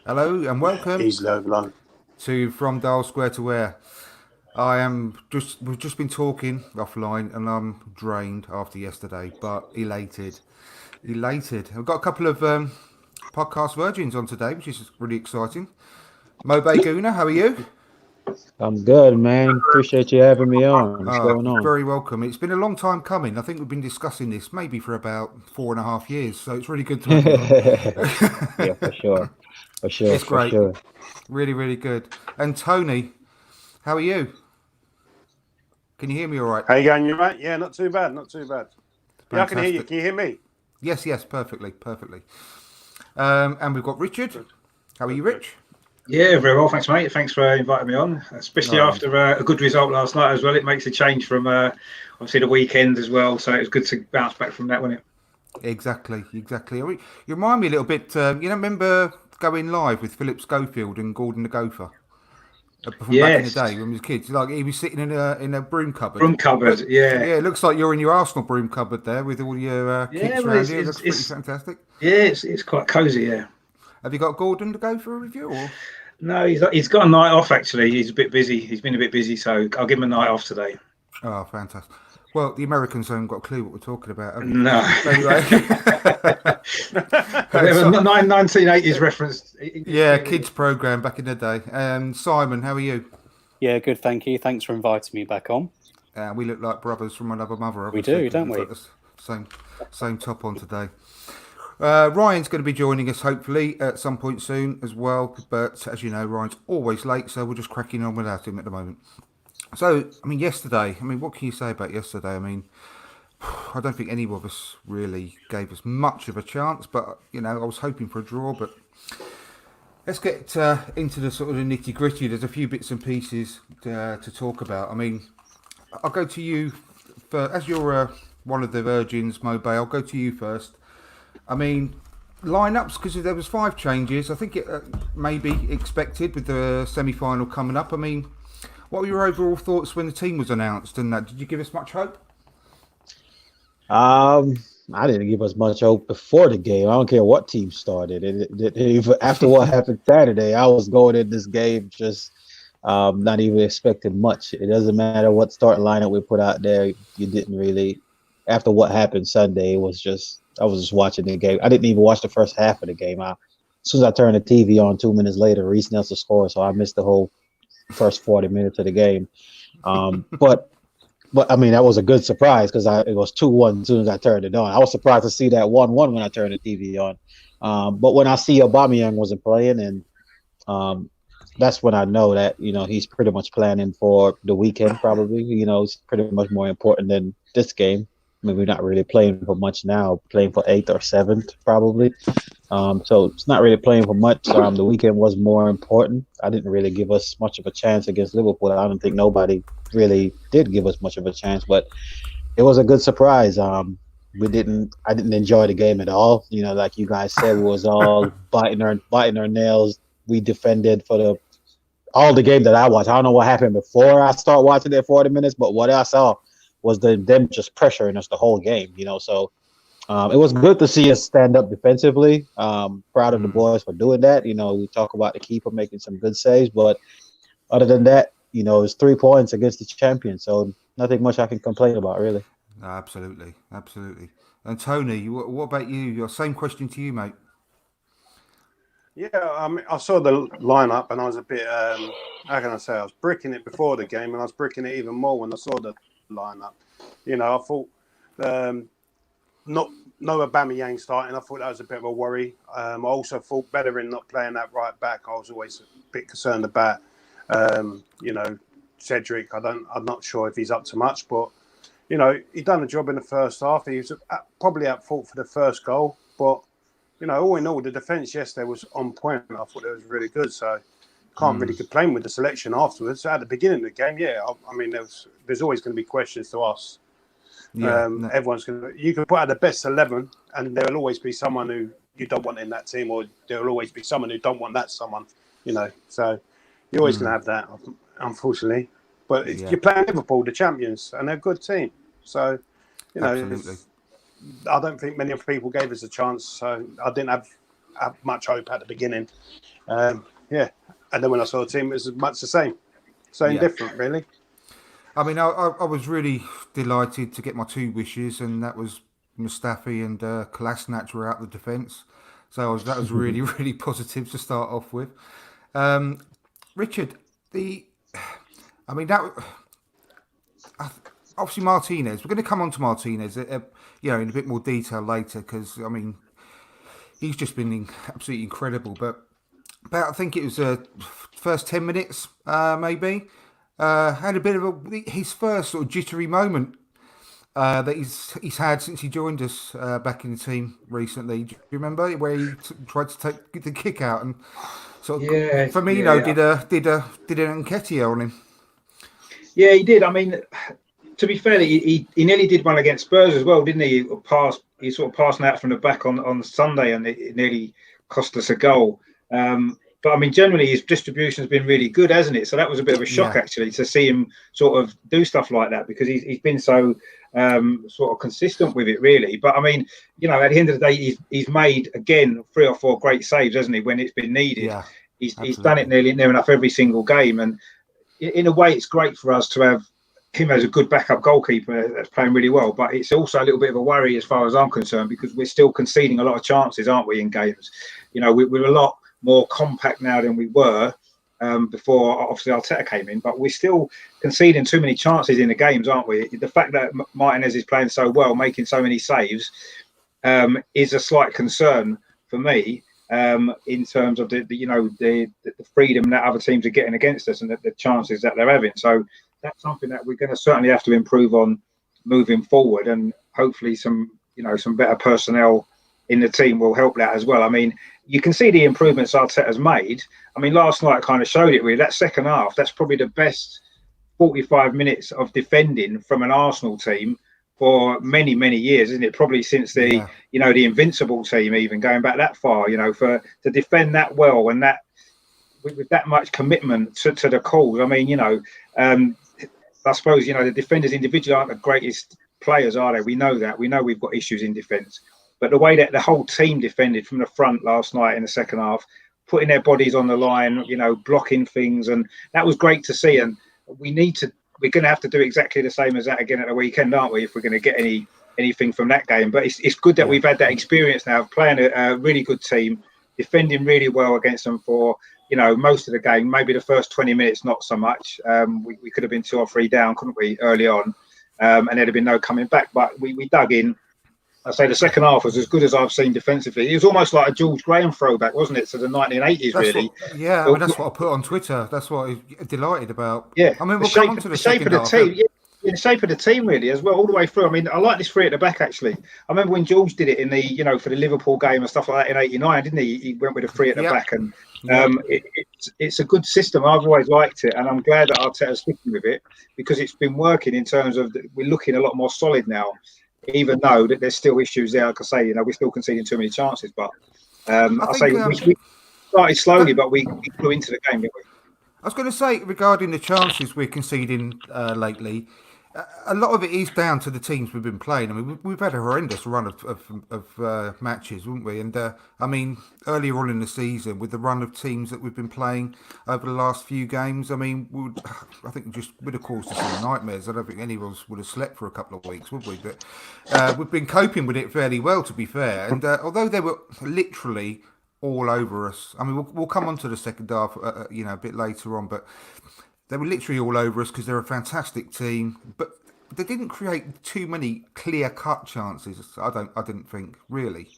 Hello and welcome Easily over London. to From Dial Square to Where. We've just been talking offline and I'm drained after yesterday, but elated. Elated. I've got a couple of podcast virgins on today, which is really exciting. Mo Guna, how are you? I'm good, man. Appreciate you having me on. What's Ah, going on? very welcome. It's been a long time coming. I think we've been discussing this maybe for about 4.5 years, so it's really good to have you on. Yeah, for sure. For sure, It's for great. sure. Really, really good. And Tony, how are you? Can you hear me all right? How you going? You right? Yeah, not too bad. Not too bad. Yeah, I can hear you. Fantastic. Can you hear me? Yes, perfectly, perfectly. And we've got Richard. Good. How are you, Good. Rich? Yeah, very well, thanks, mate. Thanks for inviting me on, especially Oh, after a good result last night as well. It makes a change from obviously the weekend as well, so it was good to bounce back from that, wasn't it? exactly. I mean, you remind me a little bit. Remember going live with Philip Schofield and Gordon the Gopher from back in the Yes, day when we was kids? Like he was sitting in a broom cupboard. room cupboard. Look, Yeah, yeah, it looks like you're in your Arsenal broom cupboard there with all your yeah. kits Well, around you. It looks pretty it's fantastic. yeah, it's quite cosy. Yeah. Have you got Gordon to go for with you? Or? No, he's got a night off actually. He's a bit busy. He's been a bit busy, so I'll give him a night off today. Oh, fantastic. Well, the Americans haven't got a clue what we're talking about, have you? No. Anyway. We have a 1980s reference. Yeah, kids program back in the day. Simon, how are you? Yeah, good, thank you. Thanks for inviting me back on. We look like brothers from another mother. We Obviously, do, don't we've we? got the same top on today. Ryan's going to be joining us hopefully at some point soon as well. But as you know, Ryan's always late, so we're just cracking on without him at the moment. So, I mean, yesterday. I mean, what can you say about yesterday? I mean, I don't think any of us really gave us much of a chance. But I was hoping for a draw. But let's get into the sort of the nitty gritty. There's a few bits and pieces to talk about. I mean, I'll go to you for as you're one of the virgins, Mo Bay. I'll go to you first. I mean, lineups because there was 5 changes. I think it may be expected with the semi-final coming up. I mean, what were your overall thoughts when the team was announced? And that did you give us much hope? I didn't give us much hope before the game. I don't care what team started. After what happened Saturday, I was going in this game just not even expecting much. It doesn't matter what starting lineup we put out there. You didn't really. After what happened Sunday, I was just watching the game. I didn't even watch the first half of the game. As soon as I turned the TV on, 2 minutes later, Reece Nelson scored, so I missed the whole first 40 minutes of the game. But I mean, that was a good surprise because it was 2-1 as soon as I turned it on. I was surprised to see that 1-1 when I turned the TV on. But when I see Aubameyang wasn't playing, and that's when I know that he's pretty much planning for the weekend. Probably, it's pretty much more important than this game. I mean, we're not really playing for much now. Playing for 8th or 7th, probably. So it's not really playing for much. The weekend was more important. I didn't really give us much of a chance against Liverpool. I don't think nobody really did give us much of a chance, but it was a good surprise. I didn't enjoy the game at all. Like you guys said, we was all biting our nails. We defended for all the game that I watched. I don't know what happened before I start watching it 40 minutes, but what I saw was them just pressuring us the whole game. So. It was good to see us stand up defensively. Proud of the boys for doing that. We talk about the keeper making some good saves, but other than that, it's 3 points against the champion. So nothing much I can complain about, really. No, absolutely. And Tony, what about you? Your same question to you, mate. Yeah, I saw the lineup and I was a bit, how can I say, I was bricking it before the game and I was bricking it even more when I saw the lineup. I thought no Aubameyang starting. I thought that was a bit of a worry. I also thought Bellerin not playing that right back. I was always a bit concerned about. Cedric. I'm not sure if he's up to much, but he done the job in the first half. He was probably at fault for the first goal, but all in all, the defence yesterday was on point. I thought it was really good. So can't really complain with the selection afterwards. At the beginning of the game, I mean, there's always going to be questions to ask. Yeah, Everyone's going to. You can put out the best 11, and there will always be someone who you don't want in that team, or there will always be someone who don't want that someone. So you're always going to have that, unfortunately. But you're playing Liverpool, the champions, and they're a good team. So I don't think many of people gave us a chance. So I didn't have have much hope at the beginning. Yeah, and then when I saw the team, it was much the same, different, really. I mean, I was really delighted to get my two wishes, and that was Mustafi and Kolasinac were out the defence. So that was really, really positive to start off with. Richard, I mean, obviously Martinez. We're going to come on to Martinez, in a bit more detail later, because I mean, he's just been absolutely incredible. But about, I think it was first 10 minutes, maybe. Had a bit of his first sort of jittery moment that he's had since he joined us back in the team recently. Do you remember where he tried to take the kick out and sort of Firmino did an Nketiah on him? Yeah, he did. I mean, to be fair, he nearly did one against Spurs as well, didn't he? He sort of passed out from the back on Sunday, and it nearly cost us a goal. But I mean, generally his distribution has been really good, hasn't it? So that was a bit of a shock actually to see him sort of do stuff like that, because he's been so sort of consistent with it, really. But I mean, at the end of the day, he's made again 3 or 4 great saves, hasn't he? When it's been needed, he's done it near enough every single game, and in a way, it's great for us to have him as a good backup goalkeeper that's playing really well. But it's also a little bit of a worry as far as I'm concerned, because we're still conceding a lot of chances, aren't we, in games? We're a lot more compact now than we were before obviously Arteta came in, but we're still conceding too many chances in the games, aren't we? The fact that Martinez is playing so well, making so many saves, is a slight concern for me, in terms of the freedom that other teams are getting against us and the chances that they're having. So that's something that we're going to certainly have to improve on moving forward, and hopefully some better personnel in the team will help that as well. I mean, you can see the improvements Arteta's made. I mean, last night kind of showed it really. That second half, that's probably the best 45 minutes of defending from an Arsenal team for many, many years, isn't it? Probably since the Invincible team, even going back that far, to defend that well and that with that much commitment to the cause. I mean, I suppose, the defenders individually aren't the greatest players, are they? We know that. We know we've got issues in defence. But the way that the whole team defended from the front last night in the second half, putting their bodies on the line, blocking things, and that was great to see. And we're going to have to do exactly the same as that again at the weekend, aren't we, if we're going to get anything from that game. But it's good that we've had that experience now of playing a really good team, defending really well against them for, most of the game. Maybe the first 20 minutes, not so much. We could have been 2 or 3 down, couldn't we, early on? And there'd have been no coming back. But we dug in. I say the second half was as good as I've seen defensively. It was almost like a George Graham throwback, wasn't it, to the 1980s, really? I mean, that's what I put on Twitter. That's what I'm delighted about. Yeah, I mean, we'll come on to the shape of the team. Yeah, the shape of the team, really, as well, all the way through. I mean, I like this 3 at the back, actually. I remember when George did it in the, for the Liverpool game and stuff like that in '89, didn't he? He went with a 3 at the back, and it's a good system. I've always liked it, and I'm glad that Arteta's sticking with it, because it's been working in terms of we're looking a lot more solid now. Even though that there's still issues there, like I say, we're still conceding too many chances. But we started slowly, but we flew into the game, didn't we? I was going to say, regarding the chances we're conceding lately, a lot of it is down to the teams we've been playing. I mean, we've had a horrendous run of matches, haven't we? And I mean, earlier on in the season, with the run of teams that we've been playing over the last few games, I mean, I think just would have caused us some nightmares. I don't think any of us would have slept for a couple of weeks, would we? But we've been coping with it fairly well, to be fair. And although they were literally all over us, I mean, we'll come on to the second half, a bit later on, but they were literally all over us because they're a fantastic team, but they didn't create too many clear-cut chances. I didn't think, really.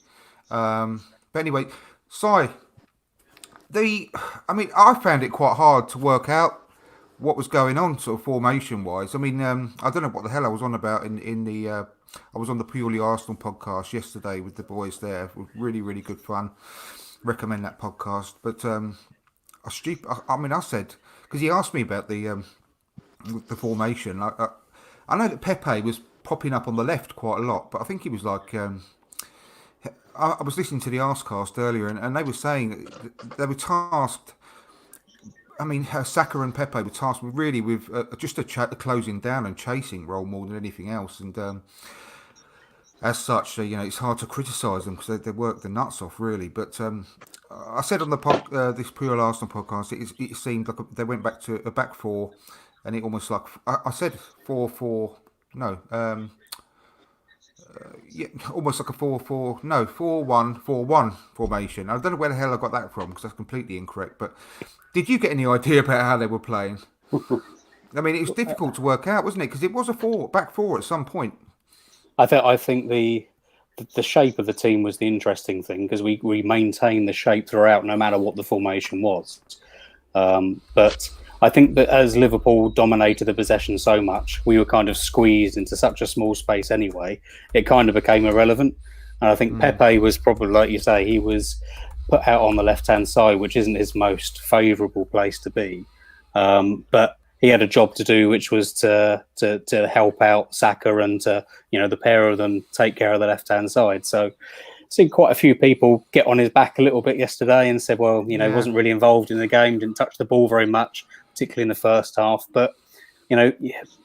But anyway, Si, I found it quite hard to work out what was going on, sort of formation-wise. I mean, I don't know what the hell I was on about in the. I was on the Purely Arsenal podcast yesterday with the boys there. It was really, really good fun. Recommend that podcast. But I said, because he asked me about the formation. I know that Pepe was popping up on the left quite a lot, but I think he was like. I was listening to the Arsecast earlier, and they were saying they were tasked. I mean, Saka and Pepe were tasked really with just a closing down and chasing role more than anything else. And as such, it's hard to criticise them because they work the nuts off, really. But I said on the this Pure Arsenal podcast, it seemed like they went back to a back four, and it almost like I said 4-4. No, yeah, almost like a 4-4. No, 4-1-4-1 formation. I don't know where the hell I got that from because that's completely incorrect. But did you get any idea about how they were playing? I mean, it was difficult to work out, wasn't it? Because it was a back four at some point. I think the shape of the team was the interesting thing because we maintained the shape throughout, no matter what the formation was. But I think that as Liverpool dominated the possession so much, we were kind of squeezed into such a small space anyway. It kind of became irrelevant. And I think Pepe was probably, like you say, he was put out on the left-hand side, which isn't his most favourable place to be. But he had a job to do, which was to help out Saka and to, the pair of them take care of the left-hand side. So I've seen quite a few people get on his back a little bit yesterday and said, well, he wasn't really involved in the game, didn't touch the ball very much, particularly in the first half. But,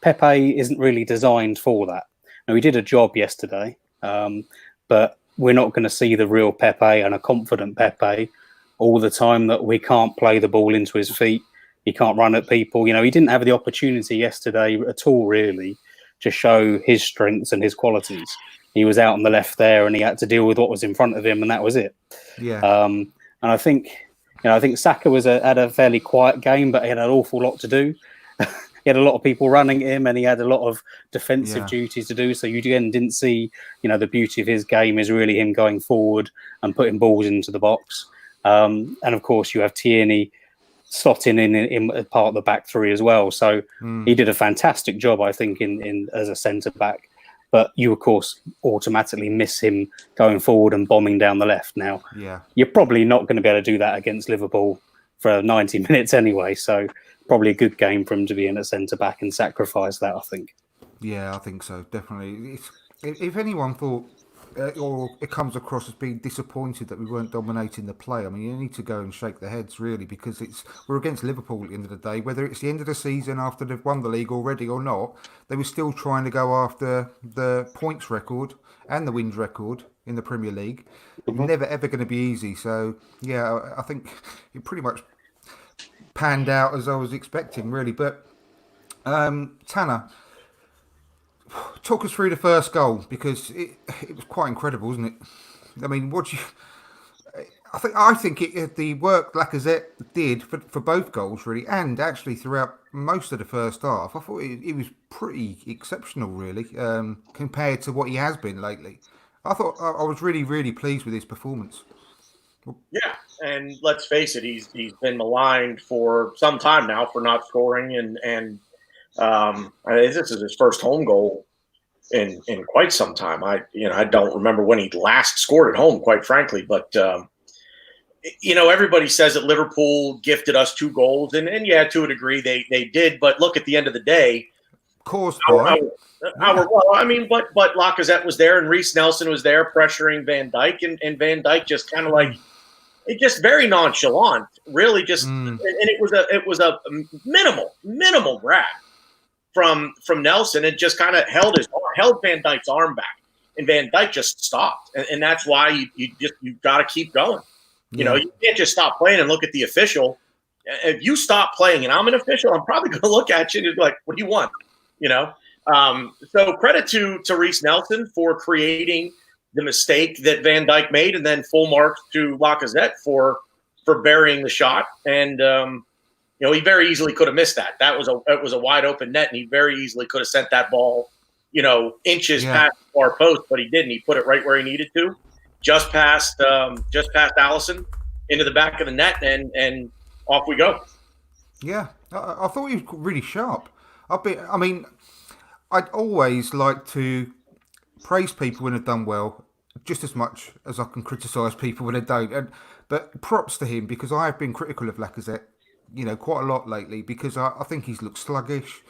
Pepe isn't really designed for that. Now, he did a job yesterday, but we're not going to see the real Pepe and a confident Pepe all the time that we can't play the ball into his feet. He can't run at people. He didn't have the opportunity yesterday at all, really, to show his strengths and his qualities. He was out on the left there, and he had to deal with what was in front of him, and that was it. Yeah. And I think, Saka had a fairly quiet game, but he had an awful lot to do. He had a lot of people running at him, and he had a lot of defensive duties to do. So you again didn't see, the beauty of his game is really him going forward and putting balls into the box. And of course, you have Tierney slotting in part of the back three as well. So he did a fantastic job, I think, in as a centre back. But you, of course, automatically miss him going forward and bombing down the left. Now, you're probably not going to be able to do that against Liverpool for 90 minutes anyway. So probably a good game for him to be in at centre back and sacrifice that, I think. Yeah, I think so, definitely. If anyone thought or it comes across as being disappointed that we weren't dominating the play, I mean, you need to go and shake their heads, really, because we're against Liverpool at the end of the day. Whether it's the end of the season after they've won the league already or not, they were still trying to go after the points record and the wins record in the Premier League. Never, ever going to be easy. So, yeah, I think it pretty much panned out as I was expecting, really. But, Tanner, talk us through the first goal, because it was quite incredible, wasn't it? I mean, I think the work Lacazette did for both goals, really, and actually throughout most of the first half, I thought it was pretty exceptional, really, compared to what he has been lately. I thought I was really, really pleased with his performance. Yeah, and let's face it, he's been maligned for some time now for not scoring, and this is his first home goal in quite some time. I don't remember when he last scored at home, quite frankly. But everybody says that Liverpool gifted us 2 goals, and yeah, to a degree they did. But look, at the end of the day, of course, but Lacazette was there, and Reece Nelson was there pressuring Van Dijk, and Van Dijk just kind of like it, just very nonchalant, really, just and it was a minimal grab from Nelson. It just kind of held Van Dijk's arm back, and Van Dijk just stopped, and that's why you've got to keep going. You can't just stop playing and look at the official. If you stop playing and I'm an official, I'm probably going to look at you and be like, "What do you want?" So credit to Reece Nelson for creating the mistake that Van Dijk made, and then full marks to Lacazette for burying the shot. And he very easily could have missed that. It was a wide open net, and he very easily could have sent that ball, inches past the far post, but he didn't. He put it right where he needed to, just past Alisson into the back of the net, and off we go. Yeah, I thought he was really sharp. I'd always like to praise people when they've done well, just as much as I can criticise people when they don't. But props to him, because I have been critical of Lacazette, quite a lot lately, because I think he's looked sluggish,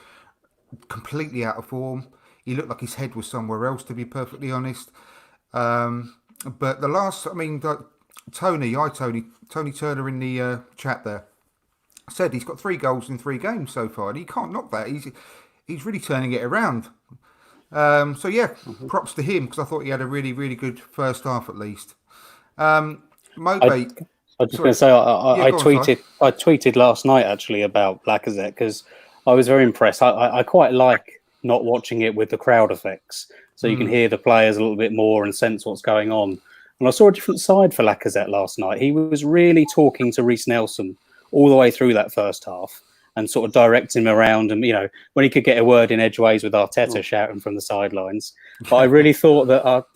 completely out of form. He looked like his head was somewhere else, to be perfectly honest. But the last, Tony Turner in the chat there said he's got 3 goals in 3 games so far, and he can't knock that. He's really turning it around. So yeah, props to him because I thought he had a really, really good first half at least. Mobe, I was just sorry. going to say, I Go on, Si. I tweeted last night actually about Lacazette because I was very impressed. I quite like not watching it with the crowd effects, so you can hear the players a little bit more and sense what's going on. And I saw a different side for Lacazette last night. He was really talking to Reece Nelson all the way through that first half and sort of directing him around. And, you know, when he could get a word in edgeways with Arteta shouting from the sidelines. But I really thought that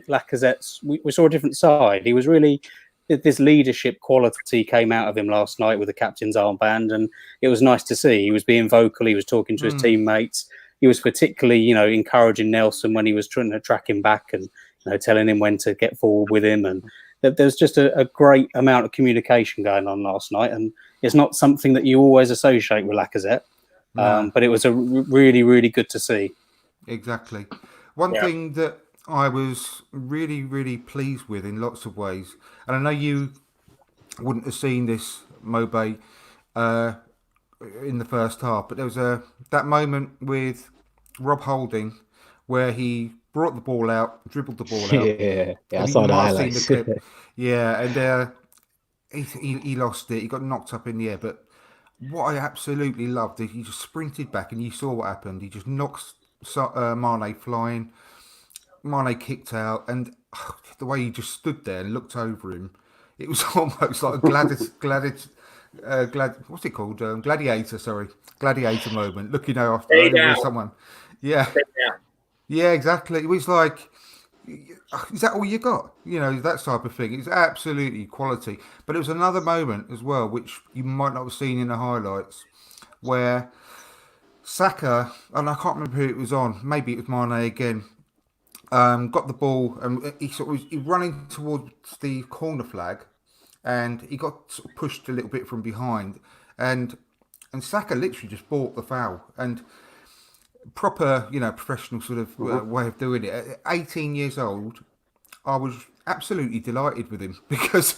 Lacazette's, we saw a different side. He was really, this leadership quality came out of him last night with the captain's armband. And it was nice to see. He was being vocal. He was talking to his teammates. He was particularly, you know, encouraging Nelson when he was trying to track him back and, you know, telling him when to get forward with him. And there's just a great amount of communication going on last night. And it's not something that you always associate with Lacazette. But it was a really, really good to see. Exactly. One thing that I was really, really pleased with in lots of ways, and I know you wouldn't have seen this, Mobe, in the first half, but there was that moment with Rob Holding where he brought the ball out, dribbled the ball out. Yeah, I saw the highlights. Yeah, and he lost it. He got knocked up in the air. But what I absolutely loved is he just sprinted back, and you saw what happened. He just knocks Mane flying. Mane kicked out, and the way he just stood there and looked over him, it was almost like a gladiator moment, looking after someone. Yeah, exactly. It was like, is that all you got? You know, that type of thing. It's absolutely quality. But it was another moment as well, which you might not have seen in the highlights, where Saka, and I can't remember who it was on, maybe it was Mane again, got the ball and he was running towards the corner flag, and he got sort of pushed a little bit from behind, and Saka literally just bought the foul. And proper, you know, professional sort of way of doing it. At 18 years old, I was absolutely delighted with him because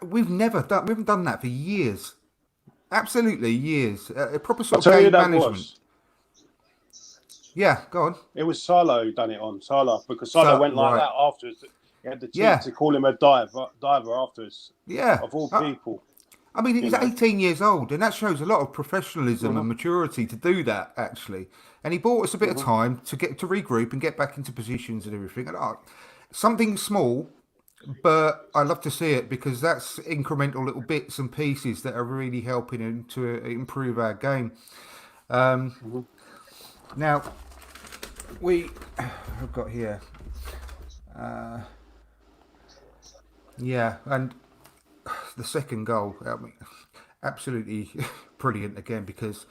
we haven't done that for years. Absolutely years. A proper sort of game management. Yeah, go on. It was Salah who done it on Salah because Salah went like that afterwards. He had the cheek to call him a diver afterwards. Yeah, of all people. I mean, he's 18 years old, and that shows a lot of professionalism and maturity to do that, actually. And he bought us a bit of time to get to regroup and get back into positions and everything. And something small, but I love to see it because that's incremental little bits and pieces that are really helping him to improve our game. Now, I've got here. And the second goal, I mean, absolutely brilliant again because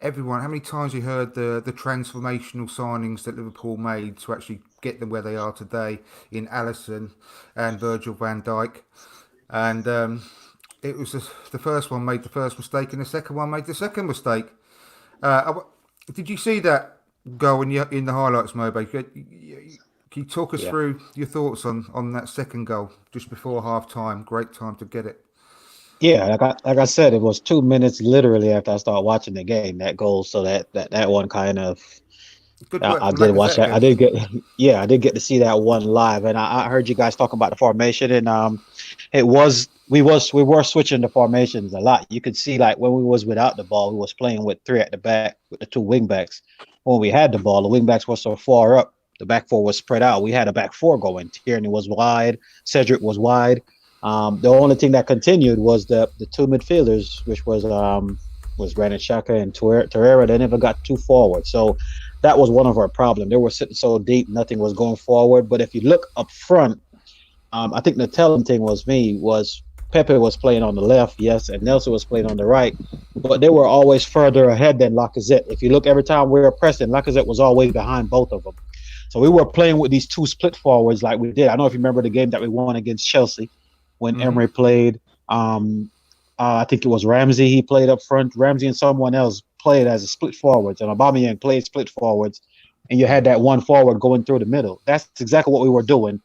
everyone, how many times you heard the transformational signings that Liverpool made to actually get them where they are today in Alisson and Virgil van Dijk. And it was the first one made the first mistake and the second one made the second mistake. Did you see that goal in the highlights, Mobe? Can you talk us through your thoughts on that second goal just before half time? Great time to get it. Yeah, like I said, it was 2 minutes literally after I started watching the game, that goal. So that one kind of, I did watch that. I did get to see that one live, and I heard you guys talking about the formation, and we were switching the formations a lot. You could see like when we was without the ball, we was playing with three at the back with the two wing backs. When we had the ball, the wing backs were so far up, the back four was spread out. We had a back four going. Tierney was wide, Cedric was wide. The only thing that continued was the two midfielders, which was Granit Xhaka and Torreira. They never got too forward, so that was one of our problems. They were sitting so deep, nothing was going forward. But if you look up front, I think the telling thing was Pepe was playing on the left, yes, and Nelson was playing on the right, but they were always further ahead than Lacazette. If you look every time we were pressing, Lacazette was always behind both of them. So we were playing with these two split forwards like we did. I don't know if you remember the game that we won against Chelsea when Emery played. I think it was Ramsey. He played up front. Ramsey and someone else played as a split forwards, and Aubameyang played split forwards, and you had that one forward going through the middle. That's exactly what we were doing.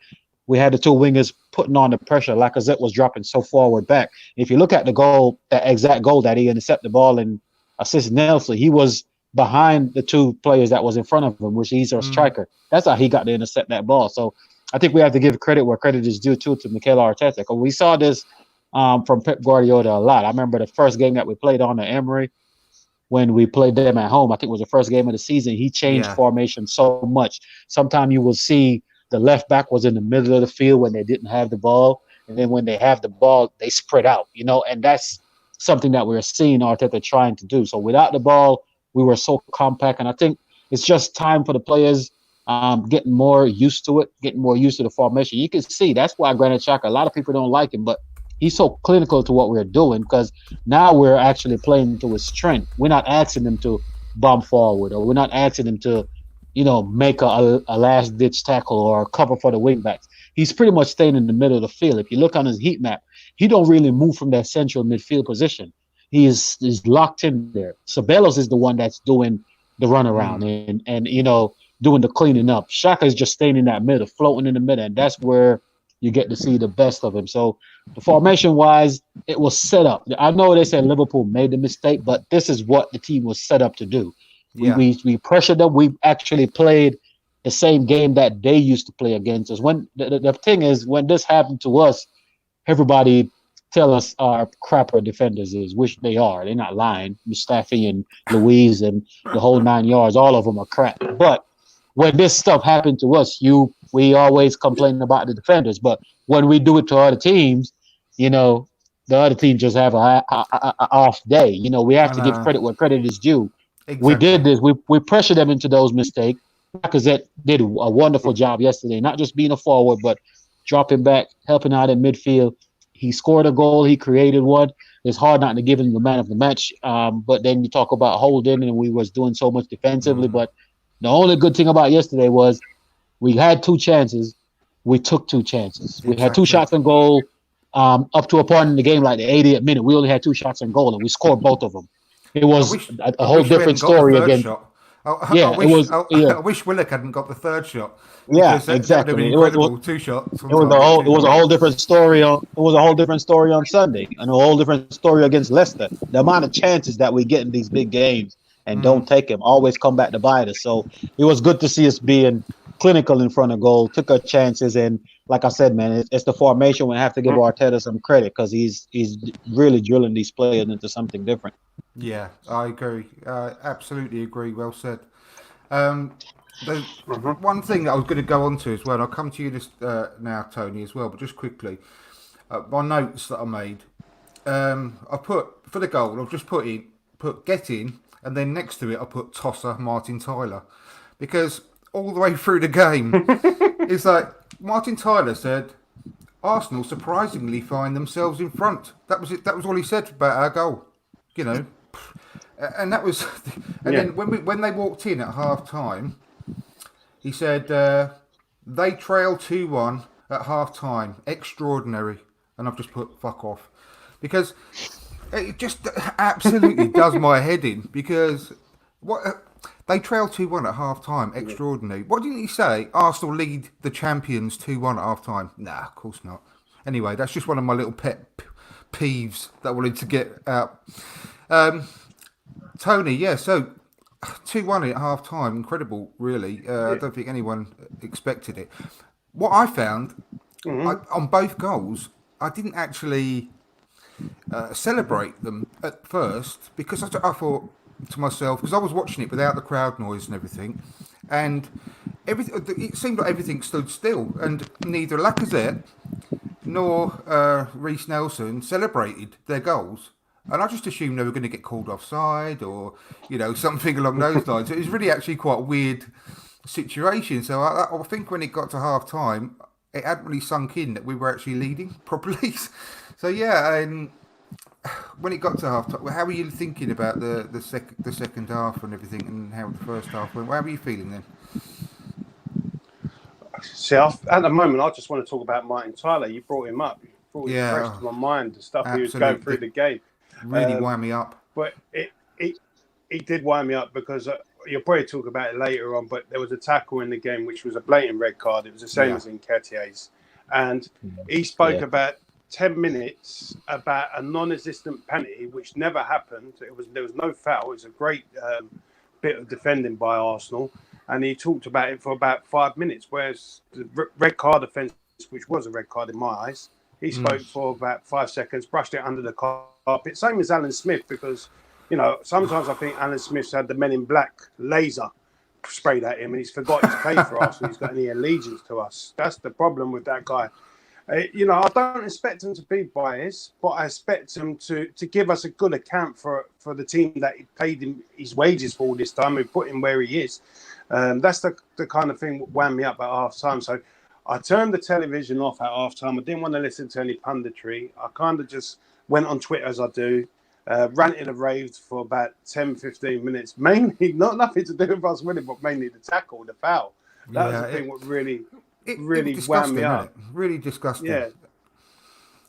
We had the two wingers putting on the pressure. Lacazette was dropping so forward back. If you look at the goal, that exact goal that he intercepted the ball and assisted Nelson, he was behind the two players that was in front of him, which he's our striker. That's how he got to intercept that ball. So I think we have to give credit where credit is due to Mikel Arteta. Because we saw this from Pep Guardiola a lot. I remember the first game that we played on the Emery when we played them at home. I think it was the first game of the season. He changed formation so much. Sometimes you will see the left back was in the middle of the field when they didn't have the ball. And then when they have the ball, they spread out, and that's something that we're seeing Arteta trying to do. So without the ball, we were so compact. And I think it's just time for the players getting more used to it, getting more used to the formation. You can see that's why Granit Xhaka, a lot of people don't like him, but he's so clinical to what we're doing because now we're actually playing to his strength. We're not asking him to bomb forward, or we're not asking him to, make a last-ditch tackle or a cover for the wingbacks. He's pretty much staying in the middle of the field. If you look on his heat map, he don't really move from that central midfield position. He is locked in there. Ceballos is the one that's doing the runaround and doing the cleaning up. Xhaka is just staying in that middle, floating in the middle, and that's where you get to see the best of him. So the formation-wise, it was set up. I know they said Liverpool made the mistake, but this is what the team was set up to do. Yeah. We pressured them. We actually played the same game that they used to play against us. When the thing is, when this happened to us, everybody tell us our crapper defenders is, which they are. They're not lying. Mustafi and Louise and the whole 9 yards, all of them are crap. But when this stuff happened to us, we always complain about the defenders. But when we do it to other teams, the other team just have a off day. We have to give credit where credit is due. Exactly. We did this. We pressured them into those mistakes. Lacazette did a wonderful job yesterday, not just being a forward, but dropping back, helping out in midfield. He scored a goal. He created one. It's hard not to give him the man of the match. But then you talk about holding, and we was doing so much defensively. But the only good thing about yesterday was we had 2 chances. We took 2 chances. We had 2 shots on goal up to a point in the game, like the 80th minute. We only had 2 shots on goal, and we scored both of them. It was a whole different story again. I wish Willock hadn't got the 3rd shot. Yeah, exactly. Been incredible. 2 shots. It was a whole different story on. It was a whole different story on Sunday, and a whole different story against Leicester. The amount of chances that we get in these big games and don't take them always come back to bite us. So it was good to see us being clinical in front of goal, took our chances, and like I said, man, it's the formation. We have to give Arteta some credit because he's really drilling these players into something different. Yeah, I agree. Absolutely agree. Well said. The one thing that I was going to go on to as well, and I'll come to you this now, Tony, as well, but just quickly, my notes that I made, I put for the goal, I've just put get in, and then next to it I put tosser Martin Tyler, because all the way through the game, it's like Martin Tyler said, Arsenal surprisingly find themselves in front. That was it. That was all he said about our goal, and that was. And then when they walked in at half time, he said they trailed 2-1 at half time. Extraordinary, and I've just put fuck off, because it just absolutely does my head in, because what. They trailed 2-1 at half-time. Extraordinary. What didn't he say? Arsenal lead the champions 2-1 at half-time. Nah, of course not. Anyway, that's just one of my little pet peeves that I wanted to get out. Tony, so 2-1 at half-time. Incredible, really. I don't think anyone expected it. What I found, on both goals, I didn't actually celebrate them at first, because I thought to myself, because I was watching it without the crowd noise and everything, and it seemed like everything stood still, and neither Lacazette nor Reece Nelson celebrated their goals, and I just assumed they were going to get called offside or something along those lines. It was really actually quite a weird situation. So I think when it got to half time, it hadn't really sunk in that we were actually leading properly. So and when it got to half time, how were you thinking about the second half and everything, and how the first half went? How were you feeling then? See, at the moment, I just want to talk about Martin Tyler. You brought him up. You brought him fresh to my mind, the stuff he was going through the game. Really wound me up. But it did wind me up, because you'll probably talk about it later on, but there was a tackle in the game which was a blatant red card. It was the same as in Nketiah's. And he spoke about 10 minutes about a non-existent penalty which never happened. There was no foul. It was a great bit of defending by Arsenal, and he talked about it for about 5 minutes, whereas the red card offence, which was a red card in my eyes, he spoke for about 5 seconds, brushed it under the carpet. Same as Alan Smith, because, you know, sometimes I think Alan Smith's had the Men in Black laser sprayed at him and he's forgot he's played for us and he's got any allegiance to us. That's the problem with that guy. You know, I don't expect him to be biased, but I expect him to give us a good account for the team that he paid him his wages for all this time. We put him where he is. That's the kind of thing that wound me up at half time. So I turned the television off at half time. I didn't want to listen to any punditry. I kind of just went on Twitter as I do, ranted and raved for about 10, 15 minutes. Mainly, nothing to do with us winning, but mainly the tackle, the foul. That was the thing what really wound me up. Really disgusting. Yeah.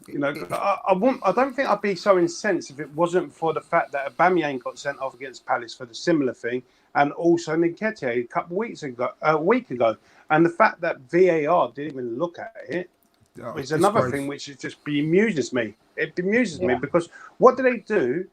You know, I don't think I'd be so incensed if it wasn't for the fact that Aubameyang got sent off against Palace for the similar thing, and also Nketiah a week ago. And the fact that VAR didn't even look at it is another thing which is just bemuses me. It bemuses me because what do they do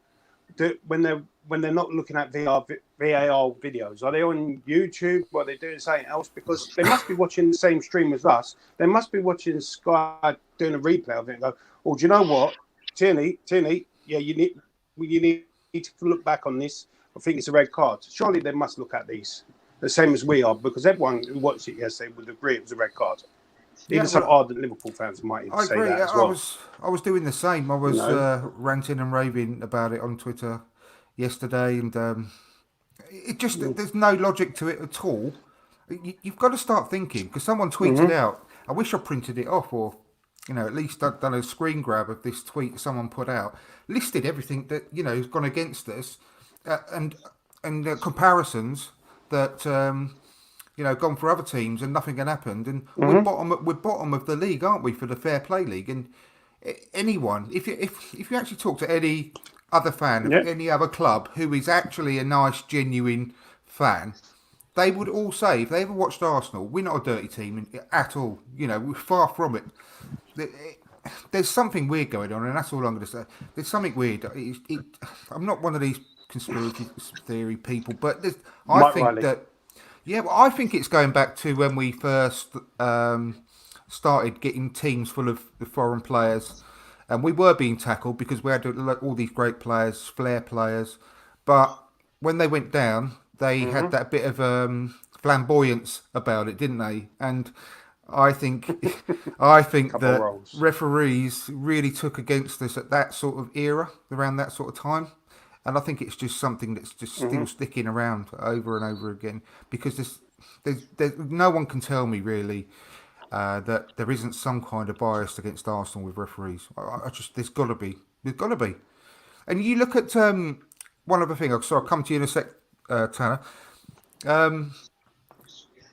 when they're not looking at VAR videos? Are they on YouTube? Or are they doing something else? Because they must be watching the same stream as us. They must be watching Sky doing a replay of it and go, oh, do you know what? Tierney, yeah, you need to look back on this. I think it's a red card. Surely they must look at these the same as we are, because everyone who watched it yesterday would agree it was a red card. Even some ardent Liverpool fans might even say that as well. I was doing the same. I was ranting and raving about it on Twitter yesterday, and it just there's no logic to it at all. You've got to start thinking, because someone tweeted out. I wish I printed it off, or at least I'd done a screen grab of this tweet someone put out, listed everything that has gone against us, and comparisons that gone for other teams, and nothing had happened, and we're bottom of the league, aren't we, for the Fair Play League? And anyone, if you actually talk to any other fan of any other club who is actually a nice, genuine fan, they would all say, if they ever watched Arsenal, we're not a dirty team at all. We're far from it. There's something weird going on, and that's all I'm going to say. There's something weird. I'm not one of these conspiracy theory people, but I think it's going back to when we first started getting teams full of the foreign players, and we were being tackled because we had all these great players, flair players, but when they went down, they had that bit of flamboyance about it, didn't they? And I think that referees really took against us at that sort of era, around that sort of time. And I think it's just something that's just still sticking around over and over again, because there's no one can tell me really that there isn't some kind of bias against Arsenal with referees. There's got to be. And you look at one other thing. So I'll come to you in a sec, Tanner.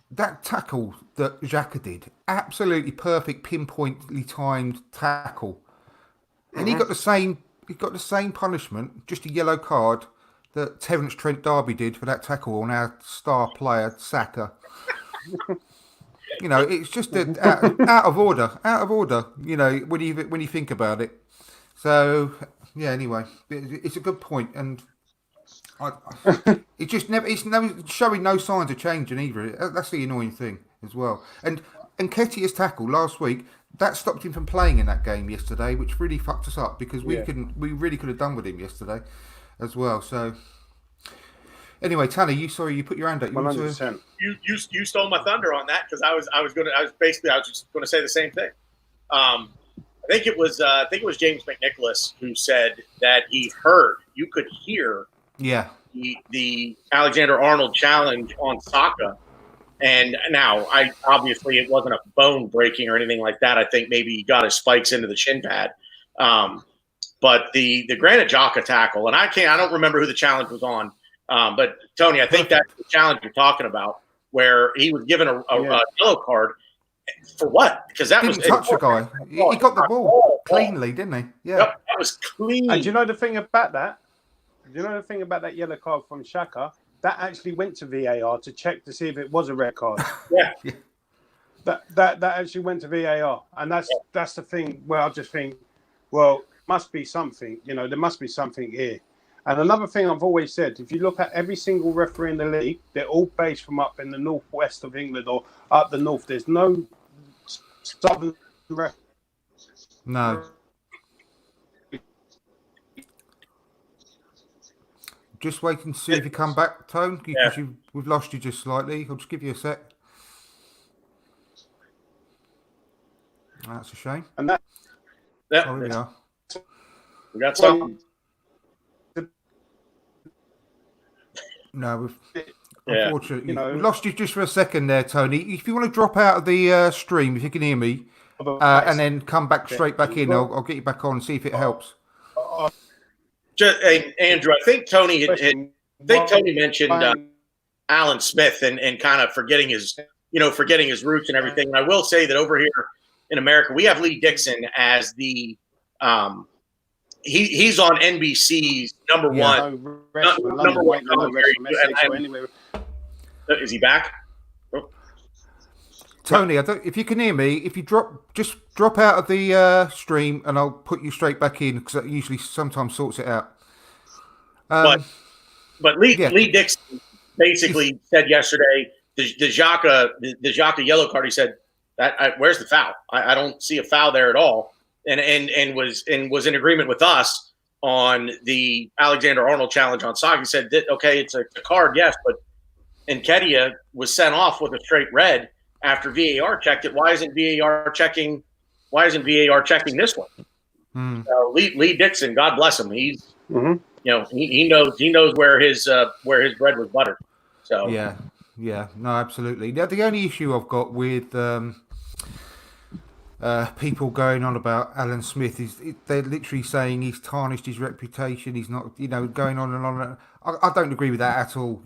That tackle that Xhaka did, absolutely perfect, pinpointly timed tackle, and he got the same. He got the same punishment, just a yellow card, that Terence Trent D'Arby did for that tackle on our star player, Saka. It's just out of order. When you think about it. So, yeah, anyway, it's a good point, and it's showing no signs of changing either. That's the annoying thing as well. And Nketiah's tackle last week, that stopped him from playing in that game yesterday, which really fucked us up, because we really could have done with him yesterday as well. So anyway, Tanner, you put your hand up. 100%. You stole my thunder on that, because I was just going to say the same thing. I think it was James McNicholas who said that you could hear the Alexander Arnold challenge on Saka. And now, obviously it wasn't a bone breaking or anything like that. I think maybe he got his spikes into the shin pad. But the Granit Xhaka tackle, and I don't remember who the challenge was on. But Tony, I think that's the challenge you're talking about, where he was given a yellow card for what? Because that didn't touch the guy. He got the ball cleanly, didn't he? Yeah, yep, that was clean. And do you know the thing about that? That yellow card from Xhaka? That actually went to VAR to check to see if it was a red card. Yeah. That actually went to VAR, and that's the thing where I just think, well, must be something. There must be something here. And another thing I've always said, if you look at every single referee in the league, they're all based from up in the northwest of England or up the north. There's no southern referee. No. Just waiting to see if you come back, Tone, because we've lost you just slightly. I'll just give you a sec. That's a shame. And that, Oh, here we are. We got some. No, we've Yeah. unfortunately we lost you just for a second there, Tony. If you want to drop out of the stream, if you can hear me, and then come back straight back in, I'll get you back on and see if it helps. Just, Andrew, I think Tony mentioned Alan Smith and kind of forgetting his roots and everything. And I will say that over here in America, we have Lee Dixon as the he's on NBC's number one. Number one commentary. Is he back? Oh. Tony, if you can hear me, if you drop out of the stream, and I'll put you straight back in because that usually sometimes sorts it out. But Lee Dixon basically said yesterday the Xhaka yellow card. He said that where's the foul? I don't see a foul there at all. And was in agreement with us on the Alexander Arnold challenge on Sog. He said that okay, it's a card, yes, but Nketiah was sent off with a straight red after VAR checked it. Why isn't VAR checking this one? Lee Dixon, God bless him. He's he knows where his bread was buttered. So yeah, no, absolutely. Now the only issue I've got with people going on about Alan Smith is they're literally saying he's tarnished his reputation. He's not, going on and on. I don't agree with that at all.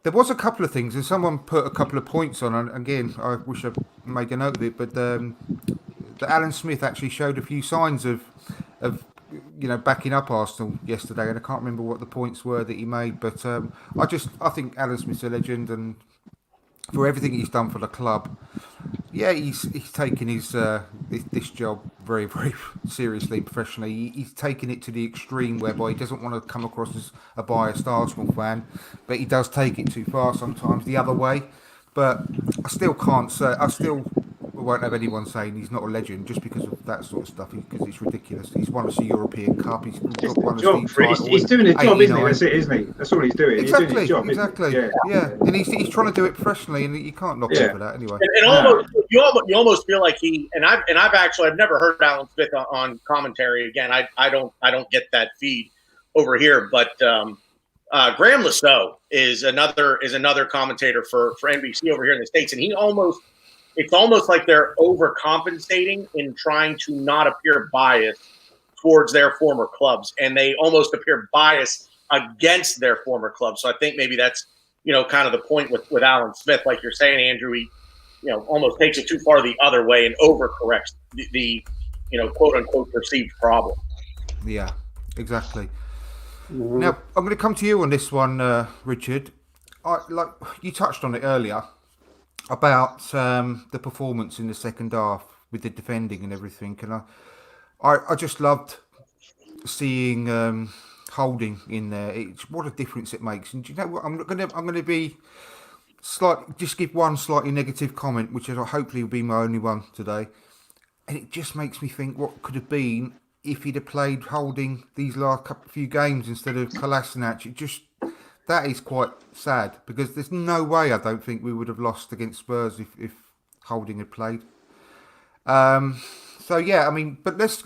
There was a couple of things, and someone put a couple of points on. And again, I wish I made a note of it, but that Alan Smith actually showed a few signs of backing up Arsenal yesterday, and I can't remember what the points were that he made. But I think Alan Smith's a legend, and for everything he's done for the club, he's taken his this job very, very seriously, professionally. He's taken it to the extreme whereby he doesn't want to come across as a biased Arsenal fan, but he does take it too far sometimes the other way. But I still can't say. I still won't have anyone saying he's not a legend just because of that sort of stuff, because it's ridiculous. He's won us a European Cup. He's got one of the he's doing his job, isn't he? That's it, isn't he? That's all he's doing. Exactly, he's doing his job, exactly. Yeah, and he's trying to do it professionally, and you can't knock him for that anyway. And you almost feel like I've never heard Alan Smith on commentary again. I don't get that feed over here, but Graham Lasso is another commentator for NBC over here in the States, and it's almost like they're overcompensating in trying to not appear biased towards their former clubs, and they almost appear biased against their former clubs. So I think maybe that's kind of the point with Alan Smith, like you're saying, Andrew. He almost takes it too far the other way and overcorrects the quote unquote perceived problem. Yeah, exactly. Now I'm going to come to you on this one, Richard. Like you touched on it earlier about the performance in the second half with the defending and everything, and I just loved seeing Holding in there. What a difference it makes. And do you know what? I'm going to be just give one slightly negative comment, which is hopefully will be my only one today, and it just makes me think what could have been if he'd have played Holding these last few games instead of Kolasinac. That is quite sad, because there's no way I don't think we would have lost against Spurs if Holding had played. So yeah, I mean, but let's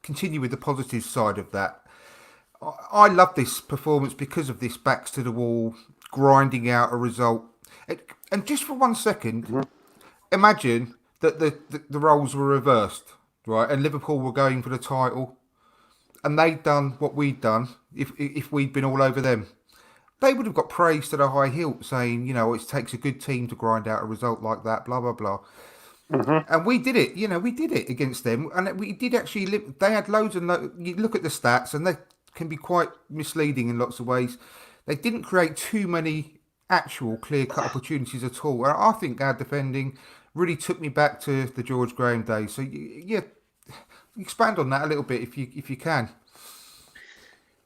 continue with the positive side of that. I love this performance because of this backs to the wall, grinding out a result. And just for 1 second, imagine that the roles were reversed, right? And Liverpool were going for the title, and they'd done what we'd done if we'd been all over them. They would have got praise to the high hilt, saying, it takes a good team to grind out a result like that, blah, blah, blah. And we did it, we did it against them. And we did actually, they had loads of, you look at the stats and they can be quite misleading in lots of ways. They didn't create too many actual clear-cut opportunities at all. And I think our defending really took me back to the George Graham days. So, yeah, expand on that a little bit if you can.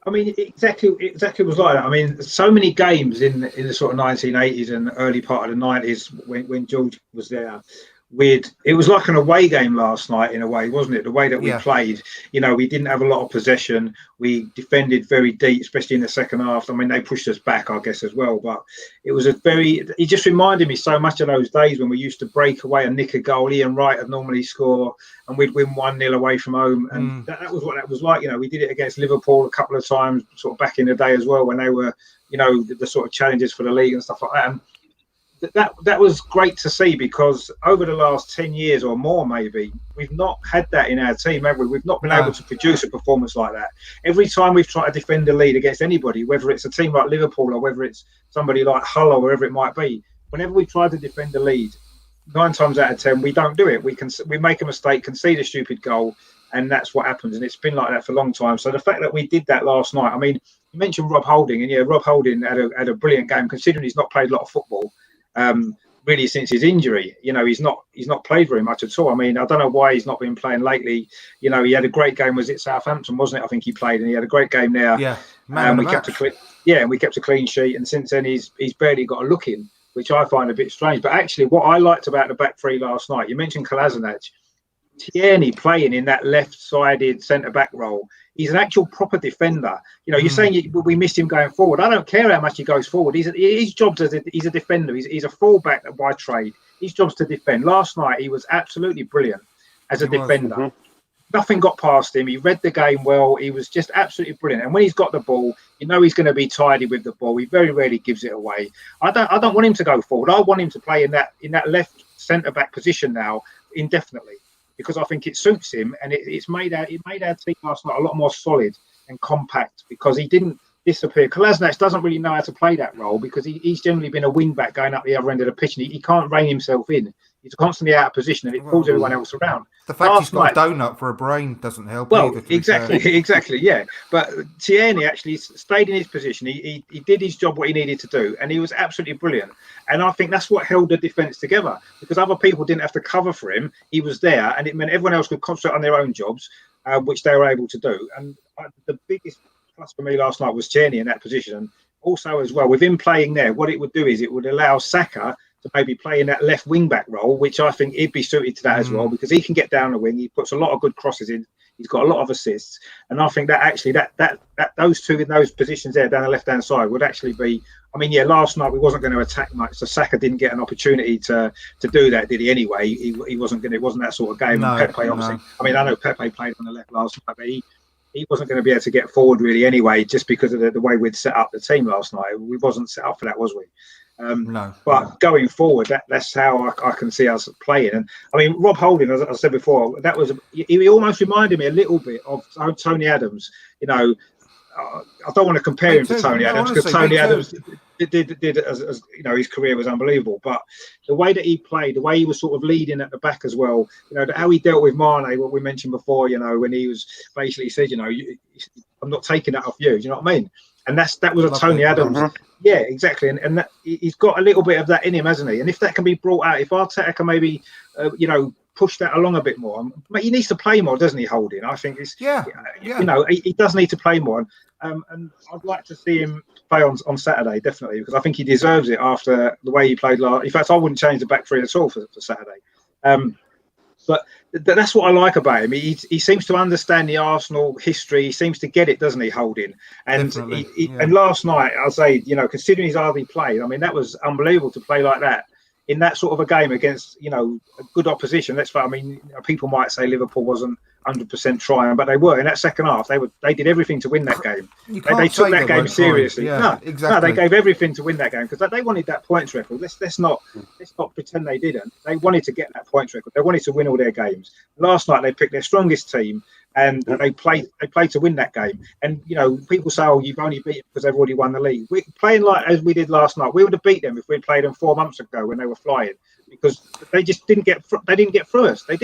I mean, exactly was like that. I mean, so many games in the sort of 1980s and early part of the 90s when George was there. It was like an away game last night in a way, wasn't it? The way that we played, we didn't have a lot of possession. We defended very deep, especially in the second half. I mean, they pushed us back, I guess, as well. But it just reminded me so much of those days when we used to break away and nick a goal. Ian Wright would normally score and we'd win 1-0 away from home. And that was what that was like. We did it against Liverpool a couple of times, sort of back in the day as well, when they were, the sort of challenges for the league and stuff like that. And that was great to see, because over the last 10 years or more, maybe, we've not had that in our team, have we? We've not been able to produce a performance like that. Every time we've tried to defend the lead against anybody, whether it's a team like Liverpool or whether it's somebody like Hull or wherever it might be, whenever we try to defend the lead, 9 times out of 10, we don't do it. We make a mistake, concede a stupid goal, and that's what happens. And it's been like that for a long time. So the fact that we did that last night, I mean, you mentioned Rob Holding, and Rob Holding had a brilliant game, considering he's not played a lot of football. Really since his injury, he's not played very much at all. I mean, I don't know why he's not been playing lately. He had a great game. Was it Southampton, wasn't it? I think he played, and he had a great game there. Yeah, we kept a clean sheet, and since then he's barely got a look in, which I find a bit strange. But actually, what I liked about the back three last night, you mentioned Kolasinac, Tierney playing in that left-sided centre-back role. He's an actual proper defender. You're saying we missed him going forward. I don't care how much he goes forward. His job's he's a defender. He's a fullback by trade. His job's to defend. Last night he was absolutely brilliant as a defender. Nothing got past him. He read the game well. He was just absolutely brilliant. And when he's got the ball, he's going to be tidy with the ball. He very rarely gives it away. I don't want him to go forward. I want him to play in that left centre-back position now indefinitely, because I think it suits him, and it made our team last night a lot more solid and compact, because he didn't disappear. Kolasinac doesn't really know how to play that role, because he's generally been a wing back going up the other end of the pitch, and he can't rein himself in. He's constantly out of position, and it pulls everyone else around. The fact he's got a donut for a brain doesn't help either. Exactly, yeah. But Tierney actually stayed in his position. He did his job, what he needed to do, and he was absolutely brilliant. And I think that's what held the defence together, because other people didn't have to cover for him. He was there, and it meant everyone else could concentrate on their own jobs, which they were able to do. And the biggest plus for me last night was Tierney in that position. And also as well, with him playing there, what it would do is it would allow Saka to maybe play in that left wing back role, which I think he'd be suited to that as well, because he can get down the wing. He puts a lot of good crosses in. He's got a lot of assists, and I think that actually that those two in those positions there down the left hand side would actually be. I mean, last night we wasn't going to attack much, so Saka didn't get an opportunity to do that, did he? Anyway, he wasn't going. It wasn't that sort of game. No, and Pepe obviously. No. I mean, I know Pepe played on the left last night, but he wasn't going to be able to get forward really anyway, just because of the way we'd set up the team last night. We wasn't set up for that, was we? But going forward, that's how I can see us playing. And I mean, Rob Holding, as I said before, he almost reminded me a little bit of Tony Adams. I don't want to compare him to Tony Adams, because Tony Adams did as his career was unbelievable. But the way that he played, the way he was sort of leading at the back as well, how he dealt with Mane, what we mentioned before, when he was basically said, I'm not taking that off you. Do you know what I mean? And that was a Tony Adams. Yeah, exactly. And that, he's got a little bit of that in him, hasn't he? And if that can be brought out, if Arteta can maybe, push that along a bit more. He needs to play more, doesn't he, Holding? I think it's, he does need to play more. And I'd like to see him play on Saturday, definitely, because I think he deserves it after the way he played last. In fact, I wouldn't change the back three at all for Saturday. But that's what I like about him. He seems to understand the Arsenal history. He seems to get it, doesn't he, Holding? And and last night, I'll say, considering he's hardly played, I mean, that was unbelievable to play like that in that sort of a game against, a good opposition. People might say Liverpool wasn't 100% trying, but they were in that second half. They did everything to win that game. They took that game seriously. No, they gave everything to win that game, because they wanted that points record. Let's not pretend they didn't. They wanted to get that points record. They wanted to win all their games. Last night they picked their strongest team, and they played to win that game. And people say, "Oh, you've only beat them because they've already won the league." We're playing like as we did last night. We would have beat them if we'd played them 4 months ago when they were flying, because they just didn't get through us. They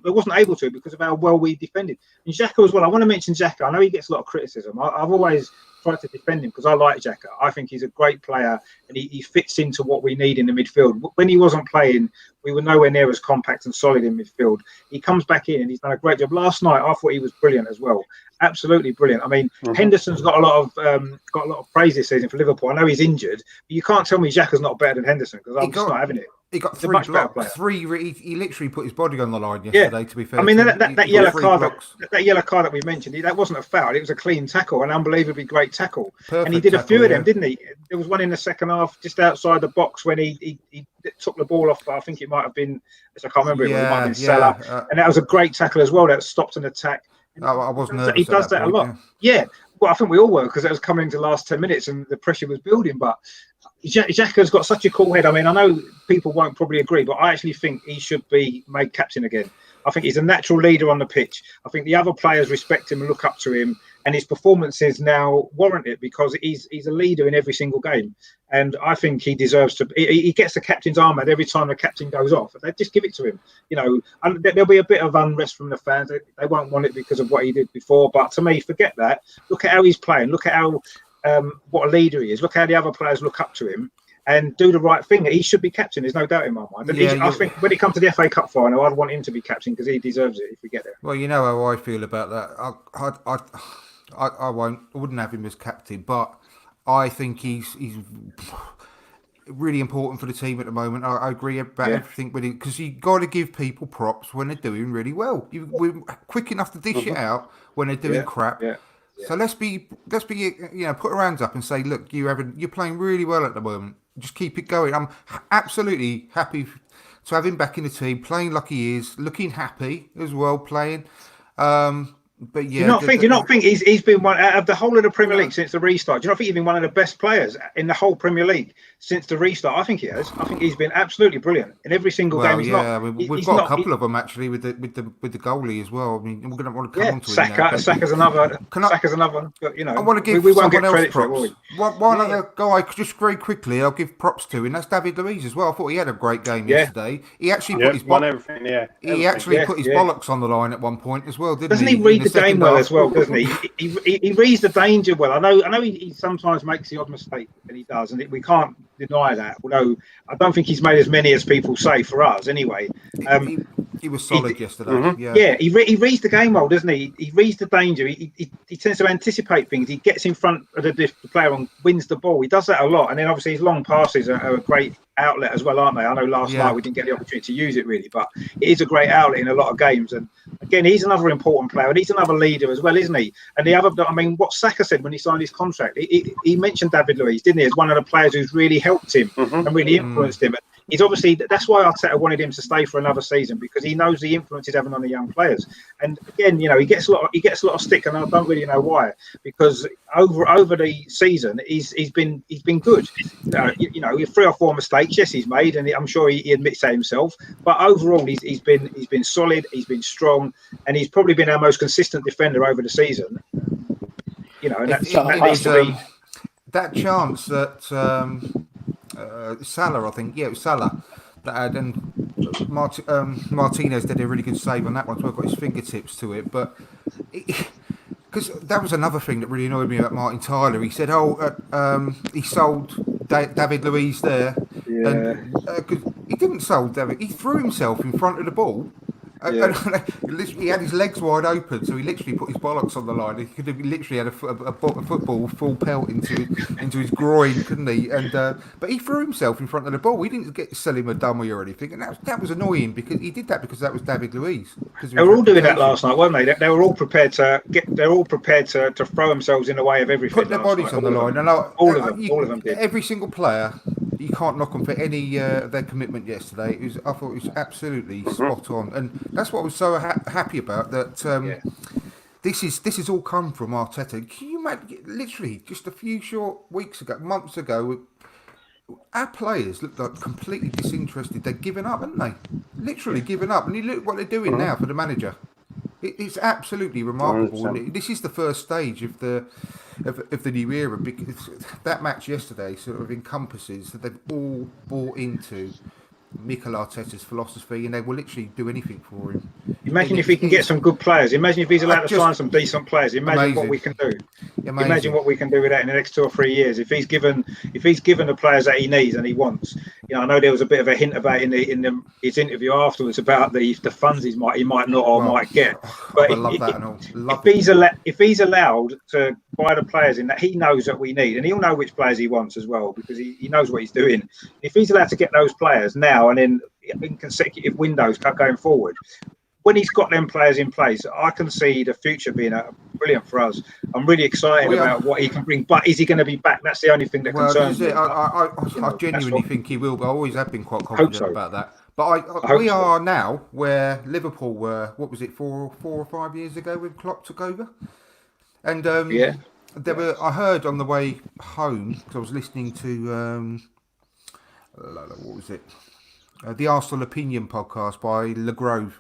wasn't able to because of how well we defended. And Xhaka as well. I want to mention Xhaka. I know he gets a lot of criticism. I've always tried to defend him because I like Xhaka. I think he's a great player and he fits into what we need in the midfield. When he wasn't playing, we were nowhere near as compact and solid in midfield. He comes back in and he's done a great job. Last night, I thought he was brilliant as well. Absolutely brilliant. I mean, Henderson's got a lot of praise this season for Liverpool. I know he's injured, but you can't tell me Xhaka's not better than Henderson because I'm just not having it. He got He's three blocks. He literally put his body on the line yesterday. To be fair, I mean that yellow card that we mentioned, that wasn't a foul. It was a clean tackle, an unbelievably great tackle. Perfect and he did a few of them, yeah. didn't he? There was one in the second half, just outside the box, when he took the ball off. I think it might have been, I can't remember. It might have been Salah, and that was a great tackle as well. That stopped an attack. I was nervous. He does that a lot. Yeah. Well, I think we all were because it was coming to the last 10 minutes and the pressure was building. But Xhaka's got such a cool head. I mean, I know people won't probably agree, but I actually think he should be made captain again. I think he's a natural leader on the pitch. I think the other players respect him and look up to him, and his performances now warrant it because he's a leader in every single game. And I think he deserves to. He gets the captain's armband every time the captain goes off. They just give it to him. You know, and there'll be a bit of unrest from the fans. They won't want it because of what he did before. But to me, forget that. Look at how he's playing. Look at how what a leader he is. Look how the other players look up to him and do the right thing. He should be captain. There's no doubt in my mind. I think when it comes to the FA Cup final, I'd want him to be captain because he deserves it if we get there. Well, you know how I feel about that. I wouldn't have him as captain, but I think he's really important for the team at the moment. I agree about everything with him because you got to give people props when they're doing really well. We're quick enough to dish it out when they're doing crap. Yeah. So let's be put our hands up and say, look, you're playing really well at the moment. Just keep it going. I'm absolutely happy to have him back in the team, playing like he is, looking happy as well, playing. But yeah, do you not think he's been one out of the whole of the Premier League since the restart? Do you not think he's been one of the best players in the whole Premier League since the restart? I think he has. I think he's been absolutely brilliant in every single game. We've got a couple of them actually with the goalie as well. I mean, we're going to want to come on to it. Saka's another. Saka's another. You know, I want to give we won't someone get else credit props. for it, One other guy, just very quickly, I'll give props to, and that's David Luiz as well. I thought he had a great game yesterday. He actually put his bollocks on the line at one point as well, didn't he? Doesn't he read the game well as well? Doesn't he? He reads the danger well. I know he sometimes makes the odd mistake, and he does, and we can't deny that. Although I don't think he's made as many as people say for us. Anyway, he was solid yesterday. He reads the game well, doesn't he? He reads the danger. He tends to anticipate things. He gets in front of the player and wins the ball. He does that a lot, and then obviously his long passes are a great outlet as well, aren't they? I know last night we didn't get the opportunity to use it really, but it is a great outlet in a lot of games. And again, he's another important player, and he's another leader as well, isn't he? And the other, I mean, what Saka said when he signed his contract, he mentioned David Luiz, didn't he, as one of the players who's really helped him and really influenced him. He's obviously, that's why Arteta wanted him to stay for another season, because he knows the influence he's having on the young players. And again, you know, he gets a lot of stick, and I don't really know why, because over the season he's been good. You know, 3 or 4 mistakes, yes, he's made, and I'm sure he admits that himself. But overall, he's been solid, he's been strong, and he's probably been our most consistent defender over the season. You know, and that needs to be that chance that. Salah, I think. Yeah, it was Salah that had, and Martinez did a really good save on that one, so I've got his fingertips to it. But because that was another thing that really annoyed me about Martin Tyler. He said, he sold David Luiz there. Yeah. And, 'cause he didn't sold David. He threw himself in front of the ball. And he had his legs wide open, so he literally put his bollocks on the line. He could have literally had a football full pelt into his groin, couldn't he? And but he threw himself in front of the ball. He didn't sell him a dummy or anything, and that was annoying because he did that because that was David Luiz. They were all doing that last night, weren't they? They were all prepared to to throw themselves in the way of everything. Put their bodies on the line, and all of them did. Every single player. You can't knock them for any their commitment yesterday. I thought it was absolutely spot on, and that's what I was so happy about. That this is all come from Arteta. Can you imagine? Literally, just a few short months ago, our players looked like completely disinterested. They'd given up, hadn't they? Literally given up, and you look what they're doing now for the manager. It's absolutely remarkable. 100%. This is the first stage of the new era, because that match yesterday sort of encompasses that they've all bought into Mikel Arteta's philosophy, and they will literally do anything for him. Imagine And if he can get some good players. Imagine if he's allowed to just- sign some decent players. Imagine what Amazing. we can do. Amazing. Imagine what we can do with that in the next 2 or 3 years. If he's given the players that he needs and he wants. I know there was a bit of a hint about his interview afterwards about the funds he might not or might get. But I love that and all. if he's allowed to buy the players in that he knows that we need, and he'll know which players he wants as well because he knows what he's doing. If he's allowed to get those players now and then in consecutive windows going forward, when he's got them players in place, I can see the future being brilliant for us. I'm really excited about what he can bring. But is he going to be back? That's the only thing that concerns me. I genuinely think he will, but I always have been quite confident about that. But we are now where Liverpool were, what was it, 4 or 5 years ago when Klopp took over? And I heard on the way home, because I was listening to, what was it? The Arsenal Opinion podcast by LeGrove.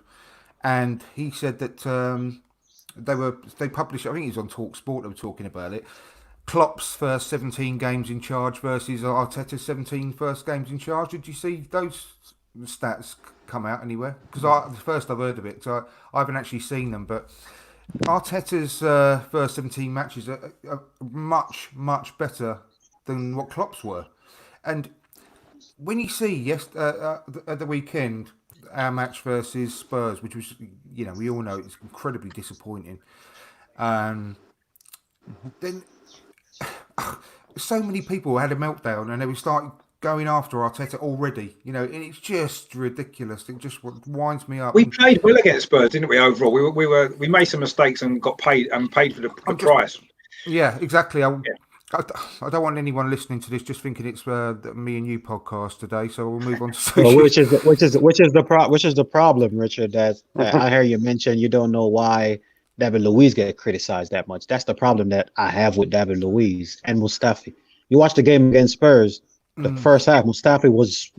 And he said that they published, I think it was on Talk Sport, they were talking about it, Klopp's first 17 games in charge versus Arteta's 17 first games in charge. Did you see those stats come out anywhere? Because first I've heard of it, so I haven't actually seen them. But Arteta's first 17 matches are much, much better than what Klopp's were. And when you see at the weekend, our match versus Spurs, which was, we all know it's incredibly disappointing. Then so many people had a meltdown and they would start going after Arteta already, and it's just ridiculous. It just winds me up. We played well against Spurs, didn't we? Overall, we made some mistakes and got paid for the price. Yeah, exactly. I don't want anyone listening to this just thinking it's the Me and You podcast today. So we'll move on to which is the problem, Richard. That I hear you mention. You don't know why David Luiz get criticized that much. That's the problem that I have with David Luiz and Mustafi. You watch the game against Spurs. The first half, Mustafi was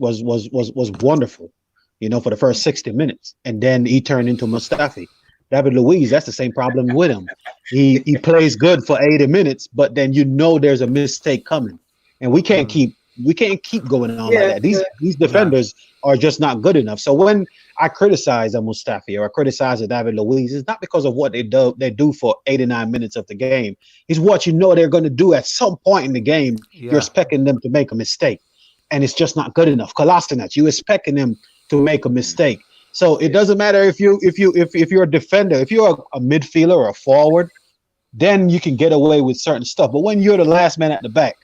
wonderful, for the first 60 minutes, and then he turned into Mustafi. David Luiz, that's the same problem with him. He plays good for 80 minutes, but then there's a mistake coming, and we can't keep going on like that. These defenders are just not good enough. So when I criticize a Mustafi or I criticize a David Luiz, it's not because of what they do for 89 minutes of the game. It's what they're going to do at some point in the game. Yeah. You're expecting them to make a mistake, and it's just not good enough. Kolasinac, you're expecting them to make a mistake. So it doesn't matter if you're a defender, if you're a midfielder or a forward, then you can get away with certain stuff. But when you're the last man at the back,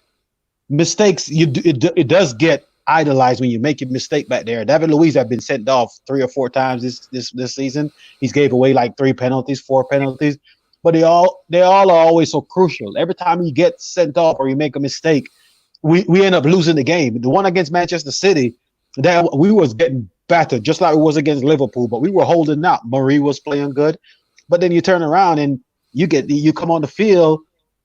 mistakes it does get idolized when you make a mistake back there. David Luiz have been sent off 3 or 4 times this season. He's gave away like 4 penalties, but they all are always so crucial. Every time you get sent off or you make a mistake, we end up losing the game. The one against Manchester City, that we was getting battered just like it was against Liverpool, but we were holding out. Marie was playing good, but then you turn around and you come on the field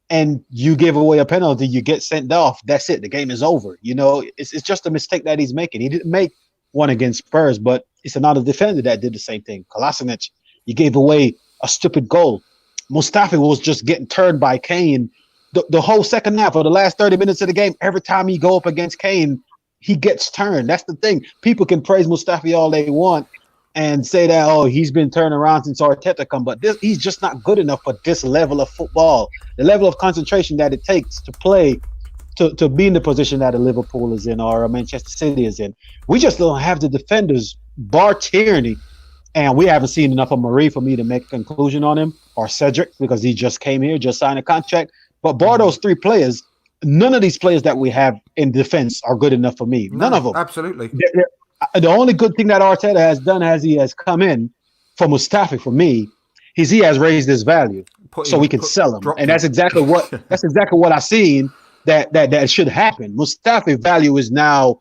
and you give away a penalty, you get sent off. That's it. The game is over. It's just a mistake that he's making. He didn't make one against Spurs, but it's another defender that did the same thing. Kolasinac, you gave away a stupid goal. Mustafi was just getting turned by Kane. The whole second half or the last 30 minutes of the game, every time he go up against Kane, he gets turned. That's the thing. People can praise Mustafi all they want and say that, he's been turned around since Arteta come, but he's just not good enough for this level of football. The level of concentration that it takes to play, to be in the position that a Liverpool is in or a Manchester City is in. We just don't have the defenders, bar Tierney, and we haven't seen enough of Marie for me to make a conclusion on him, or Cedric, because he just came here, just signed a contract. But bar those 3 players, none of these players that we have in defense are good enough for me. None of them. Absolutely. The only good thing that Arteta has done as he has come in for Mustafi, for me, is he has raised his value so we can sell him. And that's exactly what I seen that should happen. Mustafi's value is now,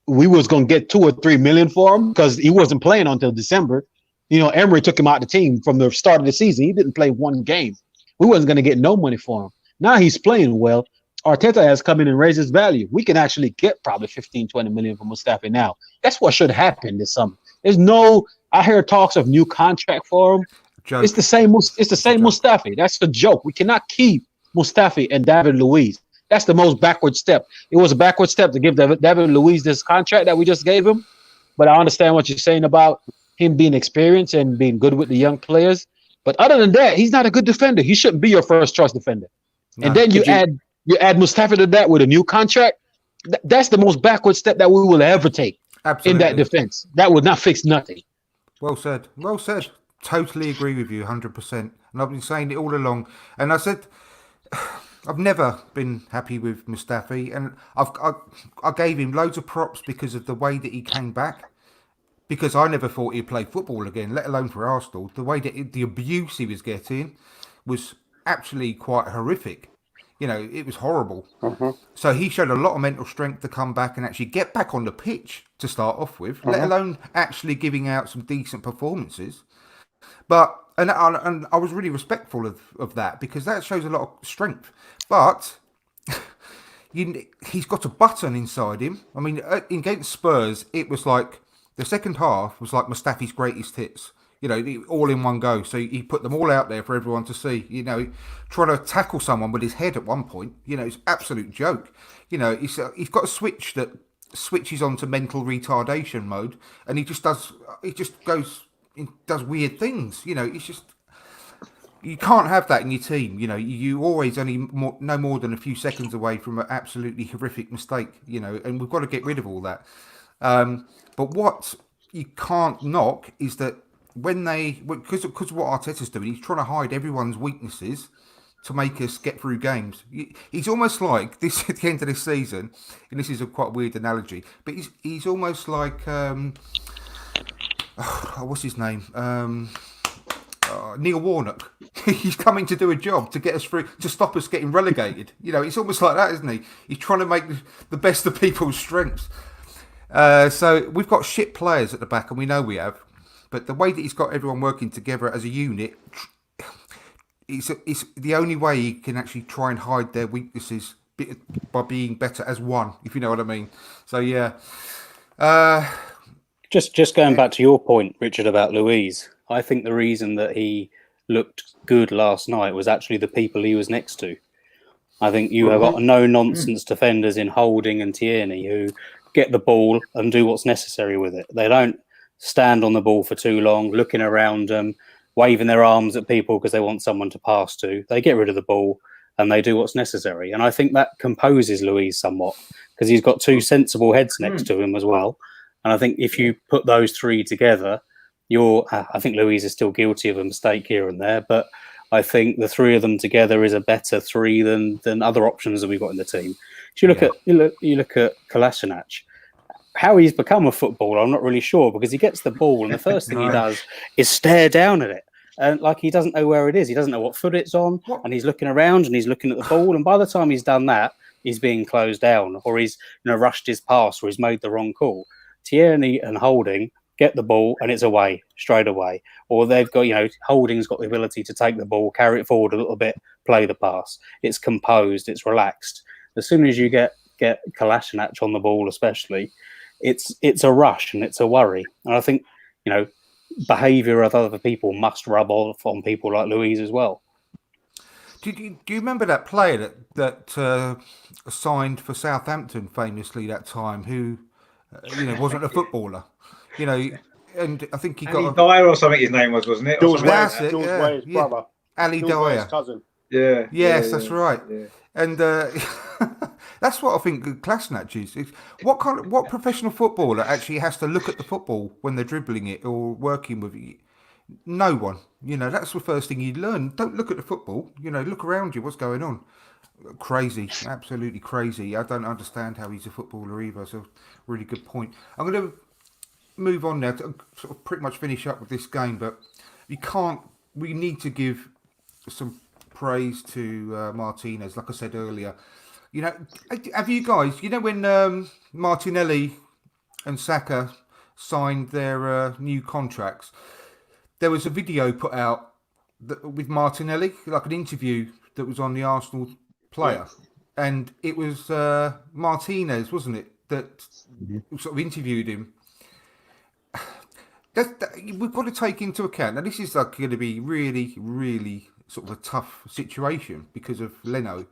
we was going to get 2 or 3 million for him because he wasn't playing until December. Emery took him out of the team from the start of the season. He didn't play 1 game. We wasn't going to get no money for him. Now he's playing well. Arteta has come in and raised his value. We can actually get probably 15, 20 million from Mustafi now. That's what should happen this summer. I hear talks of new contract for him. Joke. It's the same Mustafi. That's the joke. We cannot keep Mustafi and David Luiz. That's the most backward step. It was a backward step to give David Luiz this contract that we just gave him. but I understand what you're saying about him being experienced and being good with the young players. But other than that, he's not a good defender. He shouldn't be your first choice defender. No. And then you add Mustafi to that with a new contract. That's the most backward step that we will ever take in that defense. That would not fix nothing. Well said. Well said. Totally agree with you, 100%. And I've been saying it all along. And I said, I've never been happy with Mustafi, and I gave him loads of props because of the way that he came back. Because I never thought he'd play football again, let alone for Arsenal. The way that the abuse he was getting was actually quite horrific. You know, it was horrible. So he showed a lot of mental strength to come back and actually get back on the pitch to start off with, let alone actually giving out some decent performances. But and I was really respectful of that, because that shows a lot of strength. But he's got a button inside him. I mean, against Spurs, it was like the second half was like Mustafi's greatest hits. You know, all in one go. So he put them all out there for everyone to see. You know, trying to tackle someone with his head at one point. You know, it's an absolute joke. You know, he's got a switch that switches onto mental retardation mode, and he just does weird things. You know, it's just, you can't have that in your team. You know, you always only no more than a few seconds away from an absolutely horrific mistake. You know, and we've got to get rid of all that. But what you can't knock is that because of what Arteta's doing, he's trying to hide everyone's weaknesses to make us get through games. He's almost like this at the end of this season, and this is a quite weird analogy, but he's almost like what's his name? Neil Warnock. He's coming to do a job to get us through, to stop us getting relegated. You know, it's almost like that, isn't he? He's trying to make the best of people's strengths. So we've got shit players at the back, and we know we have. But the way that he's got everyone working together as a unit, it's the only way he can actually try and hide their weaknesses by being better as one, if you know what I mean. So, yeah. Just going back to your point, Richard, about Luiz, I think the reason that he looked good last night was actually the people he was next to. I think you have got no-nonsense defenders in Holding and Tierney who get the ball and do what's necessary with it. They don't stand on the ball for too long, looking around them, waving their arms at people because they want someone to pass to. They get rid of the ball and they do what's necessary. And I think that composes Luiz somewhat, because he's got two sensible heads next to him as well. And I think if you put those three together, I think Luiz is still guilty of a mistake here and there, but I think the three of them together is a better three than other options that we've got in the team. If you look at Kolasinac, how he's become a footballer, I'm not really sure, because he gets the ball and the first thing he does is stare down at it. And like, he doesn't know where it is. He doesn't know what foot it's on. And he's looking around and he's looking at the ball. And by the time he's done that, he's being closed down, or he's rushed his pass, or he's made the wrong call. Tierney and Holding get the ball and it's away straight away. Or they've got, Holding's got the ability to take the ball, carry it forward a little bit, play the pass. It's composed, it's relaxed. As soon as you get Kolasinac on the ball, especially, it's a rush and it's a worry. And I think, behaviour of other people must rub off on people like Luiz as well. Do you remember that player that signed for Southampton famously that time, who wasn't a footballer, and I think he got Ali Dyer or something. His name wasn't it? George That's Weah's, it, George yeah, Weah's yeah. brother, Ali George Weah's Dyer. cousin. Yeah. Yes, that's right. Yeah. And that's what I think Kolasinac is. What professional footballer actually has to look at the football when they're dribbling it or working with it? No one. That's the first thing you learn. Don't look at the football. Look around you. What's going on? Crazy, absolutely crazy. I don't understand how he's a footballer either. So, really good point. I'm going to move on now to sort of pretty much finish up with this game, but we need to give some praise to Martinez. Like I said earlier, have you guys, when Martinelli and Saka signed their new contracts, there was a video put out with Martinelli, like an interview that was on the Arsenal player, and it was Martinez, wasn't it, that sort of interviewed him. We've got to take into account, now this is like going to be really, really sort of a tough situation because of Leno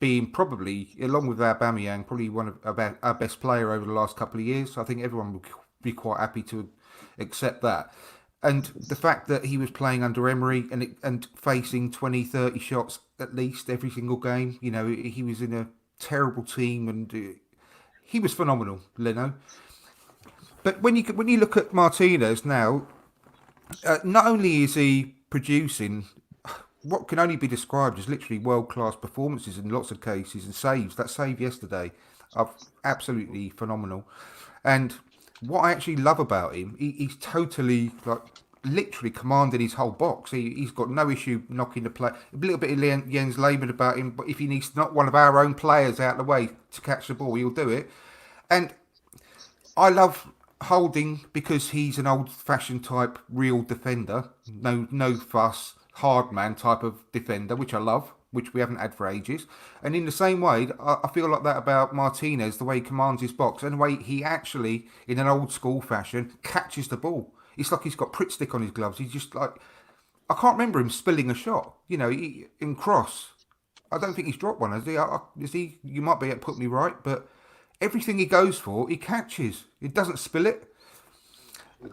being probably, along with Aubameyang, probably one of our best player over the last couple of years. I think everyone be quite happy to accept that. And the fact that he was playing under Emery and facing 20, 30 shots at least every single game, you know, he was in a terrible team and he was phenomenal, Leno. But when you look at Martinez now, not only is he producing what can only be described as literally world-class performances in lots of cases and saves. That save yesterday are absolutely phenomenal. And what I actually love about him, he's totally, like, literally commanding his whole box. He's got no issue knocking the play. A little bit of Jens Lehmann about him, but if he needs to knock one of our own players out of the way to catch the ball, he'll do it. And I love Holding because he's an old-fashioned type real defender. No fuss. Hard man type of defender, which I love, which we haven't had for ages. And in the same way, I feel like that about Martinez, the way he commands his box and the way he actually, in an old school fashion, catches the ball. It's like he's got Pritt stick on his gloves. He's just like, I can't remember him spilling a shot, you know, in cross. I don't think he's dropped one, has he? You might be able to put me right, but everything he goes for, he catches. He doesn't spill it.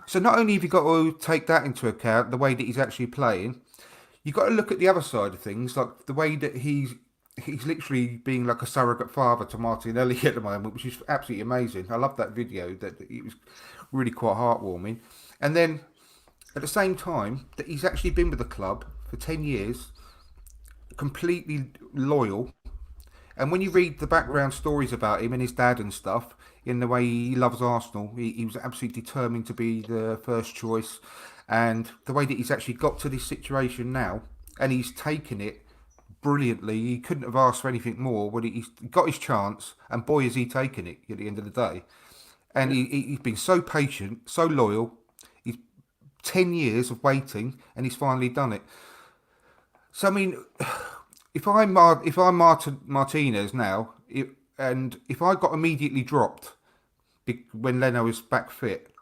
So not only have you got to take that into account, the way that he's actually playing, you've got to look at the other side of things, like the way that he's literally being like a surrogate father to Martinelli at the moment, which is absolutely amazing. I love that video. That it was really quite heartwarming. And then at the same time, that he's actually been with the club for 10 years, completely loyal. And when you read the background stories about him and his dad and stuff, in the way he loves Arsenal, he was absolutely determined to be the first choice. And the way that he's actually got to this situation now, and he's taken it brilliantly. He couldn't have asked for anything more. When he's got his chance, and boy, has he taken it at the end of the day. And he's been so patient, so loyal. He's 10 years of waiting, and he's finally done it. So, I mean, if I'm Martinez now, and if I got immediately dropped when Leno is back fit,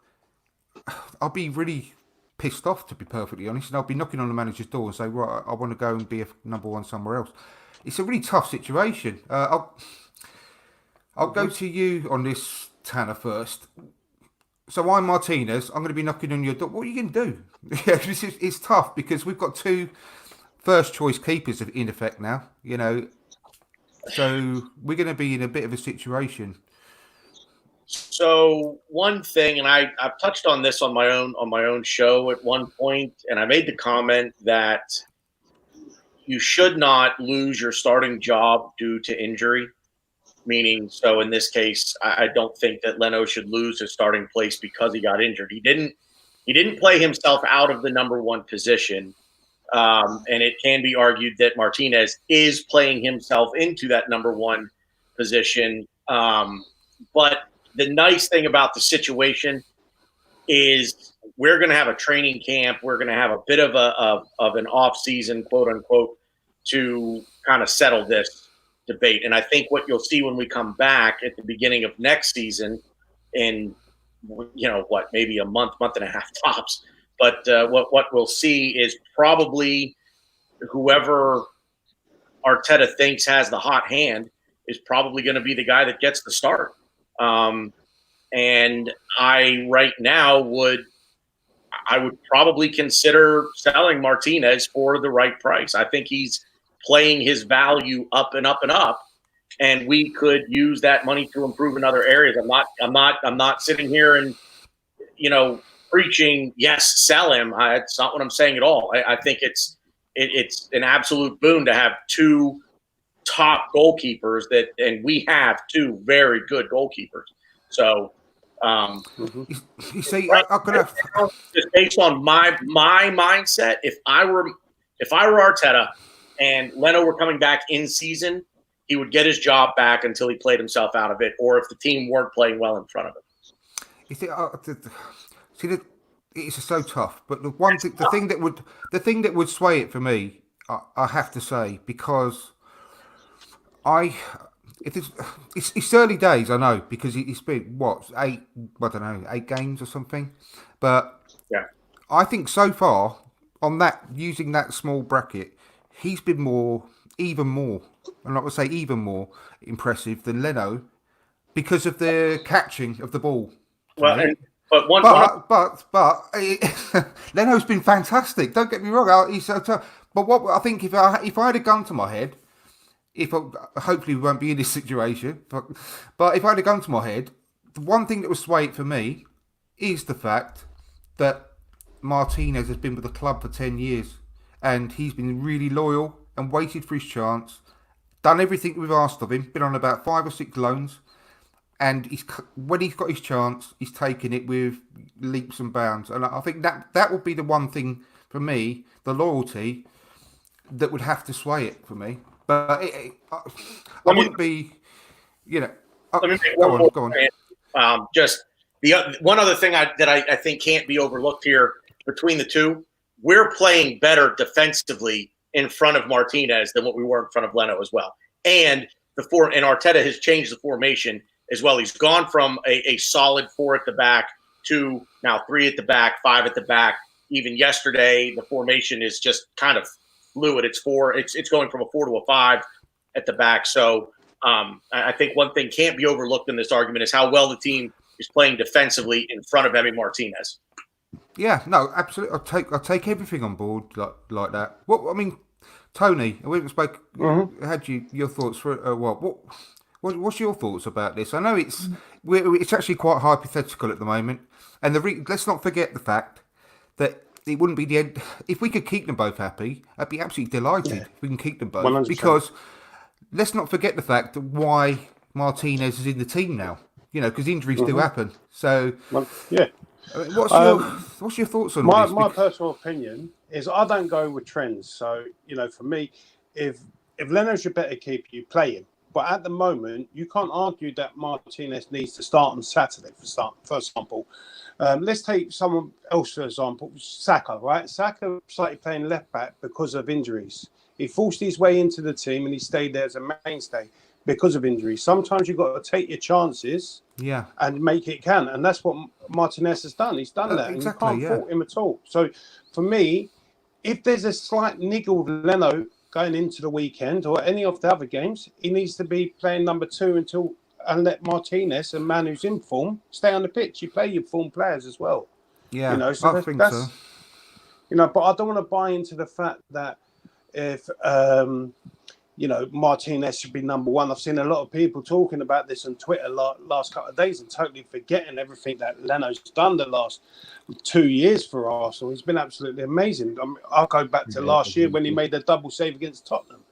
I'll be really pissed off, to be perfectly honest, and I'll be knocking on the manager's door and say, right, I want to go and be a number one somewhere else. It's a really tough situation. I'll go to you on this, Tanner, first. So I'm Martinez. I'm going to be knocking on your door. What are you going to do? It's tough because we've got two first choice keepers in effect now, you know. So we're going to be in a bit of a situation. So one thing, and I've touched on this on my own show at one point, and I made the comment that you should not lose your starting job due to injury. Meaning, so in this case, I don't think that Leno should lose his starting place because he got injured. He didn't play himself out of the number one position, and it can be argued that Martinez is playing himself into that number one position, but the nice thing about the situation is we're going to have a training camp. We're going to have a bit of an off season, quote unquote, to kind of settle this debate. And I think what you'll see when we come back at the beginning of next season, in maybe a month and a half tops. But what we'll see is probably whoever Arteta thinks has the hot hand is probably going to be the guy that gets the start. And I right now would probably consider selling Martinez for the right price. I think he's playing his value up and up and up, and we could use that money to improve in other areas. I'm not sitting here and preaching yes, sell him. It's not what I'm saying at all. I think it's an absolute boon to have two top goalkeepers and we have two very good goalkeepers. So, you see, right, just based on my mindset, if I were Arteta and Leno were coming back in season, he would get his job back until he played himself out of it, or if the team weren't playing well in front of him. You see, it's so tough. But the thing that would sway it for me, I have to say, because it's early days, I know, because it's been eight games or something, but yeah, I think so far on that, using that small bracket, he's been even more impressive than Leno because of the catching of the ball. Well, But Leno's been fantastic. Don't get me wrong. He's so tough. But what I think if I had a gun to my head, hopefully we won't be in this situation. But if I had a gun to my head, the one thing that would sway it for me is the fact that Martinez has been with the club for 10 years, and he's been really loyal and waited for his chance, done everything we've asked of him, been on about 5 or 6 loans, and when he's got his chance, he's taken it with leaps and bounds. And I think that would be the one thing for me, the loyalty that would have to sway it for me. But I wouldn't be, let me make go on. Just the one other thing that I think can't be overlooked here between the two, we're playing better defensively in front of Martinez than what we were in front of Leno as well. And and Arteta has changed the formation as well. He's gone from a solid 4 at the back to now 3 at the back, 5 at the back. Even yesterday, the formation is just kind of fluid. It's going from a 4 to a 5 at the back. So I think one thing can't be overlooked in this argument is how well the team is playing defensively in front of Emi Martinez. Yeah, no, absolutely. I'll take everything on board like that. Tony, we haven't spoke. Had your thoughts for what's your thoughts about this? I know it's actually quite hypothetical at the moment, and let's not forget the fact that it wouldn't be the end. If we could keep them both happy, I'd be absolutely delighted if we can keep them both. 100%. Because let's not forget the fact that why Martinez is in the team now. Because injuries do happen. So what's your thoughts on this? My personal opinion is I don't go with trends. So for me, if Leno's your better keeper, you play him. But at the moment, you can't argue that Martinez needs to start on Saturday, for example. Let's take someone else, for example, Saka, right? Saka started playing left back because of injuries. He forced his way into the team and he stayed there as a mainstay because of injuries. Sometimes you've got to take your chances and make it count. And that's what Martinez has done. He's done that. Exactly, and you can't fault him at all. So for me, if there's a slight niggle with Leno going into the weekend or any of the other games, he needs to be playing number 2 and let Martinez, a man who's in form, stay on the pitch. You play your form players as well. Yeah, so I think so. But I don't want to buy into the fact that if Martinez should be number 1. I've seen a lot of people talking about this on Twitter last couple of days and totally forgetting everything that Leno's done the last 2 years for Arsenal. He's been absolutely amazing. I'll go back to last year when he made a double save against Tottenham.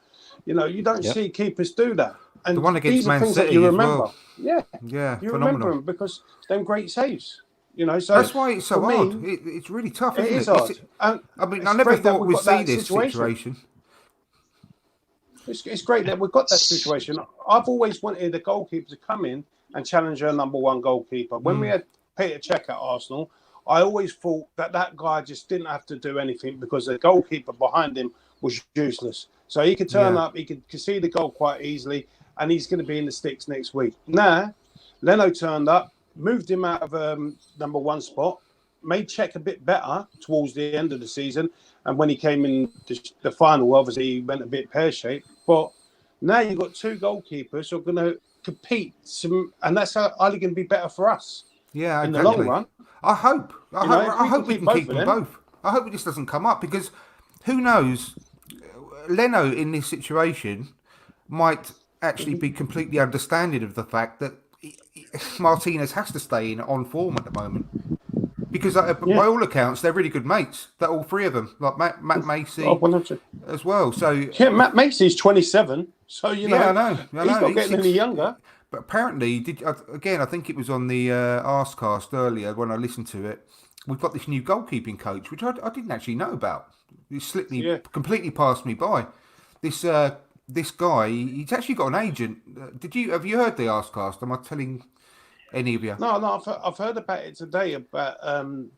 You don't see keepers do that. And the one against these are Man things City that you as remember. well. Yeah, you remember them because they're great saves. So that's why it's so hard. It's really tough, isn't it? It is hard. I never thought we'd see this situation. It's great that we've got that situation. I've always wanted the goalkeeper to come in and challenge our number 1 goalkeeper. When we had Peter Cech at Arsenal, I always thought that guy just didn't have to do anything because the goalkeeper behind him was useless. So he could turn up, he could see the goal quite easily, and he's going to be in the sticks next week. Now, Leno turned up, moved him out of number 1 spot, made Cech a bit better towards the end of the season. And when he came in the final, obviously he went a bit pear-shaped. But now you've got 2 goalkeepers who are going to compete, and that's only going to be better for us. Yeah, in the long run. I hope we can keep them both. I hope this doesn't come up because who knows? Leno in this situation might actually be completely understanding of the fact that Martinez has to stay on form at the moment. Because by all accounts, they're really good mates. They're all 3 of them, like Matt Macy as well. So Matt Macy's 27. So I know. He's not getting any younger. But apparently, I think it was on the Arscast earlier when I listened to it. We've got this new goalkeeping coach, which I didn't actually know about. It slipped me, completely passed me by. This guy, he's actually got an agent. Have you heard the Arscast? Am I telling any of you? No, I've heard about it today about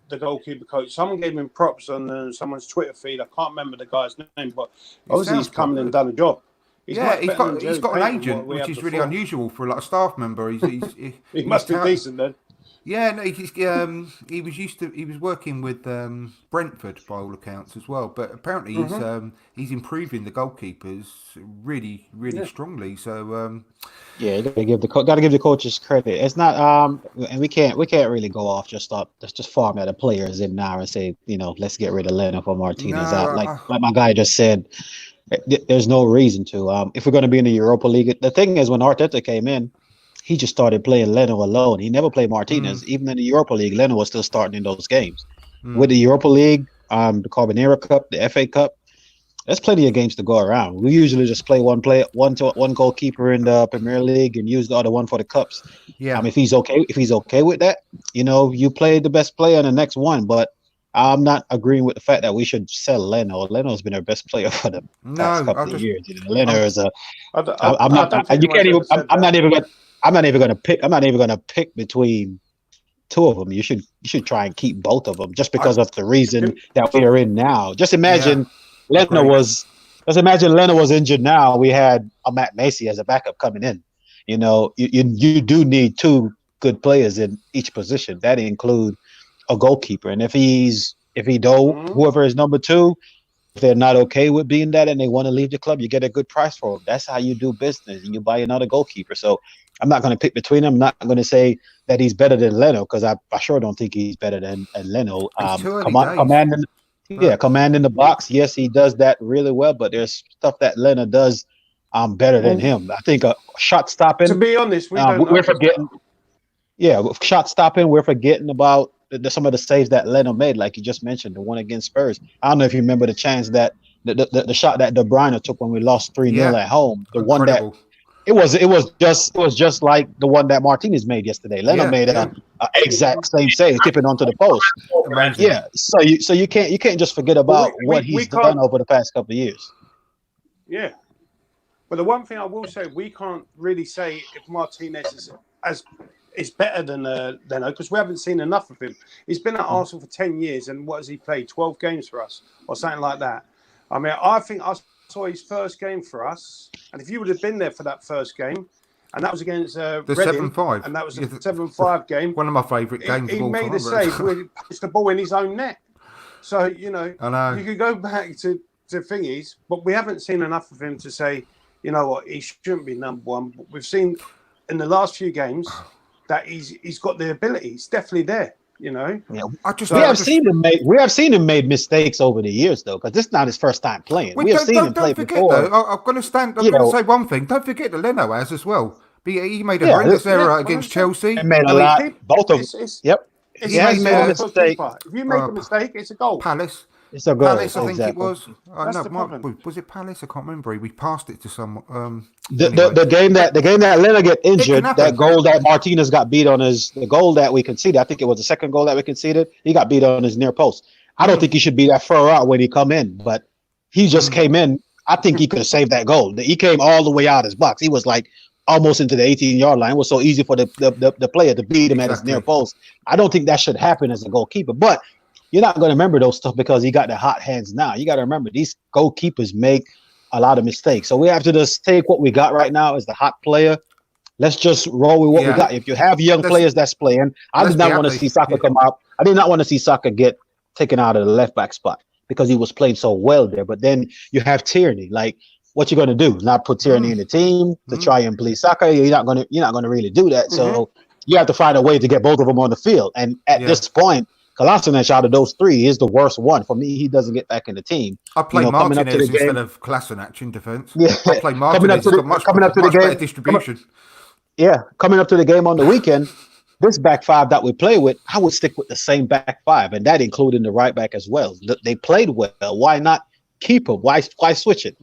the goalkeeper coach. Someone gave him props on someone's Twitter feed. I can't remember the guy's name, but obviously he's come in and done a job. He's got an agent, which is really unusual for a staff member. He must be decent then. Yeah, no, he was working with Brentford by all accounts as well. But apparently he's improving the goalkeepers really, really strongly. So Yeah, you gotta give the coaches credit. It's not and we can't really go off let's just farm at the players in now and say, let's get rid of Leno for Martinez. no, Like my guy just said, there's no reason to. If we're going to be in the Europa League, the thing is when Arteta came in, he just started playing Leno alone. He never played Martinez. Even in the Europa League, Leno was still starting in those games. With the Europa League, the Carbonera Cup, the FA Cup, there's plenty of games to go around. We usually just play one goalkeeper in the Premier League and use the other one for the cups. yeah, If he's okay with that, you play the best player in the next one. But I'm not agreeing with the fact that we should sell Leno. Leno's been our best player for the past couple of years. Leno is a. I'm not even gonna pick between two of them. You should try and keep both of them just because of the reason that we are in now. Just imagine Leno was injured now. We had a Matt Macy as a backup coming in. You do need two good players in each position. That include a goalkeeper. And whoever is number two, if they're not okay with being that and they want to leave the club, you get a good price for them. That's how you do business, and you buy another goalkeeper. So I'm not going to pick between them. I'm not going to say that he's better than Leno because I sure don't think he's better than Leno. Commanding the box. Yes, he does that really well, but there's stuff that Leno does better than him. I think shot stopping. To be honest, we're forgetting. Yeah, with shot stopping, we're forgetting about some of the saves that Leno made, like you just mentioned, the one against Spurs. I don't know if you remember the chance that the shot that De Bruyne took when we lost 3-0 at home. The incredible. One that it was just like the one that Martinez made yesterday. Leno made a exact same save, tipping onto the post. Amazing. Yeah, so you can't just forget about what he's done over the past couple of years. Yeah, but the one thing I will say, we can't really say if Martinez is better than Leno because we haven't seen enough of him. He's been at Arsenal for 10 years, and what has he played? 12 games for us or something like that. I mean, I think I saw his first game for us, and if you would have been there for that first game, and that was against the Reading, 7-5, and that was a 7-5 game. One of my favourite games. He made a save where he punched the ball in his own net. So you could go back to thingies, but we haven't seen enough of him to say, you know what, he shouldn't be number one. But we've seen in the last few games that he's got the ability. It's definitely there. Yeah, we have seen him made mistakes over the years though, because this is not his first time playing. We have seen him play before. I'm going to say one thing. Don't forget that Leno has as well. He made a horrendous error against Chelsea. He made a lot. Both of them. Yep. If you make a mistake, it's a goal. Palace. It's a goal. Palace, I think it was. Was it Palace? I can't remember. We passed it to someone. The game that Leno get injured, that goal that Martinez got beat on the goal that we conceded. I think it was the second goal that we conceded. He got beat on his near post. I don't think he should be that far out when he come in, but he just came in. I think he could have saved that goal. He came all the way out his box. He was like almost into the 18-yard line. It was so easy for the player to beat him at his near post. I don't think that should happen as a goalkeeper, but you're not going to remember those stuff because he got the hot hands now. You got to remember these goalkeepers make a lot of mistakes. So we have to just take what we got right now as the hot player. Let's just roll with what we got. If you have young players that's playing, I did not want to see Saka come out. I did not want to see Saka get taken out of the left back spot because he was playing so well there. But then you have Tierney. Like, what you going to do? Not put Tierney in the team to try and please Saka? You're not going to really do that. So you have to find a way to get both of them on the field. And at this point, Kolasinac out of those three is the worst one. For me, he doesn't get back in the team. I play Martinez instead of Kolasinac in defence. Yeah. I play Martinez. Much better distribution. Coming up to the game on the weekend, this back five that we play with, I would stick with the same back five, and that including the right back as well. They played well. Why not keep them? Why switch it?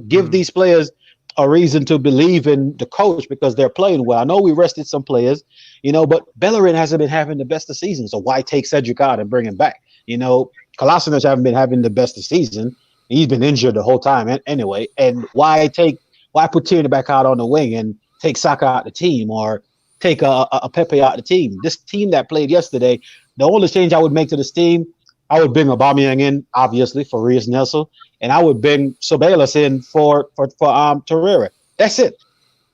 Give these players a reason to believe in the coach because they're playing well. I know we rested some players, but Bellerin hasn't been having the best of seasons. So why take Cedric out and bring him back? Kolasinac haven't been having the best of season. He's been injured the whole time anyway. And why put Tierney back out on the wing and take Saka out the team or take a Pepe out the team? This team that played yesterday, the only change I would make to this team, I would bring Aubameyang in, obviously, for Reece Nelson, and I would bring Ceballos in for Torreira. That's it.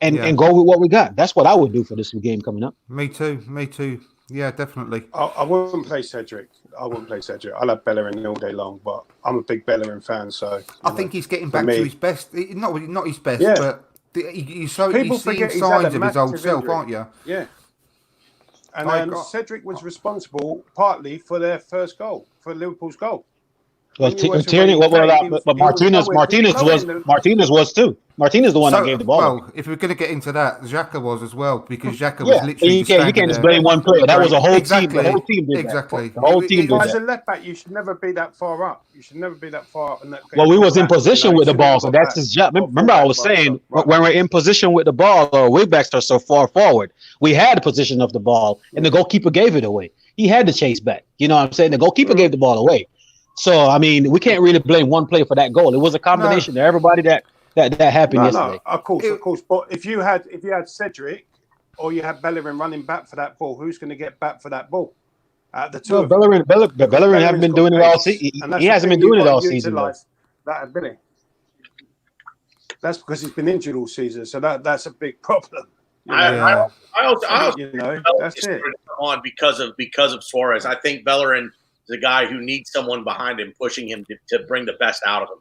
And go with what we got. That's what I would do for this game coming up. Me too. Yeah, definitely. I wouldn't play Cedric. I'll have Bellerin all day long, but I'm a big Bellerin fan, so I think he's getting for back me- to his best. Not his best, Yeah. but you're people seeing forget he's had signs a of his old massive self, injury. aren't you? Yeah. And I got- Cedric was responsible partly for their first goal, for Liverpool's goal. Well, When you watch the Tierney, way he played, he but was Martinez nowhere was too. Martinez the one that gave the ball. Well, if we're going to get into that, Xhaka was as well, because Xhaka Yeah, was literally you can't just there. blame one player. That was a whole team. The whole team did Exactly. that. The whole team did As a that. left back, you should never be that far up. You should never be that far. Well, we was in position with the You ball, should so never that's got his back. job. Remember, I was saying when we're in position with the ball, our wingbacks are so far forward. We had the position of the ball, and the goalkeeper gave it away. He had to chase back. You know what I'm saying? The goalkeeper gave the ball away. So I mean, we can't really blame one player for that goal. It was a combination of everybody that happened yesterday. No, of course. But if you had Cedric or you had Bellerin running back for that ball, who's going to get back for that ball? The two. Well, of them. Bellerin haven't been doing it all season. He hasn't been doing it all season. That ability. That's because he's been injured all season, so that's a big problem. I also You know, that's it. on because of Suarez. I think Bellerin is a guy who needs someone behind him pushing him to bring the best out of him.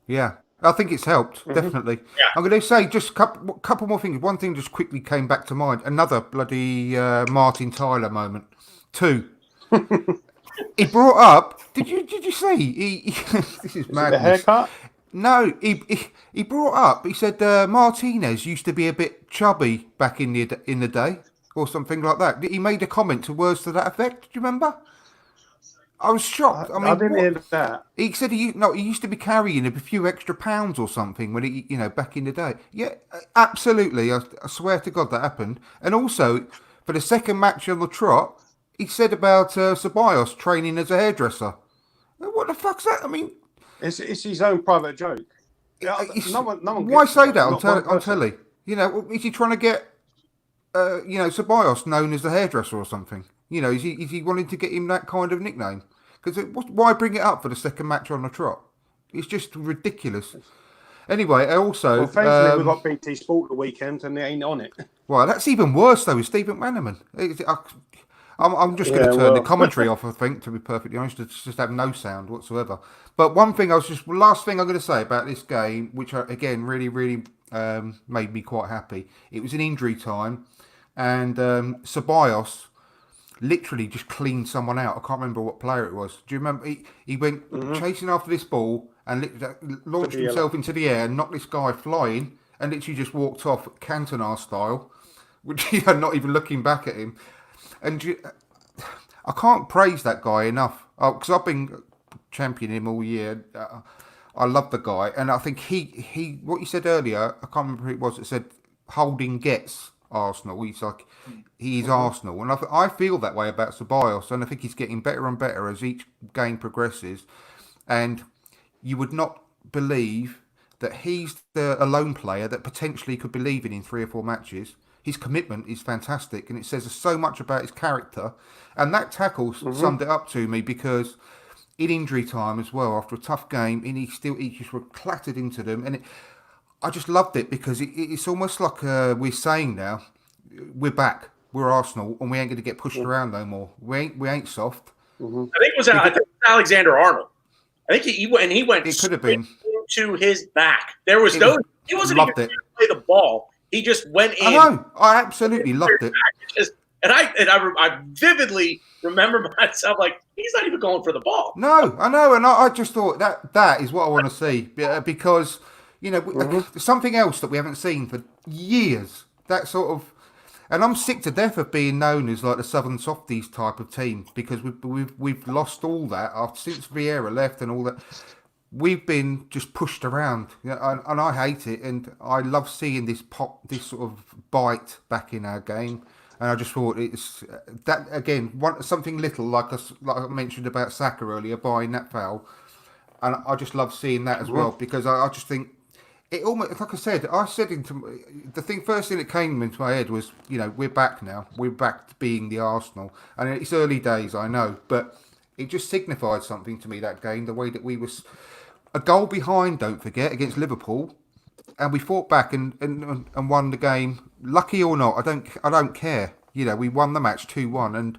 Yeah, I think it's helped, definitely. Yeah. I'm going to say just a couple more things. One thing just quickly came back to mind. Another bloody Martin Tyler moment. 2. He brought up. Did you see? He this is madness. The haircut? No, he brought up. He said Martinez used to be a bit chubby back in the day, or something like that. He made a comment to words to that effect. Do you remember? I was shocked. I mean, I didn't hear that. He said he used to be carrying a few extra pounds or something when he, back in the day. Yeah, absolutely. I swear to God that happened. And also, for the second match on the trot, he said about Ceballos training as a hairdresser. What the fuck's that? I mean, It's his own private joke. No one why gets say it. that Not one on person. telly? Is he trying to get, Ceballos known as a hairdresser or something? Is he wanting to get him that kind of nickname? Because why bring it up for the second match on the trot? It's just ridiculous. Anyway, also... Well, thankfully, we got BT Sport the weekend and they ain't on it. Well, that's even worse, though, with Stephen Bannerman. I'm just going to turn the commentary off, I think, to be perfectly honest. To just have no sound whatsoever. But last thing I'm going to say about this game, which, again, really, really made me quite happy. It was an injury time, and Ceballos literally just cleaned someone out. I can't remember what player it was. Do you remember? He went chasing after this ball and launched himself into the air and knocked this guy flying and literally just walked off Cantona style, which not even looking back at him. And I can't praise that guy enough because I've been championing him all year. I love the guy, and I think he what you said earlier, I can't remember who it was. It said Holding gets Arsenal. He's Arsenal, and I feel that way about Ceballos, and I think he's getting better and better as each game progresses. And you would not believe that he's a lone player that potentially could be leaving in 3 or 4 matches. His commitment is fantastic, and it says so much about his character. And that tackle summed it up to me, because in injury time as well, after a tough game, and he just were clattered into them, and I just loved it because it's almost like we're saying now, we're back, we're Arsenal, and we ain't going to get pushed around no more. We ain't soft. I think it was Alexander Arnold. I think he went. It could have been to his back. There was he wasn't even trying to play the ball. He just went in. I know. I absolutely loved it. And I vividly remember myself like, he's not even going for the ball. No, I know, and I just thought that is what I want to see, because something else that we haven't seen for years. That sort of, and I'm sick to death of being known as like the Southern Softies type of team, because we've lost all that since Vieira left and all that. We've been just pushed around, and I hate it, and I love seeing this sort of bite back in our game. And I just thought it's that again, something little like I mentioned about Saka earlier, buying that foul, and I just love seeing that as well, because I just think it almost, like I said first thing that came into my head was, we're back now, we're back to being the Arsenal, and it's early days, I know, but it just signified something to me, that game, the way that we was a goal behind, don't forget, against Liverpool. And we fought back and won the game. Lucky or not, I don't care. we won the match 2-1, and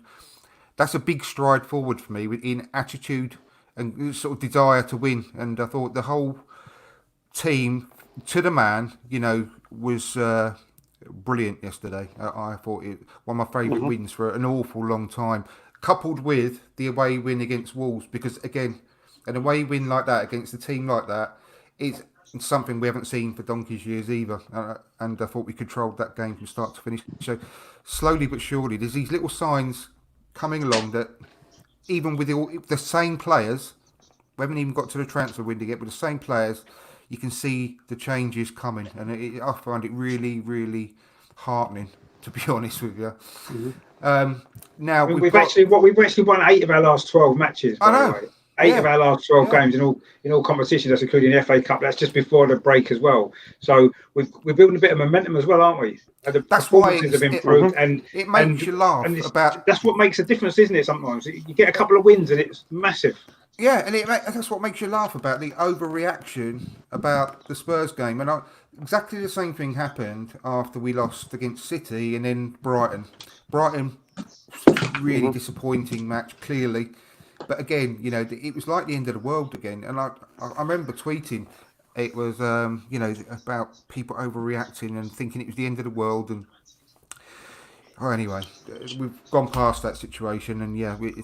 that's a big stride forward for me in attitude and sort of desire to win. And I thought the whole team, to the man, was brilliant yesterday. I thought it one of my favourite wins for an awful long time, coupled with the away win against Wolves, because again, an away win like that against a team like that is something we haven't seen for donkey's years either. And I thought we controlled that game from start to finish. So slowly but surely, there's these little signs coming along that even with the same players, we haven't even got to the transfer window yet, with the same players, you can see the changes coming. And I find it really, really heartening, to be honest with you. Now we've actually won 8 of our last 12 matches. By the way. 8 of our last 12 games in all competitions. That's including the FA Cup. That's just before the break as well. So we're building a bit of momentum as well, aren't we? The performances have improved, and it makes you laugh that's what makes a difference, isn't it? Sometimes you get a couple of wins and it's massive. Yeah, and that's what makes you laugh about the overreaction about the Spurs game. And exactly the same thing happened after we lost against City and then Brighton. Brighton, really disappointing match, clearly. But again, it was like the end of the world again. And I remember tweeting, it was, about people overreacting and thinking it was the end of the world. And anyway, we've gone past that situation, and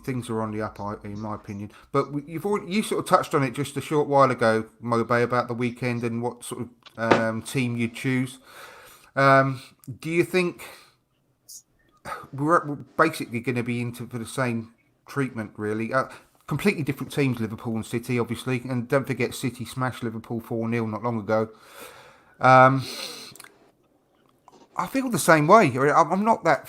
things are on the up, in my opinion. But you sort of touched on it just a short while ago, Mobe, about the weekend and what sort of team you'd choose. Do you think we're basically going to be into for the same treatment, really? Completely different teams, Liverpool and City, obviously, and don't forget City smashed Liverpool 4-0 not long ago. I feel the same way. I'm not that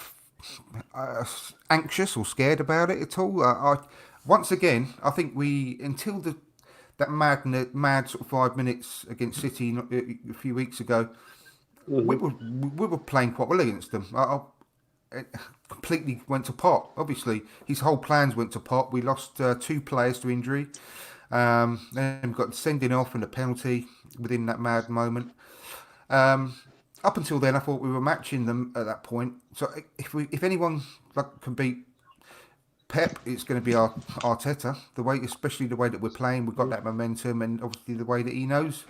anxious or scared about it at all. Once again, I think until that mad sort of 5 minutes against City a few weeks ago, we were playing quite well against them. It completely went to pot. Obviously, his whole plans went to pot. We lost 2 players to injury. Then we got sending off and a penalty within that mad moment. Up until then, I thought we were matching them at that point. So if anyone can beat Pep, it's going to be Arteta. Especially the way that we're playing, we've got that momentum, and obviously the way that he knows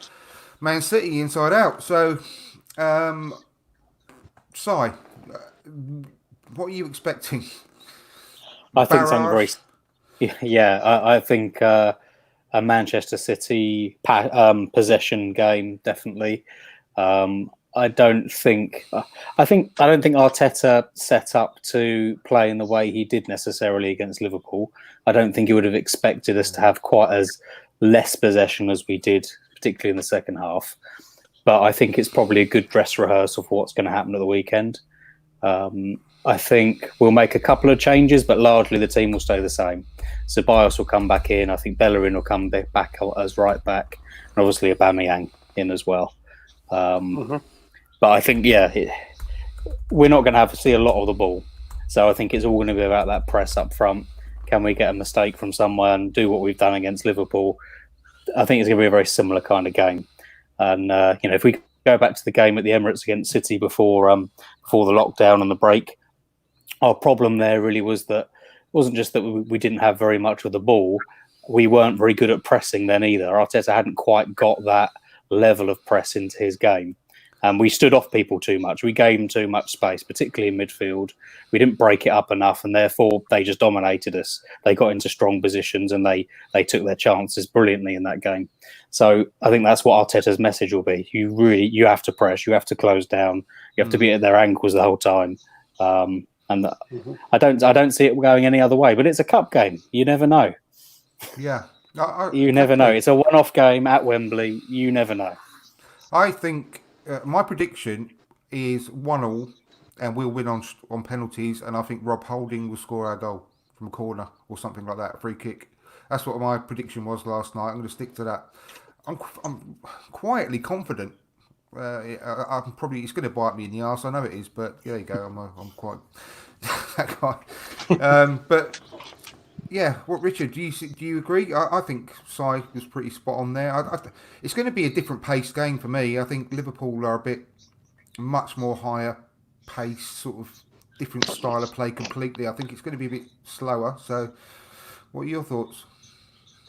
Man City inside out. So, Si, what are you expecting? I think something very. Yeah, I think a Manchester City possession game, definitely. I don't think Arteta set up to play in the way he did necessarily against Liverpool. I don't think he would have expected us to have quite as less possession as we did, particularly in the second half. But I think it's probably a good dress rehearsal for what's going to happen at the weekend. I think we'll make a couple of changes, but largely the team will stay the same. So Bios will come back in. I think Bellerin will come back as right back, and obviously Aubameyang in as well. But I think, we're not going to see a lot of the ball. So I think it's all going to be about that press up front. Can we get a mistake from someone, do what we've done against Liverpool? I think it's going to be a very similar kind of game. And, if we go back to the game at the Emirates against City before the lockdown and the break, our problem there really was that it wasn't just that we didn't have very much of the ball. We weren't very good at pressing then either. Arteta hadn't quite got that level of press into his game. And we stood off people too much. We gave them too much space, particularly in midfield. We didn't break it up enough, and therefore they just dominated us. They got into strong positions and they took their chances brilliantly in that game. So I think that's what Arteta's message will be. You have to press, you have to close down, you have to be at their ankles the whole time. I don't see it going any other way. But it's a cup game. You never know. Yeah, you never know. It's a one-off game at Wembley. You never know. I think. My prediction is 1-1, and we'll win on penalties. And I think Rob Holding will score our goal from a corner or something like that, a free kick. That's what my prediction was last night. I'm going to stick to that. I'm quietly confident. I'm probably it's going to bite me in the arse. I know it is, but there you go. I'm quite that guy. But yeah, Richard? Do you agree? I think Si was pretty spot on there. It's going to be a different pace game for me. I think Liverpool are a bit much more higher pace, sort of different style of play completely. I think it's going to be a bit slower. So, what are your thoughts?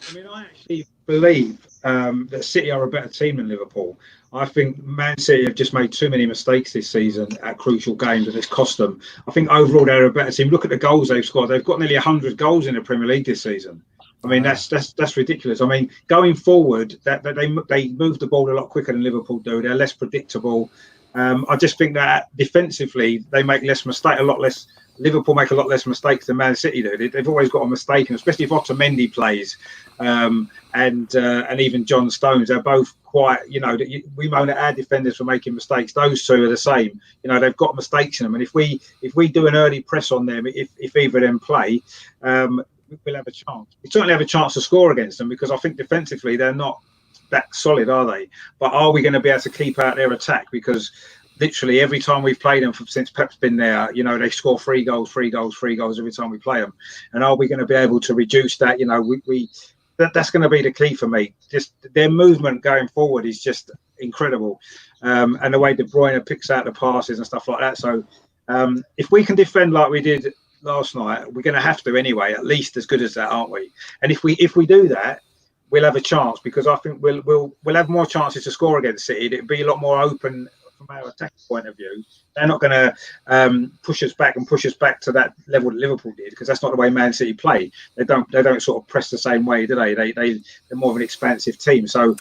I mean, I actually believe that City are a better team than Liverpool. I think Man City have just made too many mistakes this season at crucial games, and it's cost them. I think overall they're a better team. Look at the goals they've scored. They've got nearly 100 goals in the Premier League this season. I mean, that's ridiculous. I mean, going forward, that they move the ball a lot quicker than Liverpool do. They're less predictable. I just think that defensively they make a lot less. Liverpool make a lot less mistakes than Man City do. They've always got a mistake, and especially if Otamendi plays, and even John Stones, they're both quite. We moan at our defenders for making mistakes. Those two are the same. They've got mistakes in them, and if we do an early press on them, if either of them play, we'll have a chance. We certainly have a chance to score against them because I think defensively they're not that solid, are they? But are we going to be able to keep out their attack? Because literally every time we've played them since Pep's been there, they score 3 goals every time we play them. And are we going to be able to reduce that? That's going to be the key for me. Just their movement going forward is just incredible, and the way De Bruyne picks out the passes and stuff like that. So if we can defend like we did last night, we're going to have to anyway, at least as good as that, aren't we? And if we do that, we'll have a chance because I think we'll have more chances to score against City. It'll be a lot more open from our attacking point of view. They're not going to push us back to that level that Liverpool did because that's not the way Man City play. They don't sort of press the same way, do they? They're more of an expansive team. So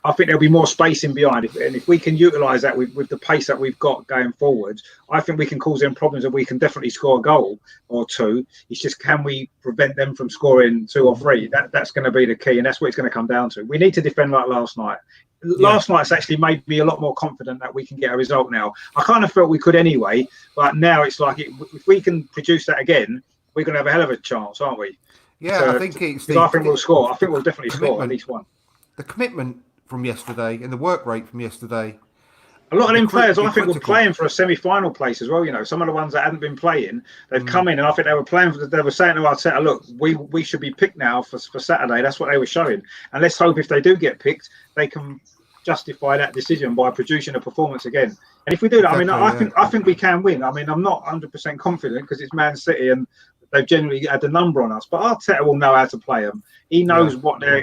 I think there'll be more space in behind. If we can utilise that with the pace that we've got going forward, I think we can cause them problems and we can definitely score a goal or two. It's just, can we prevent them from scoring 2 or 3? That's going to be the key, and that's what it's going to come down to. We need to defend like last night. Last night's actually made me a lot more confident that we can get a result now. I kind of felt we could anyway, but now it's like if we can produce that again, we're going to have a hell of a chance, aren't we? Yeah, I think we'll score. I think we'll definitely score at least one. The commitment from yesterday and the work rate from yesterday. A lot of them players, I think, were playing for a semi-final place as well. Some of the ones that hadn't been playing, they've come in, and I think they were playing. They were saying to Arteta, "Look, we should be picked now for Saturday." That's what they were showing, and let's hope if they do get picked, they can justify that decision by producing a performance again. And if we do that, exactly, I think we can win. I mean, I'm not 100% confident because it's Man City and they've generally had the number on us, but Arteta will know how to play them. He knows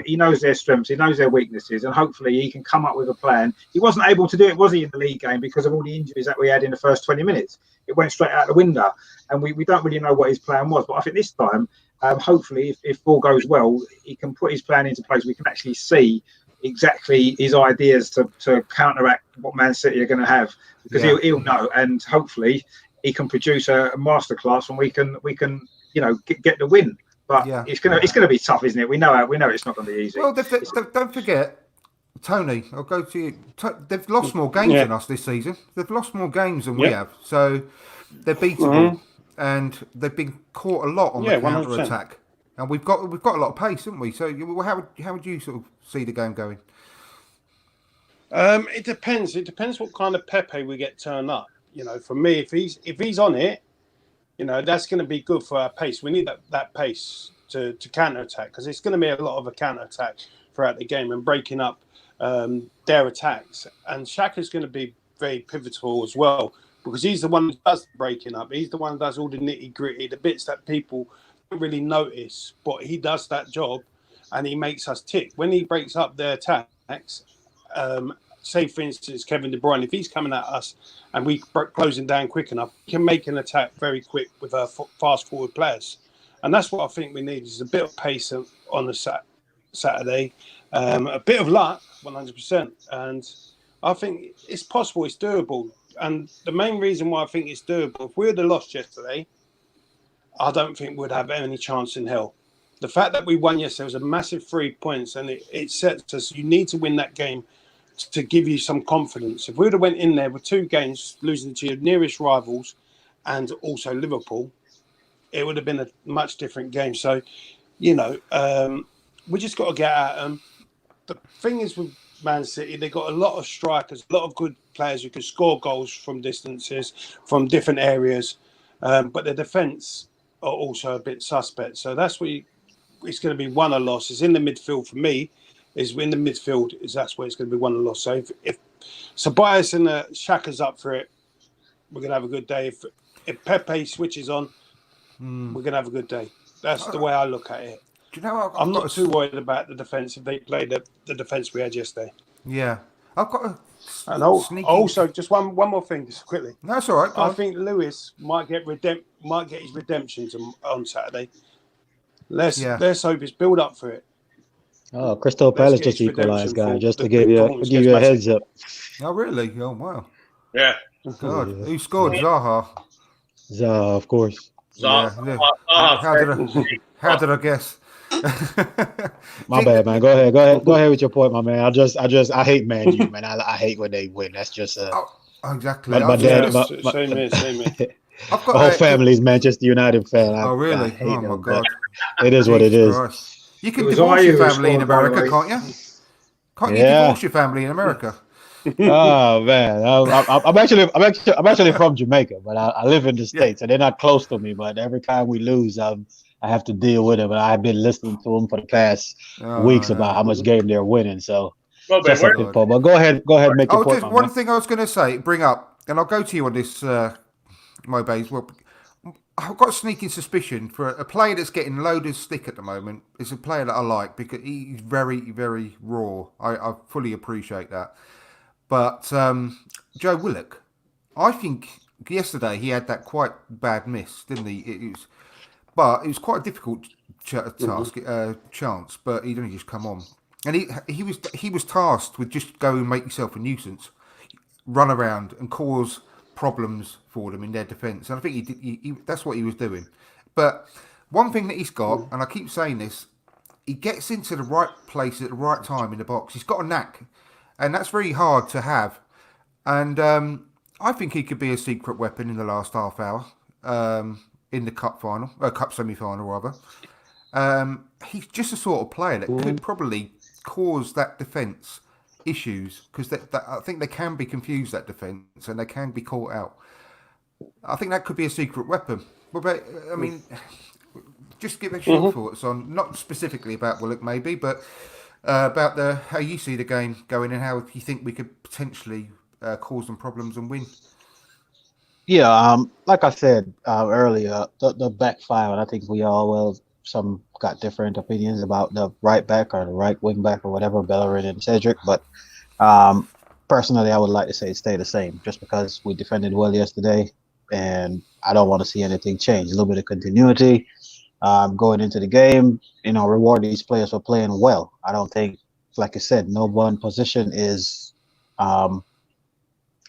he knows their strengths, he knows their weaknesses, and hopefully he can come up with a plan. He wasn't able to do it, was he, in the league game because of all the injuries that we had in the first 20 minutes? It went straight out the window, and we don't really know what his plan was. But I think this time, hopefully, if all goes well, he can put his plan into place. We can actually see exactly his ideas to counteract what Man City are going to have, because he'll know, and hopefully he can produce a masterclass, and we can get the win. But it's gonna be tough, isn't it? We know it's not going to be easy. Well, don't forget, Tony. I'll go to you. They've lost more games than us this season. They've lost more games than we have, so they're beatable, and they've been caught a lot on the counter attack. And we've got a lot of pace, haven't we? So how would you sort of see the game going? It depends. It depends what kind of Pepe we get turned up. For me, if he's on it, that's going to be good for our pace. We need that pace to counter attack, because it's going to be a lot of a counter attack throughout the game and breaking up their attacks. And Xhaka's going to be very pivotal as well, because he's the one who does the breaking up. He's the one who does all the nitty gritty, the bits that people don't really notice, but he does that job and he makes us tick. When he breaks up their attacks, say for instance Kevin De Bruyne, if he's coming at us and we closing down quick enough, we can make an attack very quick with our fast forward players. And that's what I think we need, is a bit of pace on the Saturday, a bit of luck, 100%. And I think it's possible, it's doable. And the main reason why I think it's doable, if we had lost yesterday, I don't think we'd have any chance in hell. The fact that we won yesterday was a massive 3 points, and it sets us. You need to win that game to give you some confidence. If we would have went in there with 2 games, losing to your nearest rivals and also Liverpool, it would have been a much different game. So, we just got to get at them. The thing is with Man City, they got a lot of strikers, a lot of good players who can score goals from distances, from different areas, but their defence are also a bit suspect. So that's what it's going to be won or loss. It's in the midfield for me. That's where it's going to be won or loss. So if Ceballos and Xhaka's up for it, we're going to have a good day. if Pepe switches on, we're gonna have a good day. That's the way I look at it. Do you know? I'm not too worried about the defense if they play the defense we had yesterday. Yeah, I've got a And sneaky. also, just one more thing, just quickly. No, that's all right. Go I on. think Lewis might get his redemptions on Saturday. Let's hope it's build up for it. Oh, Crystal Palace get just his equalized, redemption guy. for Just to the give you performance a against heads up. Oh, really? Oh, wow. Yeah. God, who scored? Zaha. Zaha, of course. Yeah. How did I guess? My bad, man. Go ahead with your point, my man. I hate Man U, man. I hate when they win. That's just exactly. My dad, same here. I've got my whole family's Manchester United fan. Oh, really? I hate Oh, my them, God. but it is what it is. Christ. You can It was divorce Ayew your who family in scored, by the America, way. can't you? Can't you Yeah. divorce your family in America? Oh man, I'm actually from Jamaica, but I live in the States, and they're not close to me. But every time we lose, I have to deal with it. But I've been listening to them for the past weeks about how much game they're winning. So Well, Ben, just something. But go ahead, make your point, just my one man. thing I was going to say, bring up, and I'll go to you on this, Mobays. Well, I've got a sneaking suspicion for a player that's getting loaded of stick at the moment. Is a player that I like because he's very, very raw. I fully appreciate that. But Joe Willock, I think yesterday he had that quite bad miss, didn't he? But it was quite a difficult chance. But he'd only just come on, and he was tasked with just go and make yourself a nuisance, run around and cause problems for them in their defence. And I think he that's what he was doing. But one thing that he's got, and I keep saying this, he gets into the right place at the right time in the box. He's got a knack. And that's very hard to have. And I think he could be a secret weapon in the last half hour in the cup semi-final, rather. He's just a sort of player that could probably cause that defence issues because I think they can be confused, that defence, and they can be caught out. I think that could be a secret weapon. But, I mean, just give us your thoughts on, not specifically about Willock maybe, but about how you see the game going and how you think we could potentially cause them problems and win. Yeah, like I said earlier, the back five, and I think we all some got different opinions about the right back or the right wing back or whatever, Bellerin and Cedric. But personally, I would like to say it stay the same, just because we defended well yesterday, and I don't want to see anything change. A little bit of continuity. Going into the game, reward these players for playing well. I don't think, like I said, no one position is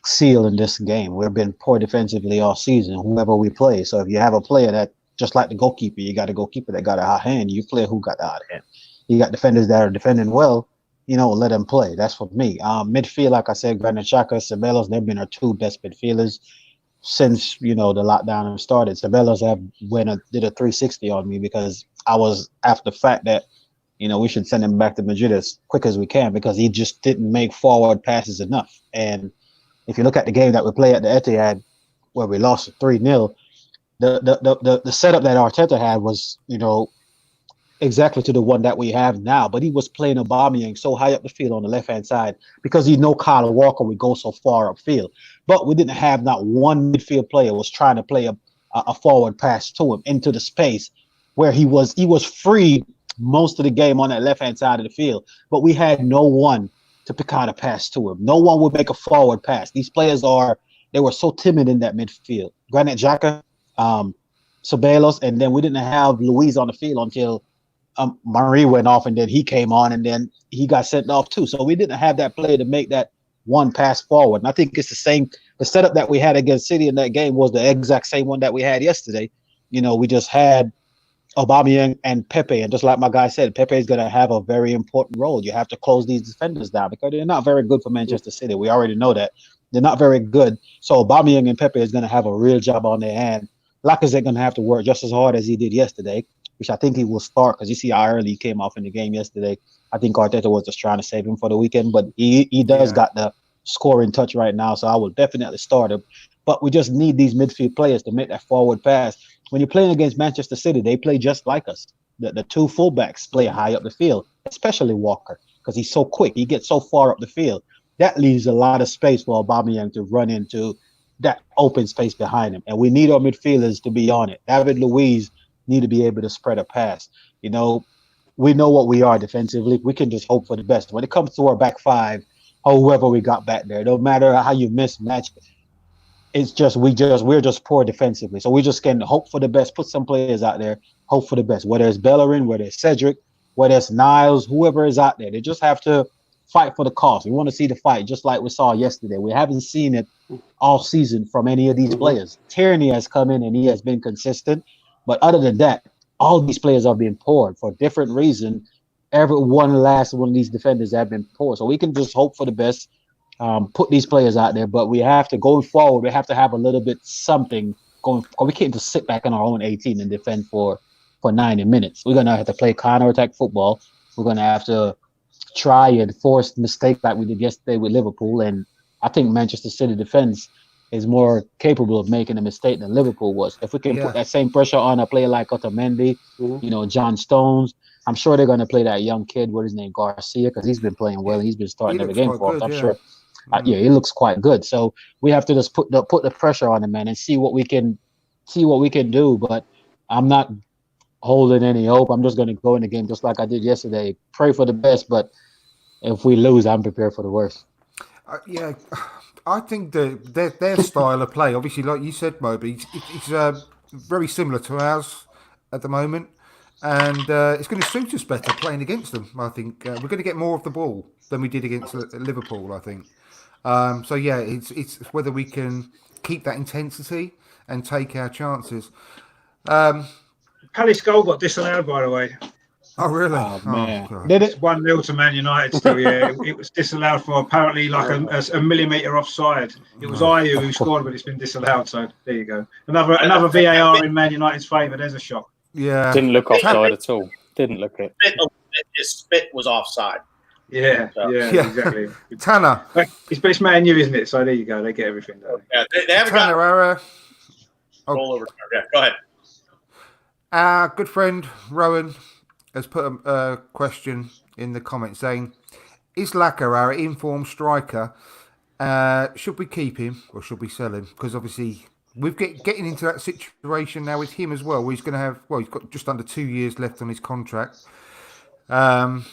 sealed in this game. We've been poor defensively all season, whoever we play. So if you have a player that, just like the goalkeeper, you got a goalkeeper that got a hot hand, you play who got the hot hand. You got defenders that are defending well, let them play. That's for me. Midfield, like I said, Granit Xhaka, Ceballos, they've been our two best midfielders since the lockdown started. Ceballos did a 360 on me because I was after the fact that we should send him back to Madrid as quick as we can because he just didn't make forward passes enough. And if you look at the game that we played at the Etihad where we lost 3-0, the setup that Arteta had was exactly to the one that we have now, but he was playing Aubameyang so high up the field on the left-hand side because Kyle Walker would go so far upfield. But we didn't have not one midfield player was trying to play a forward pass to him into the space where he was free most of the game on that left-hand side of the field, but we had no one to pick out a pass to him. No one would make a forward pass. These players they were so timid in that midfield. Granit Xhaka, Ceballos, and then we didn't have Luis on the field until Marie went off, and then he came on, and then he got sent off too. So we didn't have that player to make that one pass forward. And I think it's the same. The setup that we had against City in that game was the exact same one that we had yesterday. We just had Aubameyang and Pepe, and just like my guy said, Pepe is going to have a very important role. You have to close these defenders down because they're not very good for Manchester City. We already know that they're not very good. So Aubameyang and Pepe is going to have a real job on their hand. Lacazette going to have to work just as hard as he did yesterday, which I think he will start because you see how early he came off in the game yesterday. I think Arteta was just trying to save him for the weekend, but he does got the scoring touch right now, so I will definitely start him. But we just need these midfield players to make that forward pass. When you're playing against Manchester City, they play just like us. The two fullbacks play high up the field, especially Walker, because he's so quick. He gets so far up the field. That leaves a lot of space for Aubameyang to run into that open space behind him. And we need our midfielders to be on it. David Luiz need to be able to spread a pass. You know, we know what we are defensively. We can just hope for the best. When it comes to our back five, or whoever we got back there, no matter how you mismatch, it's just we're just poor defensively. So we just can hope for the best, put some players out there, hope for the best. Whether it's Bellerin, whether it's Cedric, whether it's Niles, whoever is out there, they just have to fight for the cause. We want to see the fight, just like we saw yesterday. We haven't seen it all season from any of these players. Tierney has come in and he has been consistent, but other than that, all these players are being poor for different reasons. Every last one of these defenders have been poor. So we can just hope for the best, put these players out there, but we have to, going forward, we have to have a little bit something going. We can't just sit back in our own 18 and defend for 90 minutes. We're going to have to play counter-attack football. We're going to have to try and force mistakes like we did yesterday with Liverpool. And I think Manchester City defense is more capable of making a mistake than Liverpool was. If we can put that same pressure on a player like Otamendi, you know, John Stones, I'm sure they're going to play that young kid, what is his name, Garcia, because he's been playing well and he's been starting every game for us. I'm sure. He looks quite good. So we have to just put the pressure on him, man, and see what we can do. But I'm not holding any hope. I'm just going to go in the game just like I did yesterday. Pray for the best, but if we lose, I'm prepared for the worst. I think their style of play, obviously, like you said, Moby, it's very similar to ours at the moment, and it's going to suit us better playing against them. I think we're going to get more of the ball than we did against Liverpool, I think. So yeah, it's whether we can keep that intensity and take our chances. Palace goal got disallowed, by the way. Oh really? Oh, man. God. Did it? 1-0 to Man United still, yeah. It was disallowed for apparently like a millimetre offside. It was Ayew who scored, but it's been disallowed, so there you go. Another VAR in Man United's favour. There's a shock. Yeah. Didn't look offside at all. Didn't look it. His spit was offside. Yeah, So, exactly. Tanner. It's Man U, isn't it? So there you go. They get everything done. Yeah, they haven't got Tanner, roll over. Yeah, go ahead. our good friend Rowan has put a question in the comments saying, is Laka our informed striker? Should we keep him or should we sell him? Because obviously we're getting into that situation now with him as well, where he's going to have, he's got just under 2 years left on his contract. One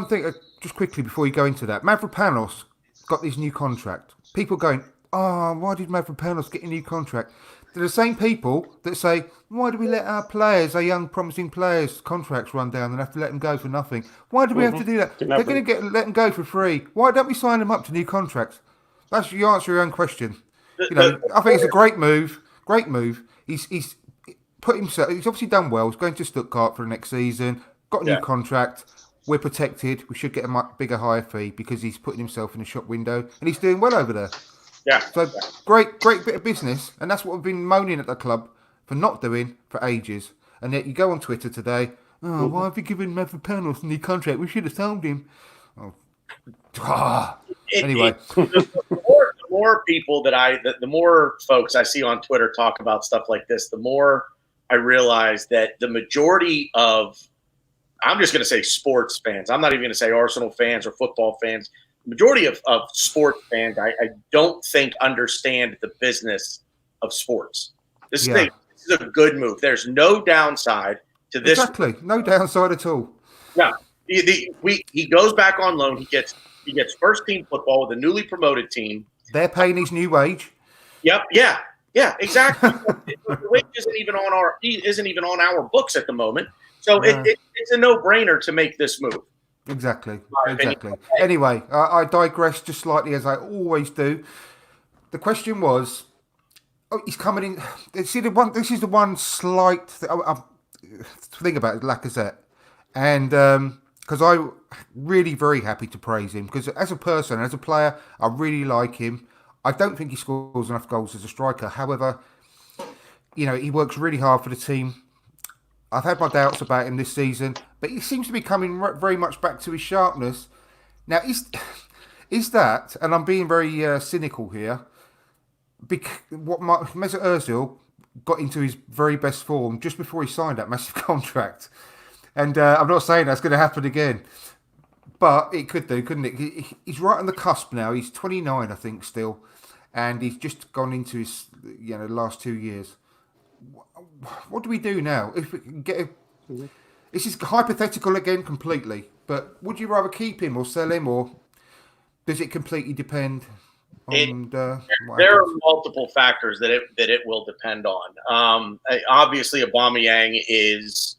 thing, just quickly before you go into that, Mavropanos got this new contract. People going, why did Mavropanos get a new contract? They're the same people that say, why do we let our players, our young promising players, contracts run down and have to let them go for nothing? Why do we have to do that? They're going to let them go for free. Why don't we sign them up to new contracts? That's you answer your own question. I think it's a great move. Great move. He's put himself. He's obviously done well. He's going to Stuttgart for the next season. Got a new contract. We're protected. We should get a much bigger, higher fee because he's putting himself in the shop window and he's doing well over there. Yeah. So great bit of business, and that's what we've been moaning at the club for not doing for ages. And yet you go on Twitter today, why have you given Mavropanos a new contract? We should have sold him. Anyway, The more people the more folks I see on Twitter talk about stuff like this, the more I realize that the majority of, I'm just going to say sports fans. I'm not even going to say Arsenal fans or football fans. The majority of sports fans, I don't think understand the business of sports. This is a good move. There's no downside to this. Exactly. No downside at all. No. He goes back on loan. He gets first team football with a newly promoted team. They're paying his new wage. Yep. Yeah, exactly. The wage isn't even on our books at the moment. So it's a no-brainer to make this move. Exactly. Anyway, I digress just slightly as I always do. The question was, he's coming in. See, this is the one slight thing about Lacazette, and because I'm really very happy to praise him because as a person, as a player, I really like him. I don't think he scores enough goals as a striker. However, he works really hard for the team. I've had my doubts about him this season, but he seems to be coming very much back to his sharpness. Now, is that, and I'm being very cynical here, what Mesut Ozil got into his very best form just before he signed that massive contract. And I'm not saying that's going to happen again, but it could do, couldn't it? He's right on the cusp now. He's 29, I think, still. and he's just gone into his last 2 years. What do we do now? If we can get this is hypothetical again completely, but would you rather keep him or sell him, or does it completely depend on what there are happens? multiple factors that it will depend on. Obviously, Aubameyang is,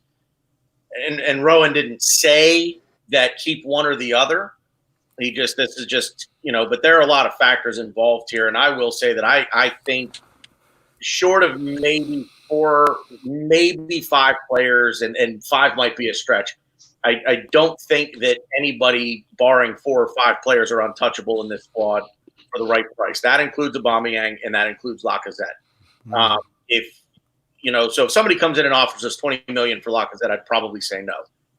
and Rowan didn't say that keep one or the other. This is just, but there are a lot of factors involved here. And I will say that I think short of maybe 4, maybe 5 players, and 5 might be a stretch. I don't think that anybody barring 4 or 5 players are untouchable in this squad for the right price. That includes Aubameyang and that includes Lacazette. So if somebody comes in and offers us $20 million for Lacazette, I'd probably say no.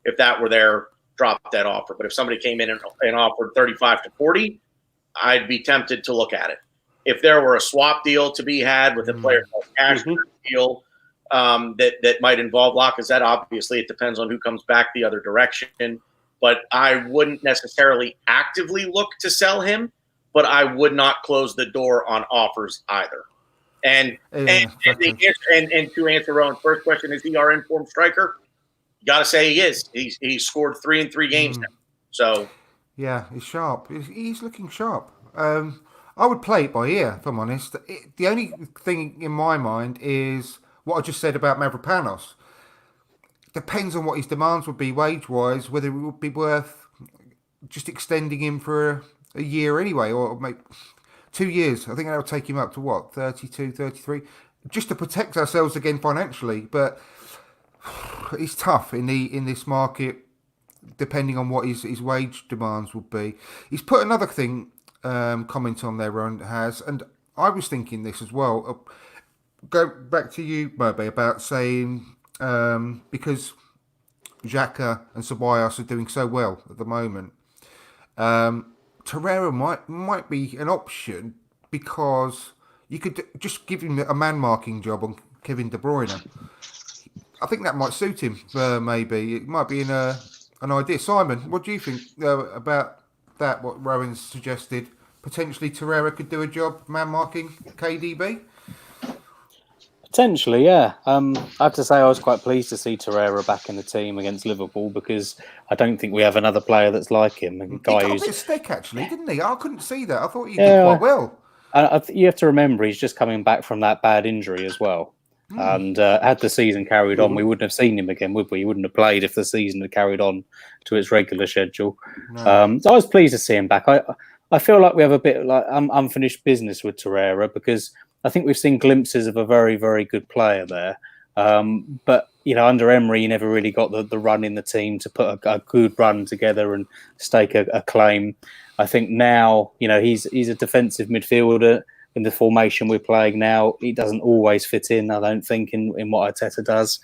If that were there, drop that offer. But if somebody came in and offered 35 to 40, I'd be tempted to look at it. If there were a swap deal to be had with a player cash deal that might involve Lacazette, obviously it depends on who comes back the other direction. But I wouldn't necessarily actively look to sell him, but I would not close the door on offers either. And to answer Rowan's first question, is he our informed striker? You got to say he is. He's scored 3 in 3 games now. So yeah, he's sharp. He's looking sharp. I would play it by ear, if I'm honest. The only thing in my mind is what I just said about Mavropanos. Depends on what his demands would be wage-wise, whether it would be worth just extending him for a year anyway, or maybe 2 years. I think that'll take him up to what, 32, 33, just to protect ourselves again financially. But it's tough in this market, depending on what his wage demands would be. He's put another thing comment on there, Ron has, and I was thinking this as well. Go back to you, Murby, about saying because Xhaka and Ceballos are doing so well at the moment, Torreira might be an option because you could just give him a man-marking job on Kevin De Bruyne. I think that might suit him, maybe. It might be an idea. Simon, what do you think about that, what Rowan's suggested? Potentially Torreira could do a job man-marking KDB? Potentially, yeah. I have to say I was quite pleased to see Torreira back in the team against Liverpool because I don't think we have another player that's like him. A guy he got who's a bit of stick, actually, didn't he? I couldn't see that. I thought he did quite well. You have to remember he's just coming back from that bad injury as well. And had the season carried on, we wouldn't have seen him again, would we? He wouldn't have played if the season had carried on to its regular schedule. No. So I was pleased to see him back. I feel like we have a bit like unfinished business with Torreira because I think we've seen glimpses of a very, very good player there. But, under Emery, he never really got the run in the team to put a good run together and stake a claim. I think now, he's a defensive midfielder. In the formation we're playing now, he doesn't always fit in, I don't think, in what Arteta does.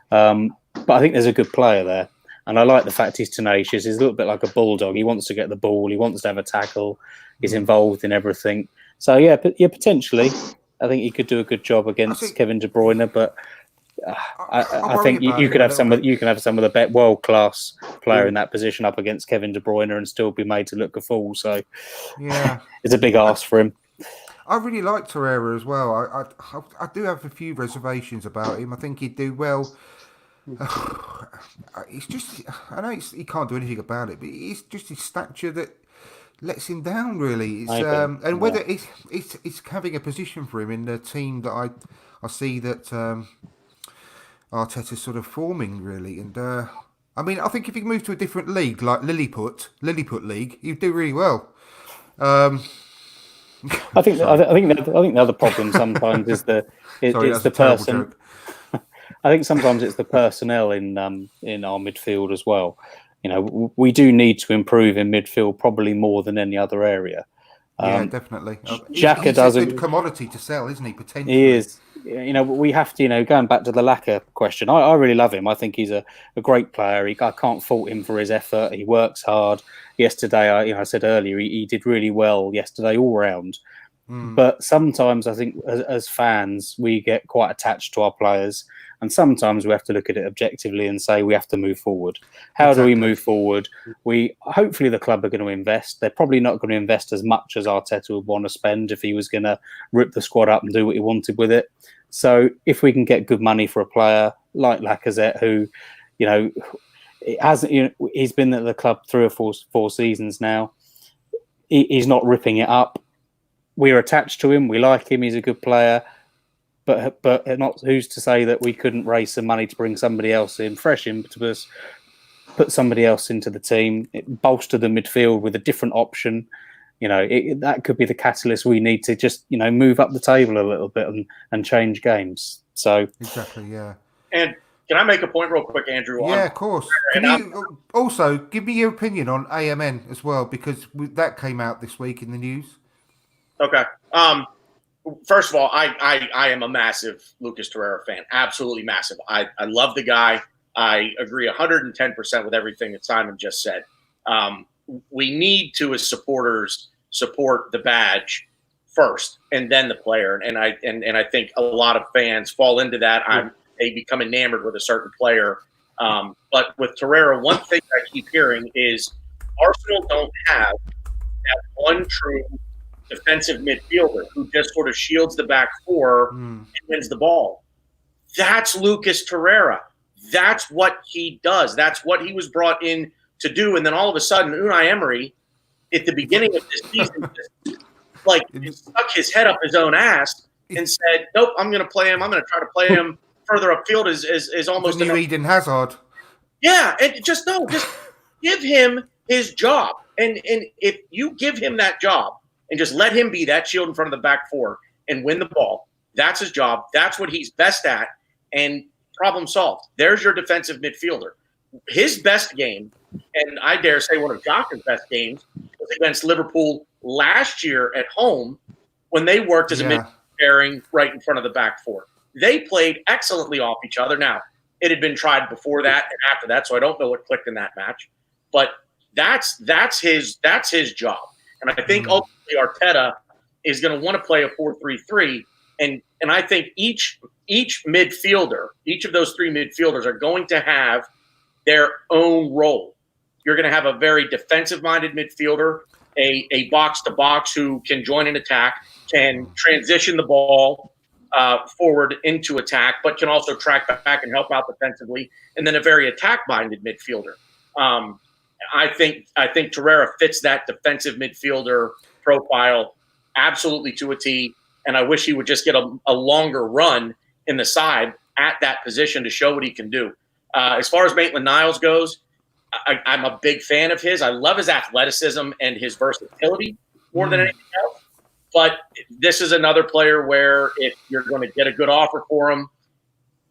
But I think there's a good player there. And I like the fact he's tenacious. He's a little bit like a bulldog. He wants to get the ball. He wants to have a tackle. He's involved in everything. So, yeah, potentially, I think he could do a good job against Kevin De Bruyne. But I think you could have some of the world-class player in that position up against Kevin De Bruyne and still be made to look a fool. So, yeah, it's a big ask for him. I really like Torreira as well. I do have a few reservations about him. I think he'd do well. It's just, I know he can't do anything about it, but it's just his stature that lets him down, really. And whether it's having a position for him in the team that I see that Arteta's sort of forming, really. And I think if he moved to a different league, like Lilliput League, he'd do really well. I think the other problem sometimes is it's the person. I think sometimes it's the personnel in our midfield as well. We do need to improve in midfield probably more than any other area. Yeah, definitely. Xhaka does a good commodity to sell, isn't he? Potentially, he is. We have to. Going back to the Laka question, I really love him. I think he's a great player. I can't fault him for his effort. He works hard. Yesterday, I said earlier, he did really well yesterday all round. But sometimes I think as fans, we get quite attached to our players. And sometimes we have to look at it objectively and say we have to move forward. How do we move forward? Hopefully the club are going to invest. They're probably not going to invest as much as Arteta would want to spend if he was going to rip the squad up and do what he wanted with it. So if we can get good money for a player like Lacazette, who, it hasn't, he's been at the club 3 or 4 seasons now. He's not ripping it up. We're attached to him. We like him. He's a good player. But not who's to say that we couldn't raise some money to bring somebody else in, fresh impetus, put somebody else into the team, bolster the midfield with a different option. That could be the catalyst we need to just, move up the table a little bit and change games. So exactly, yeah. And can I make a point real quick, Andrew? Yeah, of course. Can you also give me your opinion on AMN as well, because that came out this week in the news. Okay. First of all, I am a massive Lucas Torreira fan. Absolutely massive. I love the guy. I agree 110% with everything that Simon just said. We need to, as supporters, support the badge first and then the player. And I think a lot of fans fall into that. They become enamored with a certain player. But with Torreira, one thing I keep hearing is Arsenal don't have that one true defensive midfielder who just sort of shields the back four and wins the ball. That's Lucas Torreira. That's what he does. That's what he was brought in to do. And then all of a sudden, Unai Emery, at the beginning of this season, just stuck his head up his own ass and said, "Nope, I'm going to play him. I'm going to try to play him further upfield." Is almost the new Eden Hazard. Yeah, and just give him his job. And if you give him that job, and just let him be that shield in front of the back four and win the ball. That's his job. That's what he's best at. And problem solved. There's your defensive midfielder. His best game, and I dare say one of Josh's best games, was against Liverpool last year at home when they worked as a midfield pairing right in front of the back four. They played excellently off each other. Now, it had been tried before that and after that, so I don't know what clicked in that match. But that's his job. And I think ultimately Arteta is going to want to play a 4-3-3. And I think each midfielder, each of those 3 midfielders are going to have their own role. You're going to have a very defensive-minded midfielder, a box-to-box who can join an attack, can transition the ball forward into attack, but can also track back and help out defensively, and then a very attack-minded midfielder. I think Torreira fits that defensive midfielder profile absolutely to a T, and I wish he would just get a longer run in the side at that position to show what he can do. As far as Maitland-Niles goes, I'm a big fan of his. I love his athleticism and his versatility more than anything else. But this is another player where if you're going to get a good offer for him,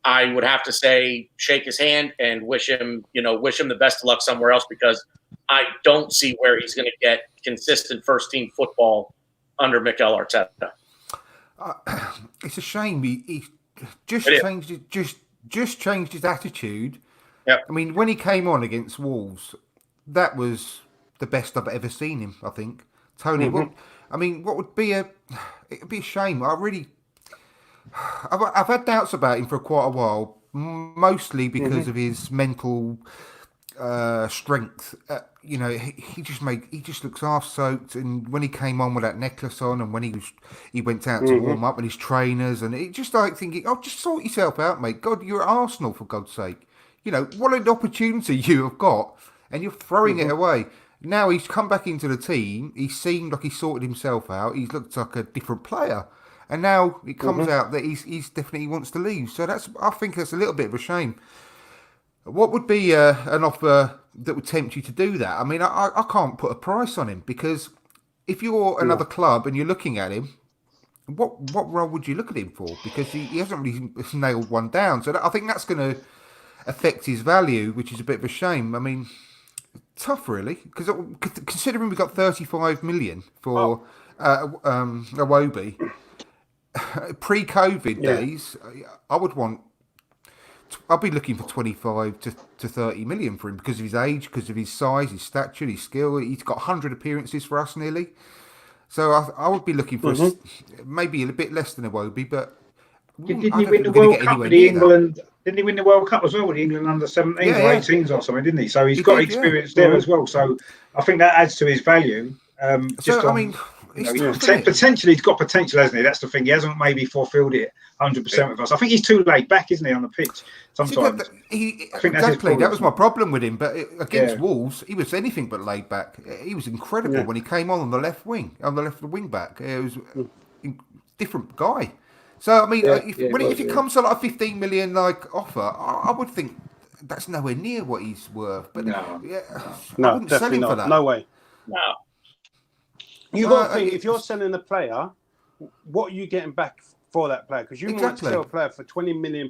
I would have to say shake his hand and wish him the best of luck somewhere else, because I don't see where he's going to get consistent first-team football under Mikel Arteta. It's a shame he just changed his attitude. Yep. I mean, when he came on against Wolves, that was the best I've ever seen him, I think. Tony, what would be it'd be a shame. I've had doubts about him for quite a while, mostly because of his mental strength. He just looks half soaked. And when he came on with that necklace on, and when he went out to warm up with his trainers, and it just like thinking, "Oh, just sort yourself out, mate. God, you're at Arsenal, for God's sake. What an opportunity you have got, and you're throwing it away." Now he's come back into the team. He seemed like he sorted himself out. He's looked like a different player. And now it comes out that he's definitely wants to leave. So I think that's a little bit of a shame. What would be an offer that would tempt you to do that? I mean, I can't put a price on him, because if you're another club and you're looking at him, what role would you look at him for? Because he hasn't really nailed one down. So I think that's going to affect his value, which is a bit of a shame. I mean, tough really, because considering we got 35 million for Iwobi. Pre-COVID days, I'd be looking for 25 to 30 million for him, because of his age, because of his size, his stature, his skill. He's got 100 appearances for us nearly. So I would be looking for maybe a bit less than Iwobi, but Didn't I he don't win think the we're going World to get Cup anywhere with the near that. England? Didn't he win the World Cup as well with the England under 17s Yeah, or yeah. 18s or something? Didn't he? So he's He got did, experience there as well. So I think that adds to his value. Just So, I on, mean, you know, it's tough, isn't it? potentially he's got potential, hasn't he? That's the thing. He hasn't maybe fulfilled it 100% with us. I think he's too laid back, isn't he, on the pitch sometimes? I think that's his Exactly, that was my problem. problem with him. But against Wolves, he was anything but laid back. He was incredible when he came on the left wing, on the left wing back. It was a different guy. So I mean, if it comes to like a 15 million like offer, I would think that's nowhere near what he's worth. But I wouldn't sell definitely him for not. that. No way. No. You've got to think, if you're selling a player, what are you getting back for that player? Because you might sell a player for £20 million,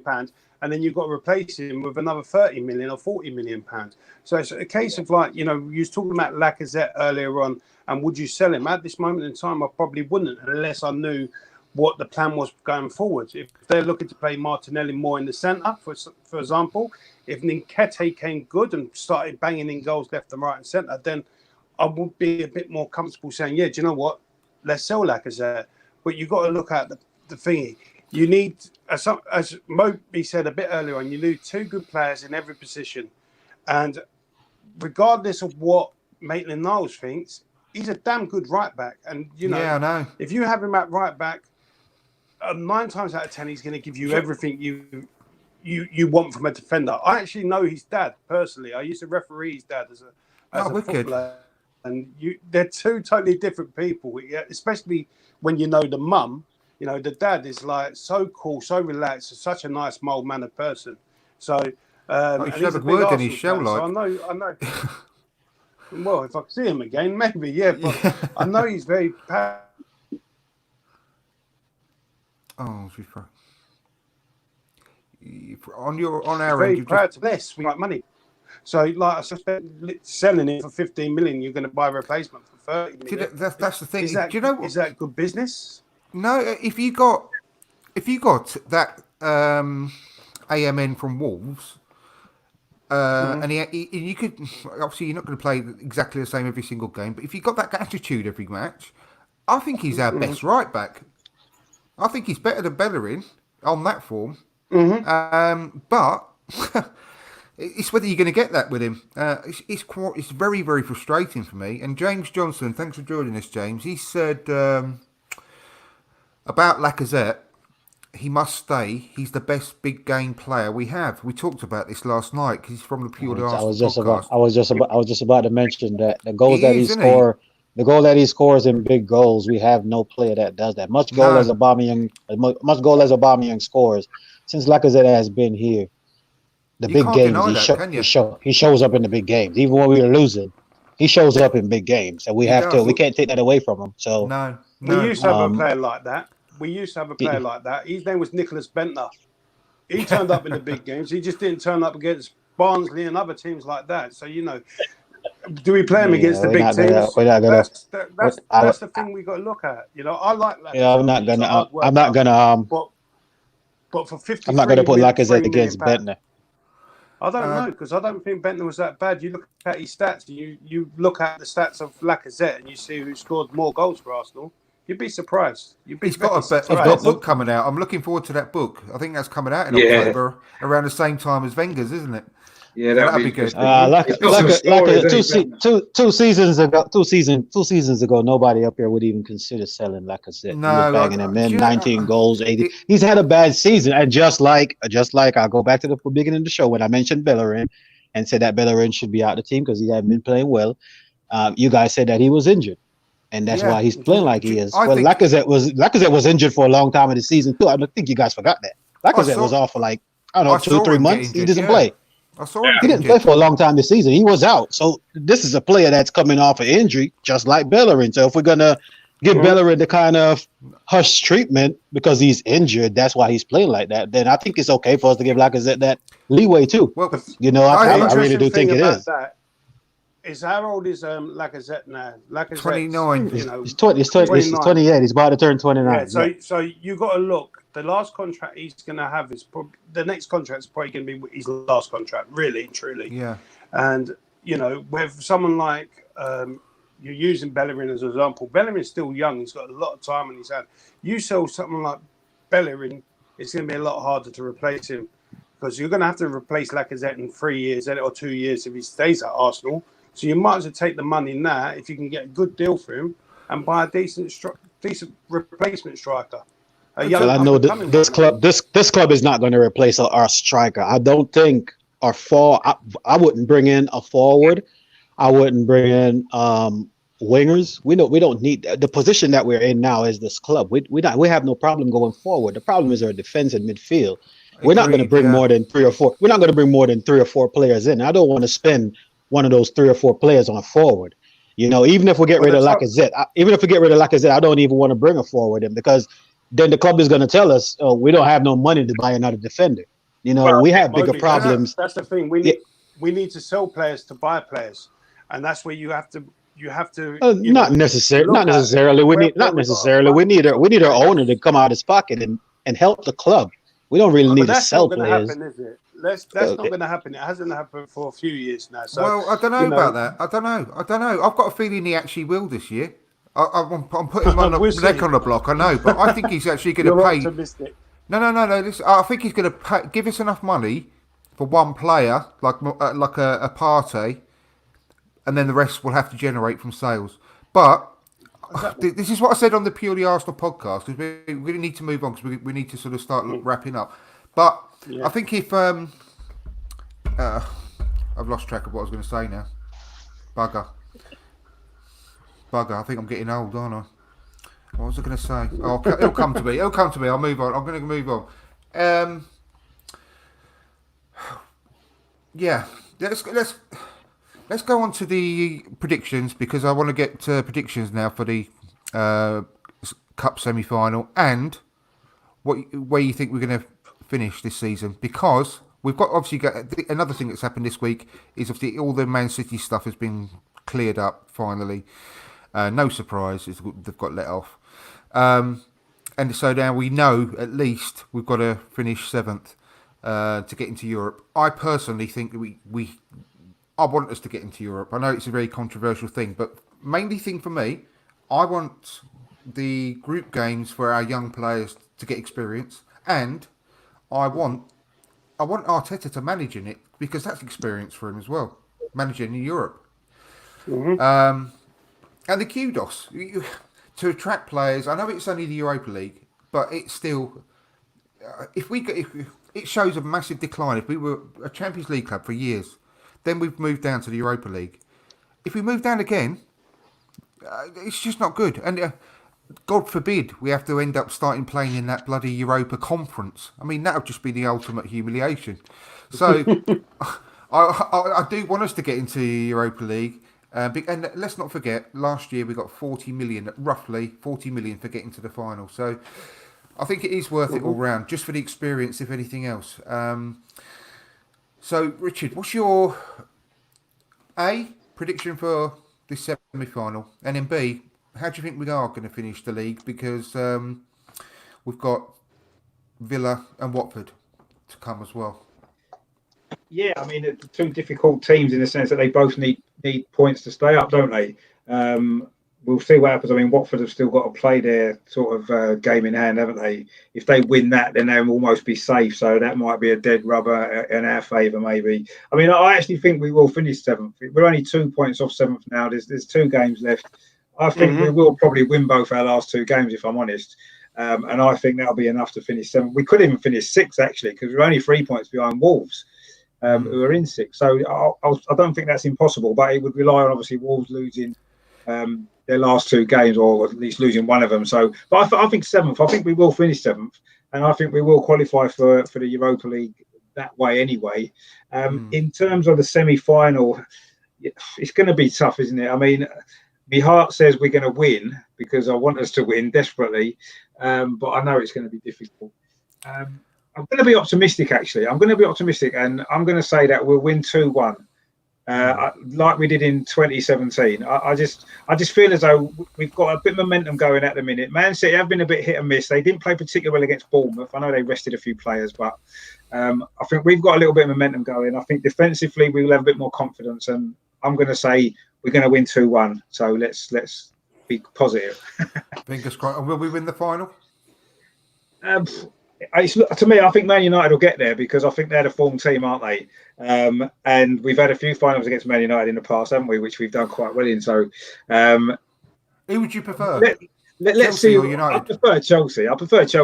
and then you've got to replace him with another 30 million or 40 million pounds. So it's a case of like, you know, you was talking about Lacazette earlier on, and would you sell him? At this moment in time, I probably wouldn't, unless I knew what the plan was going forward. If they're looking to play Martinelli more in the centre, for example, if Nketiah came good and started banging in goals left and right and centre, then I would be a bit more comfortable saying, yeah, do you know what? Let's sell Lacazette. But you've got to look at the thingy. You need, as Moby said a bit earlier on, you need two good players in every position. And regardless of what Maitland-Niles thinks, he's a damn good right back. And, you know, I know. If you have him at right back, 9 times out of 10, he's going to give you everything you want from a defender. I actually know his dad personally. I used to referee his dad as a footballer. And they're two totally different people, especially when you know the mum. You know, the dad is like so cool, so relaxed, such a nice, mild-mannered person. So, he should he's have a a big word in Arsenal his shell, fan, like. so I know. Well, if I see him again, maybe, yeah. But I know he's very. On our very end, proud to less. We like money. So, like, I suspect selling it for 15 million, you're going to buy a replacement for 30 million. That's the thing. Is that, do you know what? Is that good business? No, if you got that AMN from Wolves, and you could obviously you're not going to play exactly the same every single game, but if you got that attitude every match, I think he's our best right back. I think he's better than Bellerin on that form. But it's whether you're going to get that with him. It's very, very frustrating for me. And James Johnson, thanks for joining us, James. He said about Lacazette, he must stay. He's the best big game player we have. We talked about this last night because he's from the Pure Arsenal podcast. I was just about to mention that the goals the goal that he scores in big goals, we have no player that does that. Much goal as Aubameyang scores since Lacazette has been here. The big games, he shows up in the big games. Even when we were losing, he shows up in big games, and we can't take that away from him. So we used to have a player like that. His name was Nicholas Bentner. He turned up in the big games. He just didn't turn up against Barnsley and other teams like that. So, you know, do we play him against the big teams? That's the thing we got to look at. You know, I like Lacazette. Yeah, I'm not gonna. But for 50, I'm not gonna put Lacazette against Bentner. I don't know, because I don't think Bentner was that bad. You look at his stats, you look at the stats of Lacazette, and you see who scored more goals for Arsenal. You'd be surprised. He's got a book coming out. I'm looking forward to that book. I think that's coming out in October, around the same time as Wenger's, isn't it? Yeah, that'd be good. Two seasons ago, nobody up here would even consider selling Lacazette. No, he was banging him in 19 goals, 80. He's had a bad season, and just like I'll go back to the beginning of the show when I mentioned Bellerin and said that Bellerin should be out of the team because he hadn't been playing well. You guys said that he was injured, and that's why he's playing like he is. Well, Lacazette was injured for a long time of the season too. I don't think you guys forgot that. Lacazette was off for like 2-3 months. He didn't play. He didn't play for a long time this season. He was out. So this is a player that's coming off an injury, just like Bellerin. So if we're gonna give Bellerin the kind of hush treatment because he's injured, that's why he's playing like that, then I think it's okay for us to give Lacazette that leeway too. Well, I really do think it is. How old is Lacazette now? Lacazette 29. You know, he's 28. He's about to turn 29. Yeah, so you got to look. The last contract he's going to have is the next contract is probably going to be his last contract, really, truly. Yeah. And you know, with someone like you're using Bellerin as an example. Bellerin's still young. He's got a lot of time on his hand. You sell something like Bellerin, it's going to be a lot harder to replace him because you're going to have to replace Lacazette in 3 years or 2 years if he stays at Arsenal. So you might as well take the money now if you can get a good deal for him and buy a decent replacement striker. Well, I know this club is not going to replace our striker. I don't think our I wouldn't bring in a forward. I wouldn't bring in wingers. We don't need the position that we're in now is this club. We have no problem going forward. The problem is our defense and midfield. We're not going to bring more than 3 or 4. We're not going to bring more than 3 or 4 players in. I don't want to spend one of those 3 or 4 players on a forward. You know, even if we get rid of Lacazette, I don't even want to bring a forward in because then the club is going to tell us, oh, we don't have no money to buy another defender. You know, we have bigger problems. That's the thing. We need to sell players to buy players, and that's where you have to. Not necessarily. We need our owner to come out of his pocket and help the club. We don't really need to sell players. Happen, is it? That's not going to happen. It hasn't happened for a few years now. So, well, I don't know about that. I don't know. I've got a feeling he actually will this year. I'm putting my neck on the block. I know, but I think he's actually going to pay. Optimistic. No. Listen, I think he's going to give us enough money for one player, like a Partey, and then the rest will have to generate from sales. But this is what I said on the Purely Arsenal podcast because we really need to move on because we need to sort of start wrapping up. But I think if I've lost track of what I was going to say now. Bugger. I think I'm getting old, aren't I? What was I going to say? Oh, it'll come to me. I'll move on. I'm going to move on. Yeah, let's go on to the predictions because I want to get predictions now for the Cup semi-final and where you think we're going to finish this season because we've obviously another thing that's happened this week is obviously all the Man City stuff has been cleared up finally. No surprise, they've got let off. And so now we know at least we've got to finish 7th to get into Europe. I personally think that I want us to get into Europe. I know it's a very controversial thing, but mainly thing for me, I want the group games for our young players to get experience, and I want Arteta to manage in it because that's experience for him as well, managing in Europe. Mm-hmm. And the kudos to attract players. I know it's only the Europa League, but it's still if it shows a massive decline. If we were a Champions League club for years, then we've moved down to the Europa League. If we move down again, it's just not good. And God forbid we have to end up starting playing in that bloody Europa Conference. I mean, that would just be the ultimate humiliation. So I do want us to get into the Europa League. And let's not forget, last year we got roughly 40 million for getting to the final. So I think it is worth it all round, just for the experience, if anything else. So, Richard, what's your A, prediction for this semi-final? And then B, how do you think we are going to finish the league? Because we've got Villa and Watford to come as well. Yeah, I mean, it's 2 difficult teams in the sense that they both need points to stay up, don't they? We'll see what happens. I mean, Watford have still got to play their sort of game in hand, haven't they? If they win that, then they'll almost be safe. So that might be a dead rubber in our favour, maybe. I mean, I actually think we will finish 7th. We're only 2 points off 7th now. There's 2 games left. I think we will probably win both our last 2 games, if I'm honest. And I think that'll be enough to finish 7th. We could even finish 6th, actually, because we're only 3 points behind Wolves. Who are in 6th. So I don't think that's impossible, but it would rely on obviously Wolves losing their last 2 games or at least losing one of them. So, but I think 7th. I think we will finish 7th, and I think we will qualify for the Europa League that way anyway. In terms of the semi-final, it's going to be tough, isn't it? I mean, my heart says we're going to win because I want us to win desperately, but I know it's going to be difficult. I'm going to be optimistic, actually. I'm going to be optimistic, and I'm going to say that we'll win 2-1, like we did in 2017. I just feel as though we've got a bit of momentum going at the minute. Man City have been a bit hit and miss. They didn't play particularly well against Bournemouth. I know they rested a few players, but I think we've got a little bit of momentum going. I think defensively we will have a bit more confidence, and I'm going to say we're going to win 2-1. So let's be positive. Fingers crossed. And will we win the final? To me, I think Man United will get there because I think they're the form team, aren't they? And we've had a few finals against Man United in the past, haven't we? Which we've done quite well in. So, who would you prefer? Let's see. Or United? I prefer Chelsea.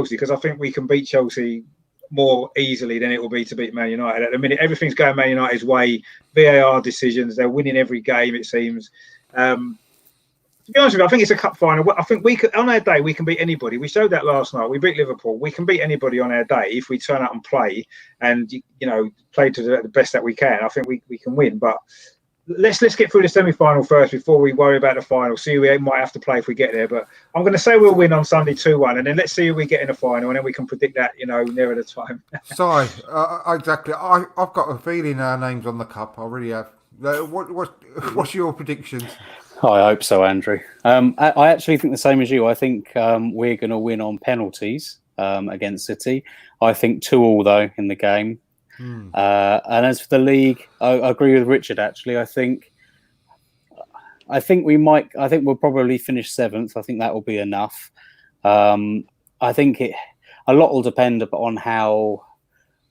Because I think we can beat Chelsea more easily than it will be to beat Man United. At the minute, everything's going Man United's way. VAR decisions. They're winning every game, it seems. To be honest with you, I think it's a cup final. I think we could, on our day, we can beat anybody. We showed that last night. We beat Liverpool. We can beat anybody on our day if we turn out and play and, play to the best that we can. I think we can win. But let's get through the semi-final first before we worry about the final. See who we might have to play if we get there. But I'm going to say we'll win on Sunday 2-1, and then let's see who we get in the final, and then we can predict that, nearer the time. Sorry, exactly. I've got a feeling our name's on the cup. I really have. What's your predictions? I hope so, Andrew. I actually think the same as you. I think we're going to win on penalties against City. I think 2-2 though in the game. And as for the league, I agree with Richard. Actually, I think we might. I think we'll probably finish 7th. I think that will be enough. I think a lot will depend on how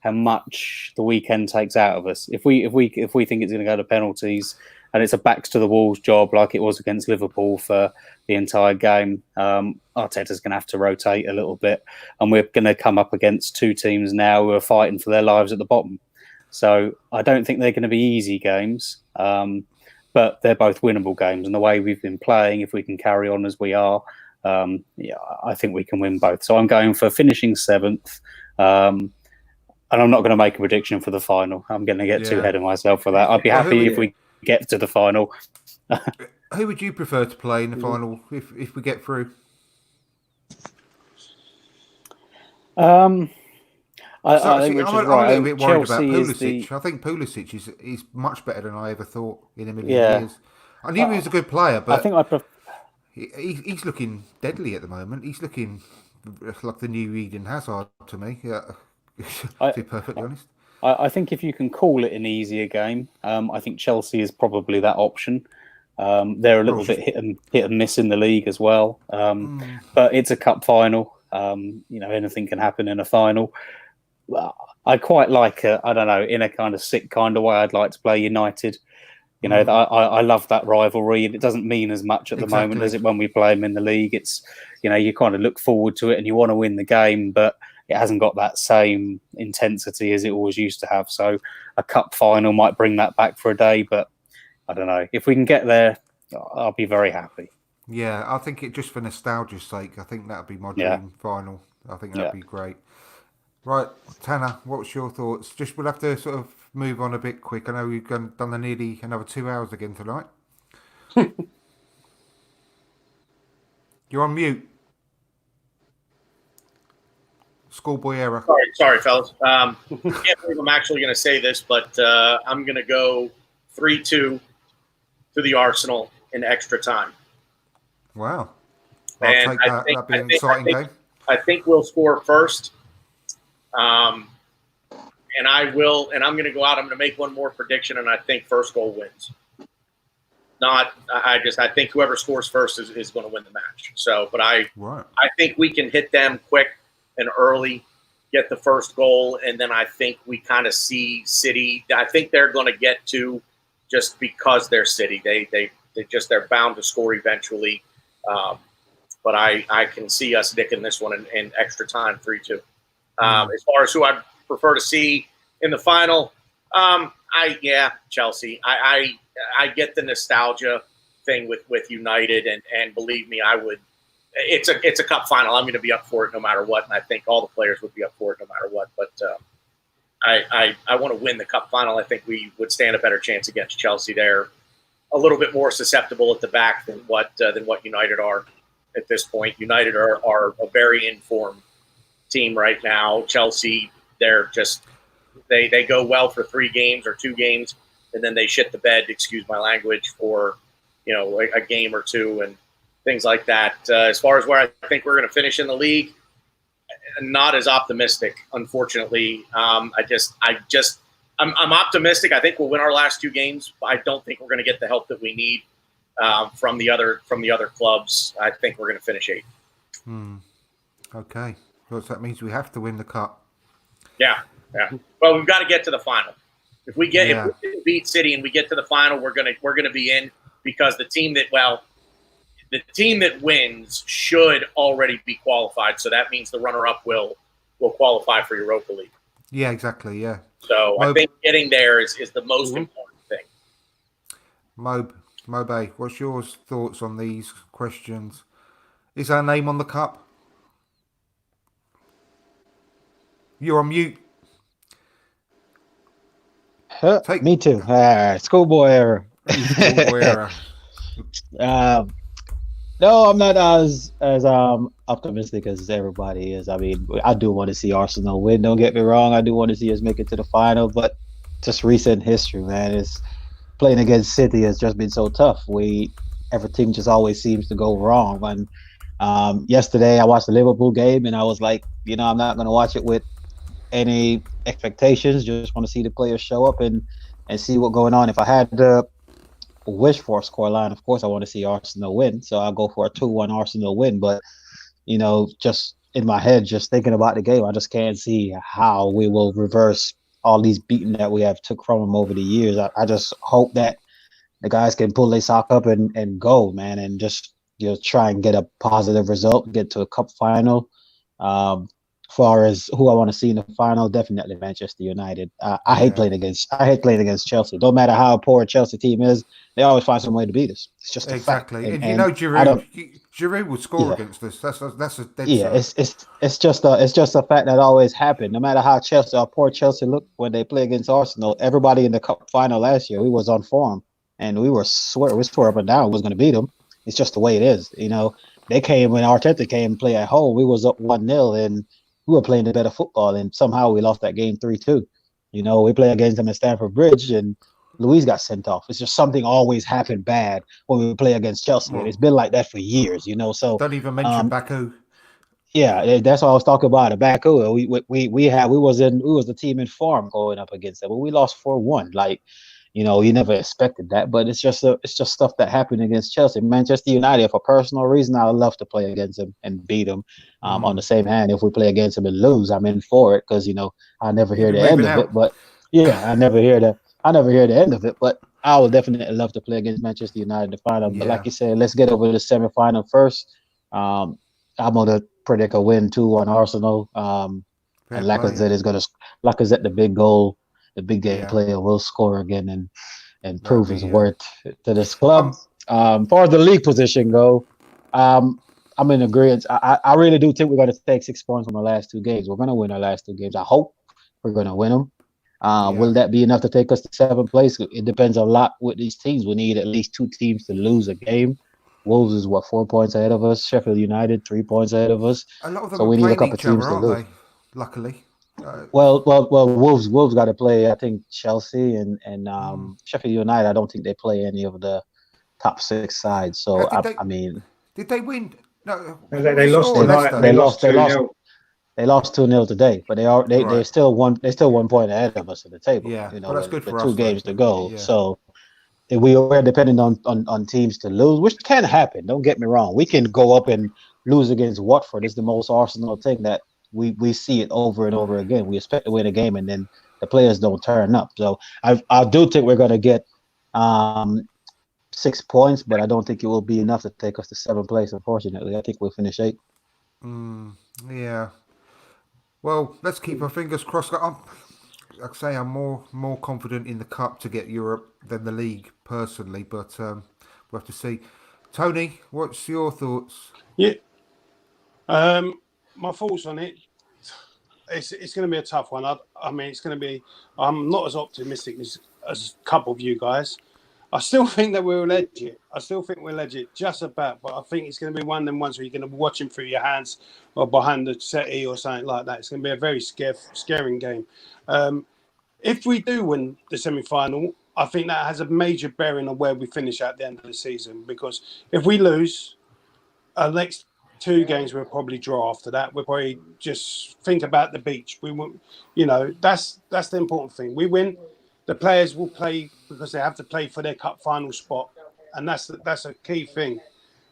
much the weekend takes out of us. If we think it's going to go to penalties and it's a backs to the walls job like it was against Liverpool for the entire game, Arteta's going to have to rotate a little bit, and we're going to come up against two teams now who are fighting for their lives at the bottom. So I don't think they're going to be easy games, but they're both winnable games. And the way we've been playing, if we can carry on as we are, I think we can win both. So I'm going for finishing 7th. And I'm not going to make a prediction for the final. I'm going to get too ahead of myself for that. I'd be happy if we get to the final. Who would you prefer to play in the final if we get through? I think Richard's right. I'm a little bit worried Chelsea about Pulisic. I think Pulisic is much better than I ever thought in a million years. I knew he was a good player, but I think he's looking deadly at the moment. He's looking like the new Eden Hazard to me. Yeah. To be perfectly honest, I think if you can call it an easier game, I think Chelsea is probably that option. They're a little bit hit and miss in the league as well, but it's a cup final. Anything can happen in a final. I quite like I don't know, in a kind of sick kind of way, I'd like to play United. I love that rivalry, and it doesn't mean as much at the moment as it when we play them in the league. It's you kind of look forward to it and you want to win the game, but it hasn't got that same intensity as it always used to have. So a cup final might bring that back for a day, but I don't know. If we can get there, I'll be very happy. Yeah, I think it just for nostalgia's sake, I think that would be my dream final. I think that'd be great. Right, Tanner, what's your thoughts? We'll have to sort of move on a bit quick. I know we've done the nearly another 2 hours again tonight. You're on mute. Schoolboy error. Sorry, fellas. Can't believe I'm actually going to say this, but I'm going to go 3-2 to the Arsenal in extra time. Wow. I'll take that. That'd be an exciting game. I think we'll score first. And I'm going to go out. I'm going to make one more prediction, and I think first goal wins. I think whoever scores first is going to win the match. So, but I think we can hit them quick and early, get the first goal, and then I think we kind of see City. I think they're going to get to just because they're City. They're bound to score eventually. But I can see us nicking this one in extra time, 3-2. As far as who I prefer to see in the final, Chelsea. I get the nostalgia thing with United, and believe me, I would. It's a cup final. I'm going to be up for it no matter what, and I think all the players would be up for it no matter what. But I want to win the cup final. I think we would stand a better chance against Chelsea. They're a little bit more susceptible at the back than what United are at this point. United are a very informed team right now. Chelsea, they're just they go well for 3 games or 2 games, and then they shit the bed, excuse my language, for a game or 2 and things like that. As far as where I think we're going to finish in the league, not as optimistic, unfortunately. I'm optimistic. I think we'll win our last 2 games. I don't think we're going to get the help that we need from the other clubs. I think we're going to finish 8th. Okay. So that means we have to win the cup. Yeah. Well, we've got to get to the final. If we beat City and we get to the final, we're gonna be in, because the team that wins should already be qualified. So that means the runner-up will qualify for Europa League. Yeah, exactly. Yeah. So I think getting there is the most important thing. Mobe, what's your thoughts on these questions? Is our name on the cup? You're on mute. Me too. Schoolboy error. Schoolboy error. No, I'm not as optimistic as everybody is. I mean, I do want to see Arsenal win. Don't get me wrong. I do want to see us make it to the final, but just recent history, man, is playing against City has just been so tough. Everything just always seems to go wrong. And yesterday I watched the Liverpool game, and I was like, I'm not going to watch it with any expectations. Just want to see the players show up and see what's going on. If I had to wish for a scoreline, of course I want to see Arsenal win, so I'll go for a 2-1 Arsenal win. But just in my head, just thinking about the game, I just can't see how we will reverse all these beating that we have took from them over the years. I just hope that the guys can pull their sock up and go, man, and just try and get a positive result, get to a cup final. Far as who I want to see in the final, definitely Manchester United. I hate playing against Chelsea. Don't matter how poor a Chelsea team is, they always find some way to beat us. It's just exactly. A fact. And Giroud would score against us. That's a dead it's just a fact that always happened. No matter how poor Chelsea looked when they play against Arsenal, everybody in the cup final last year, we was on form, and we swore up and down was going to beat them. It's just the way it is. They came when Arteta came and play at home. We was up 1-0 and we were playing the better football, and somehow we lost that game 3-2. We played against them at Stamford Bridge, and Luis got sent off. It's just something always happened bad when we play against Chelsea. And it's been like that for years, So don't even mention Baku. Yeah, that's what I was talking about. At Baku, we was the team in form going up against them, but we lost 4-1. You never expected that, but it's just stuff that happened against Chelsea. Manchester United, for personal reason, I would love to play against them and beat them. On the same hand, if we play against them and lose, I'm in for it, because I never hear the end of it. But I never hear the end of it. But I would definitely love to play against Manchester United in the final. But like you said, let's get over the semifinal first. I'm gonna predict a win 2-1 Arsenal. And Lacazette, the big goal. The big game player will score again and prove his worth to this club. As far as the league position go, I'm in agreement. I really do think we're going to take 6 points from our last 2 games. We're going to win our last 2 games. I hope we're going to win them. Will that be enough to take us to 7th place? It depends a lot with these teams. We need at least 2 teams to lose a game. Wolves is 4 points ahead of us. Sheffield United 3 points ahead of us. A lot of them so we need a couple teams to lose. Luckily. Well, Wolves got to play, I think, Chelsea and Sheffield United. I don't think they play any of the top 6 sides. So did they win? No, they lost. They lost 2-0. They lost 2-0 today, but they're still 1 point ahead of us in the table. Yeah, that's good for us. 2 games to go. Yeah. So we're dependent on teams to lose, which can happen. Don't get me wrong. We can go up and lose against Watford. It's the most Arsenal thing that we see it over and over again. We expect to win a game, and then the players don't turn up. So I do think we're going to get 6 points, but I don't think it will be enough to take us to 7th place, unfortunately. I think we'll finish 8th. Yeah. Well, let's keep our fingers crossed. Like I say, I'm more confident in the cup to get Europe than the league personally, but we'll have to see. Tony, what's your thoughts? Yeah. My thoughts on it, it's going to be a tough one. I mean, it's going to be. I'm not as optimistic as a couple of you guys. I still think that we're legit. Just about. But I think it's going to be one of them ones where you're going to be watching through your hands or behind the settee or something like that. It's going to be a very scaring game. If we do win the semi-final, I think that has a major bearing on where we finish at the end of the season. Because if we lose, our next 2 games we'll probably draw after that. We'll probably just think about the beach. We won't, that's the important thing. We win, the players will play because they have to play for their cup final spot, and that's a key thing.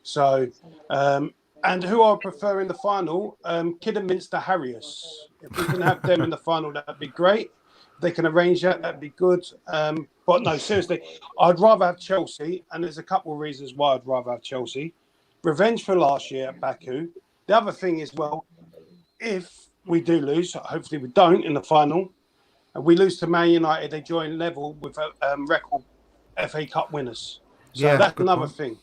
So, and who I prefer in the final, Kidderminster Harriers. If we can have them in the final, that'd be great. If they can arrange that, that'd be good. But no, seriously, I'd rather have Chelsea, and there's a couple of reasons why I'd rather have Chelsea. Revenge for last year at Baku. The other thing is, well, if we do lose, hopefully we don't in the final, and we lose to Man United, they join level with record FA Cup winners. So that's another thing,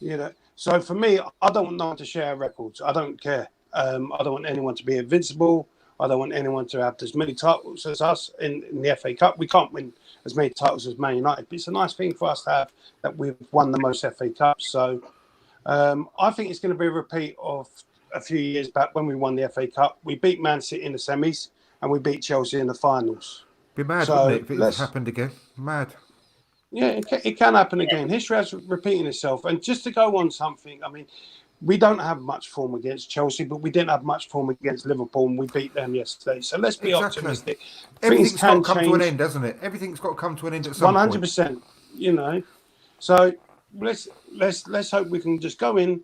you know. So for me, I don't want no one to share records. I don't care. I don't want anyone to be invincible. I don't want anyone to have as many titles as us in the FA Cup. We can't win as many titles as Man United, but it's a nice thing for us to have that we've won the most FA Cups. So I think it's going to be a repeat of a few years back when we won the FA Cup. We beat Man City in the semis and we beat Chelsea in the finals. Be mad, wouldn't it, if it happened again? Mad. Yeah, it can happen again. History has repeating itself. And just to go on something, I mean, we don't have much form against Chelsea, but we didn't have much form against Liverpool, and we beat them yesterday. So let's be optimistic. Everything's got to come to an end, doesn't it? Everything's got to come to an end at some 100%, point. You know. So let's hope we can just go in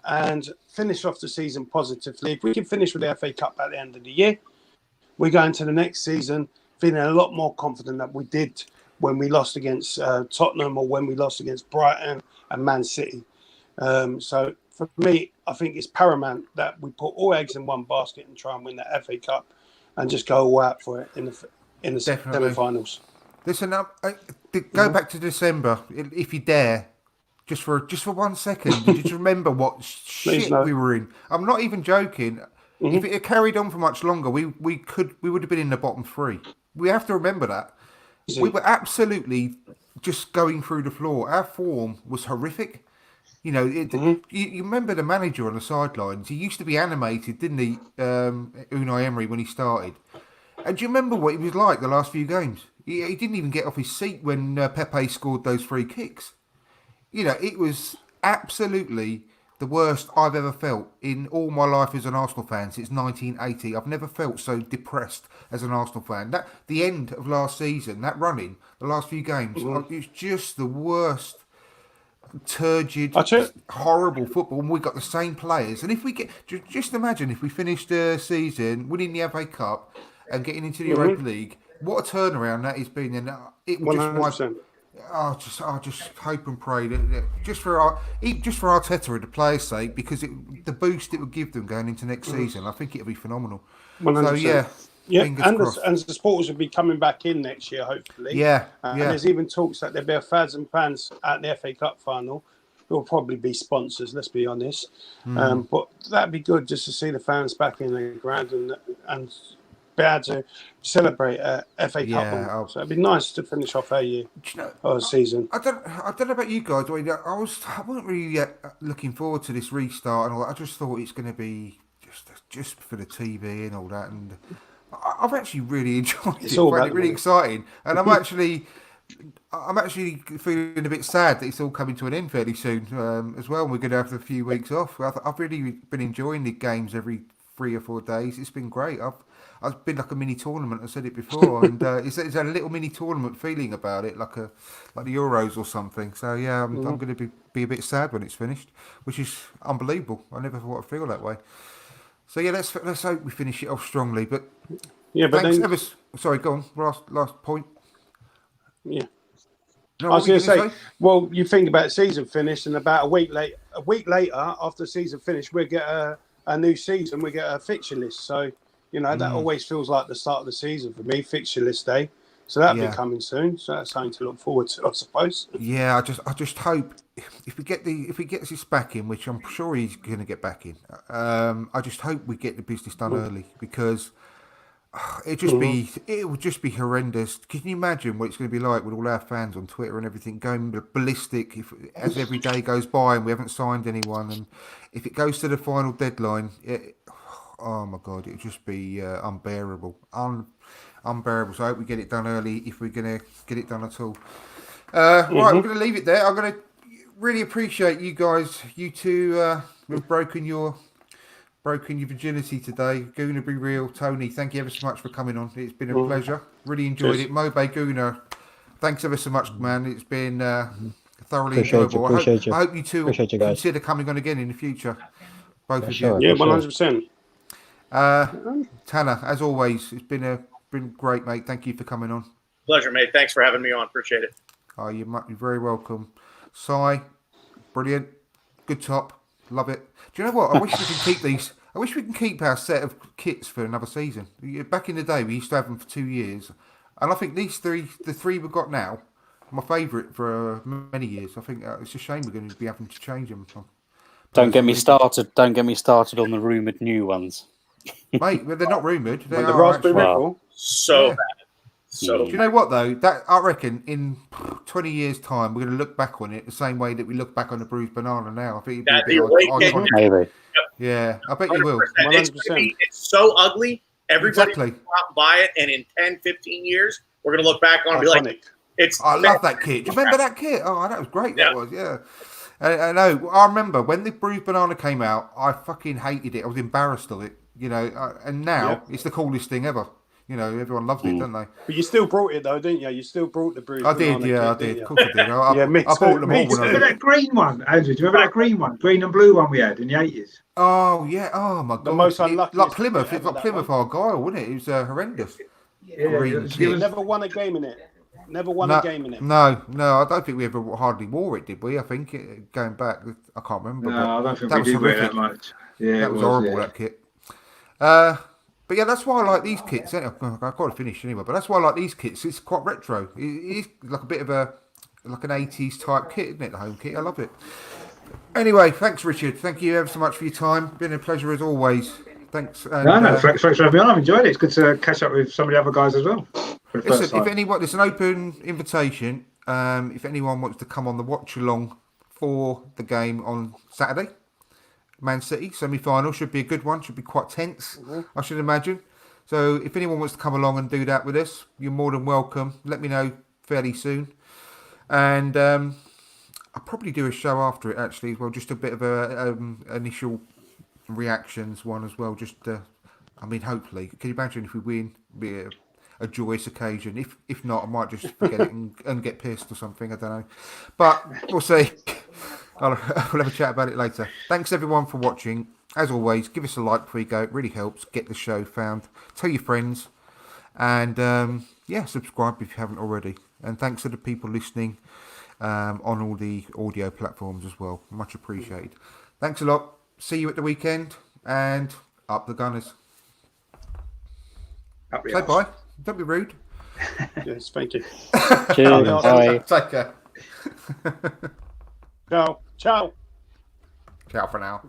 and finish off the season positively. If we can finish with the FA Cup at the end of the year, we go into the next season feeling a lot more confident than we did when we lost against Tottenham or when we lost against Brighton and Man City. So for me, I think it's paramount that we put all eggs in one basket and try and win the FA Cup and just go all out for it in the semi-finals. Listen, go back to December, if you dare, just for 1 second. Just remember what shit we were in. I'm not even joking. Mm-hmm. If it had carried on for much longer, we would have been in the bottom three. We have to remember that. We were absolutely just going through the floor. Our form was horrific. You know, you remember the manager on the sidelines? He used to be animated, didn't he, Unai Emery, when he started? And do you remember what he was like the last few games? He didn't even get off his seat when Pepe scored those free kicks. You know, it was absolutely the worst I've ever felt in all my life as an Arsenal fan since 1980. I've never felt so depressed as an Arsenal fan. The end of last season, that running, the last few games, it's just the worst, turgid, horrible football. And we've got the same players. And if we get, just imagine if we finished the season winning the FA Cup and getting into the Europa League, what a turnaround that has been. And it would just wipe. I just hope and pray that just for Arteta and the players' sake, because the boost it would give them going into next season, I think it'll be phenomenal. 100%. So and the supporters will be coming back in next year, hopefully. And there's even talks that there'll be 1,000 fans at the FA Cup final. Who will probably be sponsors. Let's be honest. But that'd be good just to see the fans back in the ground and be able to celebrate a FA Cup. So it'd be nice to finish off our year or season. I don't know about you guys. I wasn't really looking forward to this restart and all that. I just thought it's going to be just for the TV and all that. And I've actually really enjoyed it. Found it really exciting. And I'm actually feeling a bit sad that it's all coming to an end fairly soon as well. And we're going to have a few weeks off. I've really been enjoying the games every 3 or 4 days. It's been great. I've been like a mini tournament. I said it before, and it's a little mini tournament feeling about it, like the Euros or something. So yeah, I'm going to be a bit sad when it's finished, which is unbelievable. I never thought I'd feel that way. So yeah, let's hope we finish it off strongly. But sorry, go on. Last point. Yeah. No, I was going to say, well, you think about season finish, and about a week later, after the season finish, we get a new season. We get a fixture list. So. You know, that always feels like the start of the season for me, fixture list day. So that'll be coming soon. So that's something to look forward to, I suppose. Yeah, I just hope if we get this back in, which I'm sure he's going to get back in. I just hope we get the business done early, because it would just be horrendous. Can you imagine what it's going to be like with all our fans on Twitter and everything going ballistic as every day goes by and we haven't signed anyone, and if it goes to the final deadline. Oh my God, it would just be unbearable. Unbearable. So I hope we get it done early, if we're going to get it done at all. Right, we're going to leave it there. I'm going to really appreciate you guys. You two have broken your virginity today. Guna Be Real, Tony, thank you ever so much for coming on. It's been a pleasure. Really enjoyed it. Mobe Guna, thanks ever so much, man. It's been Thoroughly Appreciate you, enjoyable. appreciate you. I hope you two Appreciate you guys. consider coming on again in the future. Both For of sure. you. Yeah, For sure. 100%. Tanner, as always, it's been great, mate. Thank you for coming on. Pleasure, mate. Thanks for having me on. Appreciate it. Oh, you might be very welcome. Si, brilliant. Good top. Love it. Do you know what? I wish we can keep these. I wish we can keep our set of kits for another season. Back in the day, we used to have them for 2 years. And I think the three we've got now, my favourite for many years. I think it's a shame we're going to be having to change them. Don't get me started. Don't get me started on the rumoured new ones. Mate, well, they're not rumoured. They When the are Raspberry actually. Red Bull. So Yeah. bad. So Do you know what though? That I reckon in 20 years' time we're going to look back on it the same way that we look back on the bruised banana now. I think That- it'd be the a bit awakening- iconic. Maybe. Yeah, I bet you will. 100%. It's so ugly. Everybody Exactly. will out and buy it, and in 10, 15 years, we're going to look back on it and be like, Iconic. it's. I love that kit. Do you remember that kit? Oh, that was great. That Yeah. was, yeah. I know. I remember when the bruised banana came out. I fucking hated it. I was embarrassed of it. You know, and now Yeah. it's the coolest thing ever. You know, everyone loves it, don't they? But you still brought it though, didn't you? You still brought the bruise. I did, yeah, I did. Of course I did. Yeah, me I bought too, them me all when I Remember was. that green one, Andrew? Do you remember that green one? Green and blue one we had in the 80s? Oh yeah. Oh my god. most unlucky like Plymouth. bit It's like ever, Plymouth that Argyle, wasn't it? It was horrendous. Yeah, Green it was- kit. it was- Never won a game in it. Never won No, a game in it. no. I don't think we ever hardly wore it, did we? I think going back, I can't remember. No, but I don't think that we was did wear horrific. that much. Yeah, That it was horrible. yeah. That kit. But yeah, that's why I like these kits. I've got to finish anyway. But that's why I like these kits. It's quite retro. It is like a bit of an 80s type kit, isn't it? The home kit. I love it. Anyway, thanks, Richard. Thank you ever so much for your time. Been a pleasure as always. Thanks. And, No, thanks for having me on. I've enjoyed it. It's good to catch up with some of the other guys as well. For the first Listen, if time. anyone, it's an open invitation. If anyone wants to come on the watch along for the game on Saturday, Man City semi-final should be a good one. Should be quite tense, I should imagine. So if anyone wants to come along and do that with us, you're more than welcome. Let me know fairly soon, and I'll probably do a show after it actually as well. Just a bit of a initial reactions one as well. Just I mean, hopefully, can you imagine if we win? Be a joyous occasion. If not, I might just forget it and get pissed or something. I don't know, but we'll see. We'll have a chat about it later. Thanks everyone for watching. As always, give us a like before you go. It really helps get the show found. Tell your friends, and subscribe if you haven't already. And thanks to the people listening on all the audio platforms as well. Much appreciated. Thanks a lot. See you at the weekend, and up the Gunners. Up the Say arse. bye. Don't be rude. Yes, thank you. Cheers. Bye. Take care. Ciao. Ciao. Ciao for now.